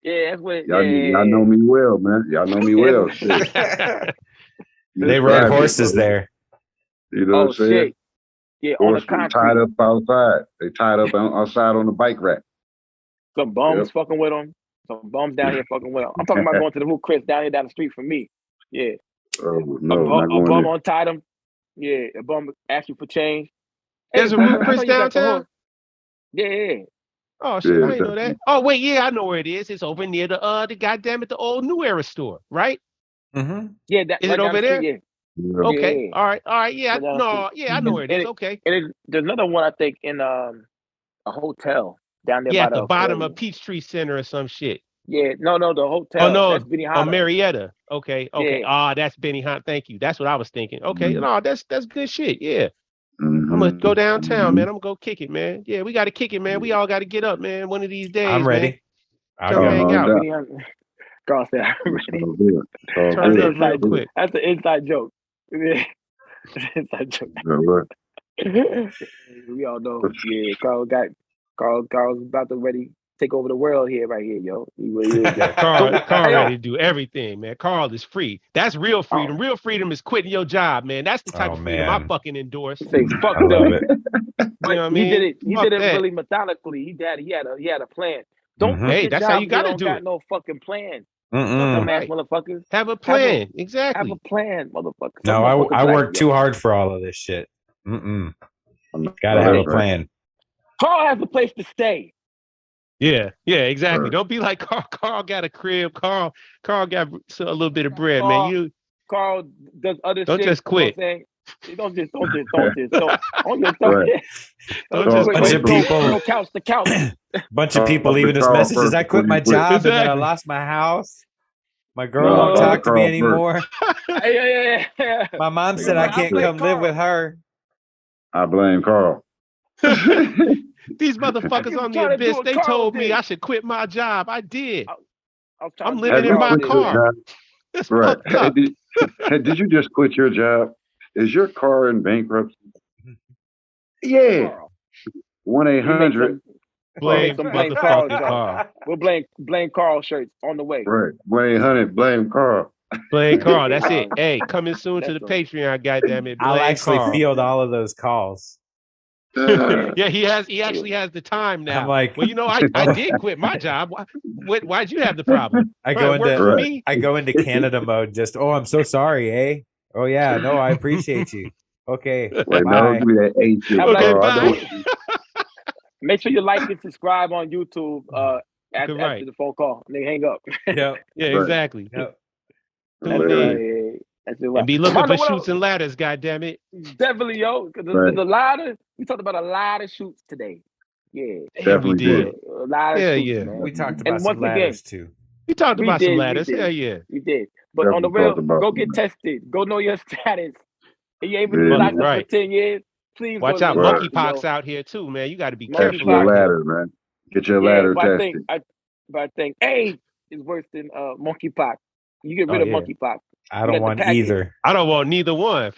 Yeah, that's what. Y'all know me well, man. Y'all know me well. They rode horses there. You know what I'm saying? Shit. Yeah, on the concrete. Tied up outside. They tied up outside on the bike rack. Some bums fucking with them. Some bums down here fucking with them. I'm talking about going to the Ruth Chris down here down the street from me. Yeah. No, a bum untied him. Yeah, a bum asked you for change. There's a Ruth Chris downtown? Yeah. Oh shit, I didn't know that. Oh wait, yeah, I know where it is. It's over near the goddamn it, the old New Era store, right? Mm-hmm. Yeah, is it over there? Yeah. Okay, all right, yeah, I know where it is. Okay, and there's another one I think in a hotel down there. Yeah, by at the bottom of Peachtree Center or some shit. Yeah, no, the hotel. Oh no, that's Benihana. Marietta. Okay. Yeah. That's Benihana. Thank you. That's what I was thinking. Okay, no, that's good shit. Yeah. I'm gonna go downtown, man. I'm gonna go kick it, man. Yeah, we gotta kick it, man. We all gotta get up, man. One of these days. I'm ready. Come hang out. Carl said, I'm ready. Turn it up real quick. That's an inside joke. Inside joke. We all know. Yeah, Carl's about to take over the world here, right here, yo. He really is. Karl ready to do everything, man. Karl is free. That's real freedom. Real freedom is quitting your job, man. That's the type of freedom I fucking endorse. Say fuck them. You know what I mean? He did it really methodically. He had a plan. Don't hey, that's how you gotta do it. Got no fucking plan. Dumbass motherfuckers. Have a plan. Exactly. Have a plan, motherfucker. No, I work too hard for all of this shit. Gotta have a plan. Karl has a place to stay. Yeah, exactly. Don't be like Karl. Karl got a crib. Karl got a little bit of bread, man. Karl does other don't shit. Just quit. Don't just. Don't just bunch of people. Couch to couch. Bunch of people leaving us messages. I quit my job and then I lost my house. My girl won't talk to me anymore. Yeah. My mom said I can't come live with her. I blame Karl. These motherfuckers on the Abyss, they told me I should quit my job. I did. I'm living in my car. Right. Did you just quit your job? Is your car in bankruptcy? Yeah. 1-800. Blame Karl. We'll blame Karl shirts on the way. Right. 1-800. Blame Karl. Blame Karl. That's it. Hey, coming soon to the Patreon. Goddamn it. I'll actually field all of those calls. Yeah, he actually has the time now. I'm like, well, you know, I did quit my job. Why'd you have the problem? I go into Canada mode. Just I'm so sorry, eh? Oh yeah, no, I appreciate you. Okay, wait, bye. Bye. Make sure you like and subscribe on YouTube after the phone call. And they hang up. Yeah, exactly. Yep. And be looking for shoots and ladders, goddammit. Definitely, yo. Because there's a lot of, we talked about a lot of shoots today. Yeah. Definitely did. A lot of shoots, man. We talked about some ladders too. We talked about some ladders. Hell yeah. We did. But on the real, go get tested. Go know your status. And you ain't been locked up for 10 years. Please watch out. Monkeypox out here too, man. You got to be careful. Get your ladder, man. Get your ladder tested. But I think AIDS is worse than monkeypox. You get rid of monkeypox. I don't want either. I don't want neither one.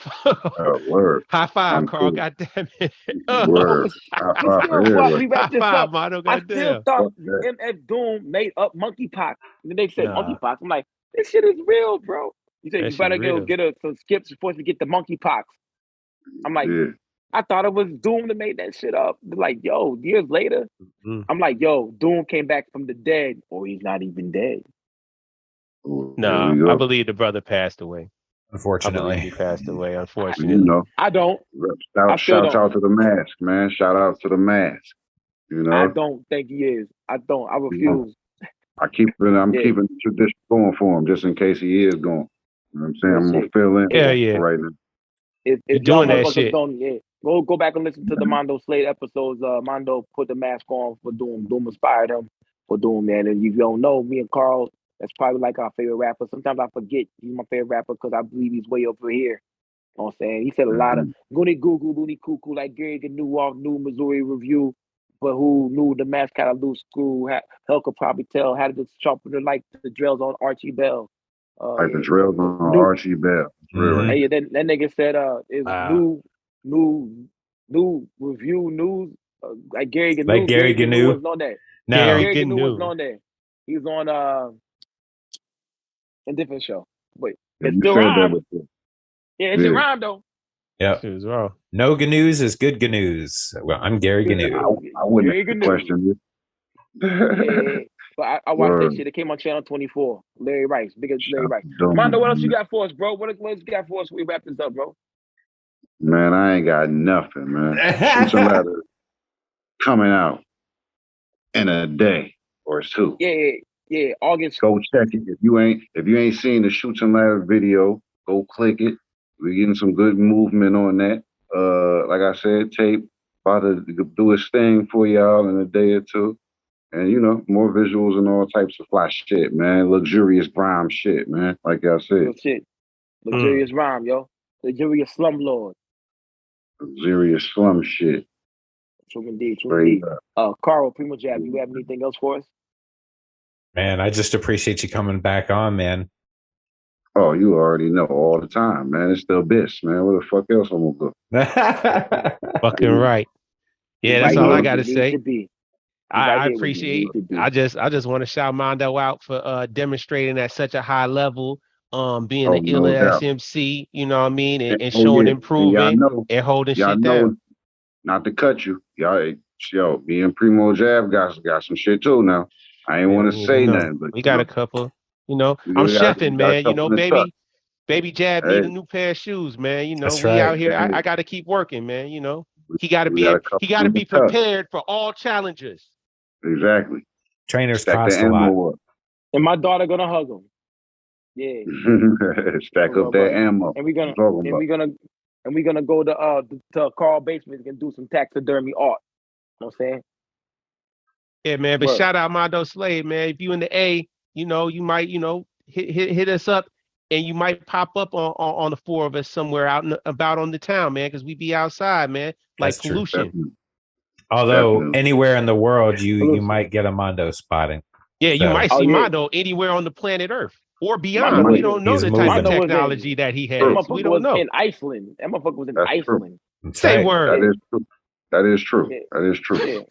Word. High five, Karl. Cool. Goddamn it. Word. High five, Mondo. I still thought MF Doom made up monkeypox. And they said monkeypox. I'm like, this shit is real, bro. You said you better go get some skips before you get the monkeypox. I'm like, I thought it was Doom that made that shit up. They're like, yo, years later, I'm like, yo, Doom came back from the dead, or he's not even dead. No, I believe the brother passed away. Unfortunately, he passed away. Unfortunately, I don't. Shout out to the mask, man. Shout out to the mask. You know, I don't think he is. I don't. I refuse. I'm keeping the tradition going for him just in case he is going. You know what I'm saying? I'm gonna fill in right now. If y'all motherfuckers don't, go back and listen to the Mondo Slade episodes. Mondo put the mask on for Doom. Doom inspired him for Doom, man. And if you don't know, me and Karl, that's probably like our favorite rapper. Sometimes I forget he's my favorite rapper because I believe he's way over here. You know what I'm saying? He said a lot of goony goo goo loony cuckoo like Gary Gnu off New Missouri Review, but who knew the mask had a loose screw? Hell could probably tell how to sharpen it like the drills on Archie Bell. Like the drills on Archie Bell. Hey, that nigga said is new review news like Gary Gnu. Like Gary Gnu was on that. No, Gary Gnu was on there. He was on a different show. Wait, it's still rhyme. Yeah, it's rhyme though. Yeah, no Gnus is good Gnus. Well, I'm Gary Gnu. I wouldn't question it. Yeah. But I watched that shit. It came on Channel 24. Larry Rice, biggest Larry Rice. Mondo, what else you got for us, bro? What else you got for us when we wrap this up, bro? Man, I ain't got nothing, man. Shoots and Ladders coming out in a day or two. Yeah. August. Go check it. If you ain't seen the Shoots and Ladders video, go click it. We're getting some good movement on that. Like I said, tape about to do its thing for y'all in a day or two. And, you know, more visuals and all types of fly shit, man. Luxurious grime shit, man. Like I said. Real shit. Luxurious rhyme, yo. Luxurious slumlord. Luxurious slum shit. True indeed. Karl, PrimoJAB, you have anything else for us? Man, I just appreciate you coming back on, man. Oh, you already know all the time, man. It's the abyss, man. Where the fuck else I'm gonna go? Fucking right. Yeah, that's all I gotta say. I appreciate. I just want to shout Mondo out for demonstrating at such a high level, being an ill SMC, you know what I mean, and showing improving and holding shit down. Not to cut you, yo, me and PrimoJAB got some shit too now. I ain't want to say nothing, but we got a couple. You know, I'm chefing, man. You know, baby Jab need a new pair of shoes, man. You know, we out here. I got to keep working, man. You know, he got to be prepared for all challenges. Exactly. Trainers cost a lot. And my daughter gonna hug him. Yeah. Stack up that ammo. And we're gonna go to Karl basement and do some taxidermy art. You know what I'm saying? Yeah, man. But shout out Mondo Slade, man. If you in the A, you know, you might, you know, hit us up and you might pop up on the four of us somewhere out and about on the town, man, because we be outside, man. Like That's pollution. True. Although anywhere in the world you might get a Mondo spotting. Yeah, you might see Mondo anywhere on the planet Earth or beyond. We don't know the type of technology that he has. We don't know. In Iceland. That motherfucker was in Iceland. Same word. That is true. That is true. Yeah.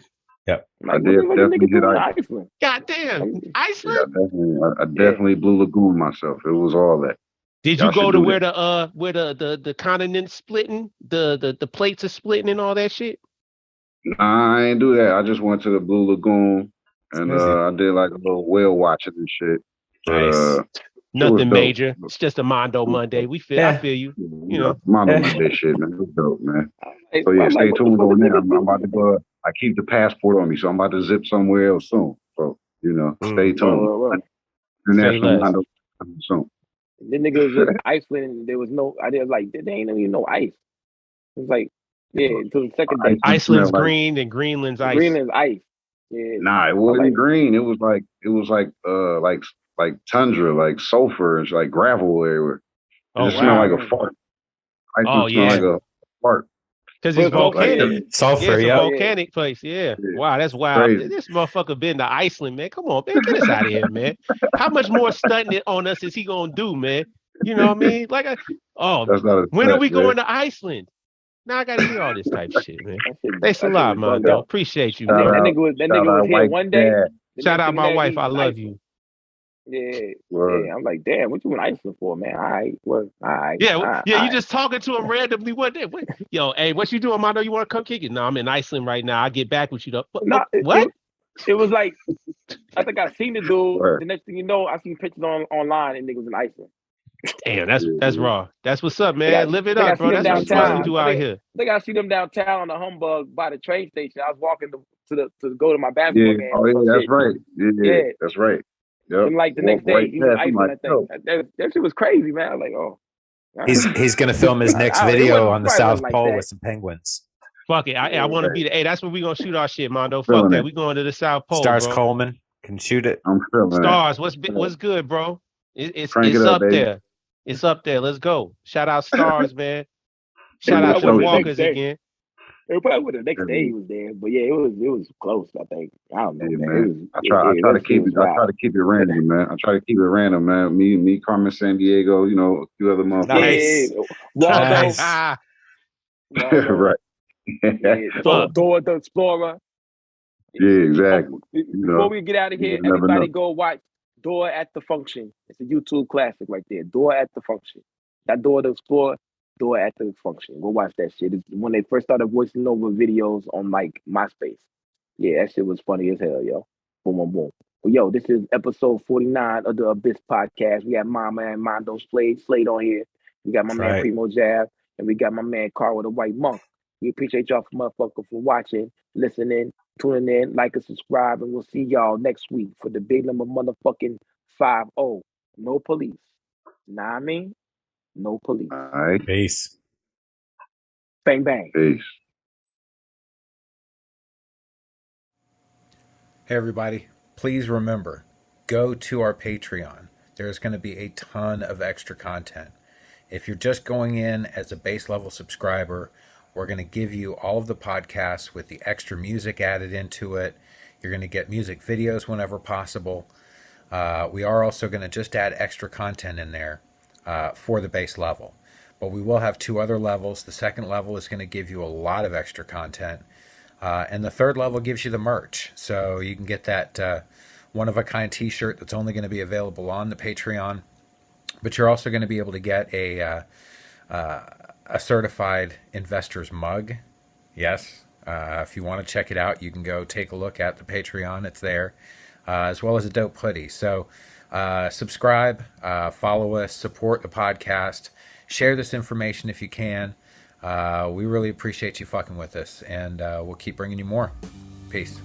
Yep. I definitely hit Iceland. Goddamn. Iceland? Yeah, I definitely Blue Lagoon myself. It was all that. Did you go to where the continents splitting, the plates are splitting and all that shit? Nah, I ain't do that. I just went to the Blue Lagoon and I did like a little whale watching and shit. Nice. Nothing major. It's just a Mondo Monday. I feel you. You know. Mondo Monday shit, man. It was dope, man. So yeah, stay tuned on there. I'm about to go. I keep the passport on me, so I'm about to zip somewhere else soon. So, you know, stay tuned. International Mondo soon. The niggas was in Iceland and there was no, I did like, there ain't even no ice. It was like, until the second day. Iceland's green and Greenland's ice. Greenland's ice. Yeah. Nah, it wasn't green. It was like tundra, like sulfur and like gravel everywhere. It just smelled like a fart. Iceland smelled like a fart. Because it's volcanic. Sulfur, it's a volcanic place. Yeah. Wow, that's wild. Crazy. This motherfucker been to Iceland, man. Come on, man. Get us out of here, man. How much more stunting on us is he gonna do, man? You know what I mean? Like, when are we going to Iceland? Now I gotta hear all this type of shit, man. Thanks a lot, man. Appreciate you, man. That nigga was here one day. Shout out my wife. I love you. Yeah. I'm like, damn, what you in Iceland for, man? All right. Yeah, you just talking to him randomly one day. Yo, hey, what you doing, Mondo? You want to come kick it? No, I'm in Iceland right now. I'll get back with you though. What? It was like, I think I seen the dude. The next thing you know, I seen pictures online and niggas in Iceland. Damn, that's raw. That's what's up, man. Live it up, bro. That's what you're supposed to do out here. I think I see them downtown on the humbug by the train station. I was walking to go to my basketball game. Oh yeah, that's right. Yeah, that's right. Yep. And like the next day, he was ice on that thing. That shit was crazy, man. I was like, oh. He's gonna film his next video on the South Pole with some penguins. Fuck it. I want to be the. Hey, that's where we gonna shoot our shit, Mondo. Fuck that. We going to the South Pole. Stars bro. Coleman can shoot it. I'm feeling Stars. What's good, bro? It's up there. It's up there. Let's go. Shout out Stars, man. Shout out to the Walkers again. It probably the next day he was there, but yeah, it was close. I think I don't know, man. I try to keep it random, man. I try to keep it random, man. Me, Carmen, San Diego, you know, a few other motherfuckers. Nice. Right. Dora the Explorer. Yeah, exactly. Before we get out of here, everybody go watch Dora at the Function. It's a YouTube classic right there. Dora at the Function. That Dora the Explorer. Dora at the Function. Go watch that shit. It's when they first started voicing over videos on like MySpace. Yeah, that shit was funny as hell, yo. Boom, boom, boom. Well, yo, this is episode 49 of the Abyss Podcast. We got my man Mondo Slade on here. We got my man PrimoJAB, and we got my man Karl with the White Monk. We appreciate y'all motherfucker for watching, listening, tuning in, like and subscribe, and we'll see y'all next week for the big number motherfucking 5-0. No police. Know what I mean? No police. All right. Peace. Bang, bang. Peace. Hey, everybody. Please remember, go to our Patreon. There's going to be a ton of extra content. If you're just going in as a base level subscriber, we're going to give you all of the podcasts with the extra music added into it. You're going to get music videos whenever possible. We are also going to just add extra content in there for the base level. But we will have 2 other levels. The second level is going to give you a lot of extra content. And the third level gives you the merch. So you can get that one-of-a-kind t-shirt that's only going to be available on the Patreon. But you're also going to be able to get a certified investor's mug. Yes. If you want to check it out, you can go take a look at the Patreon. It's there. As well as a dope hoodie. So subscribe, follow us, support the podcast, share this information if you can. We really appreciate you fucking with us, and we'll keep bringing you more. Peace.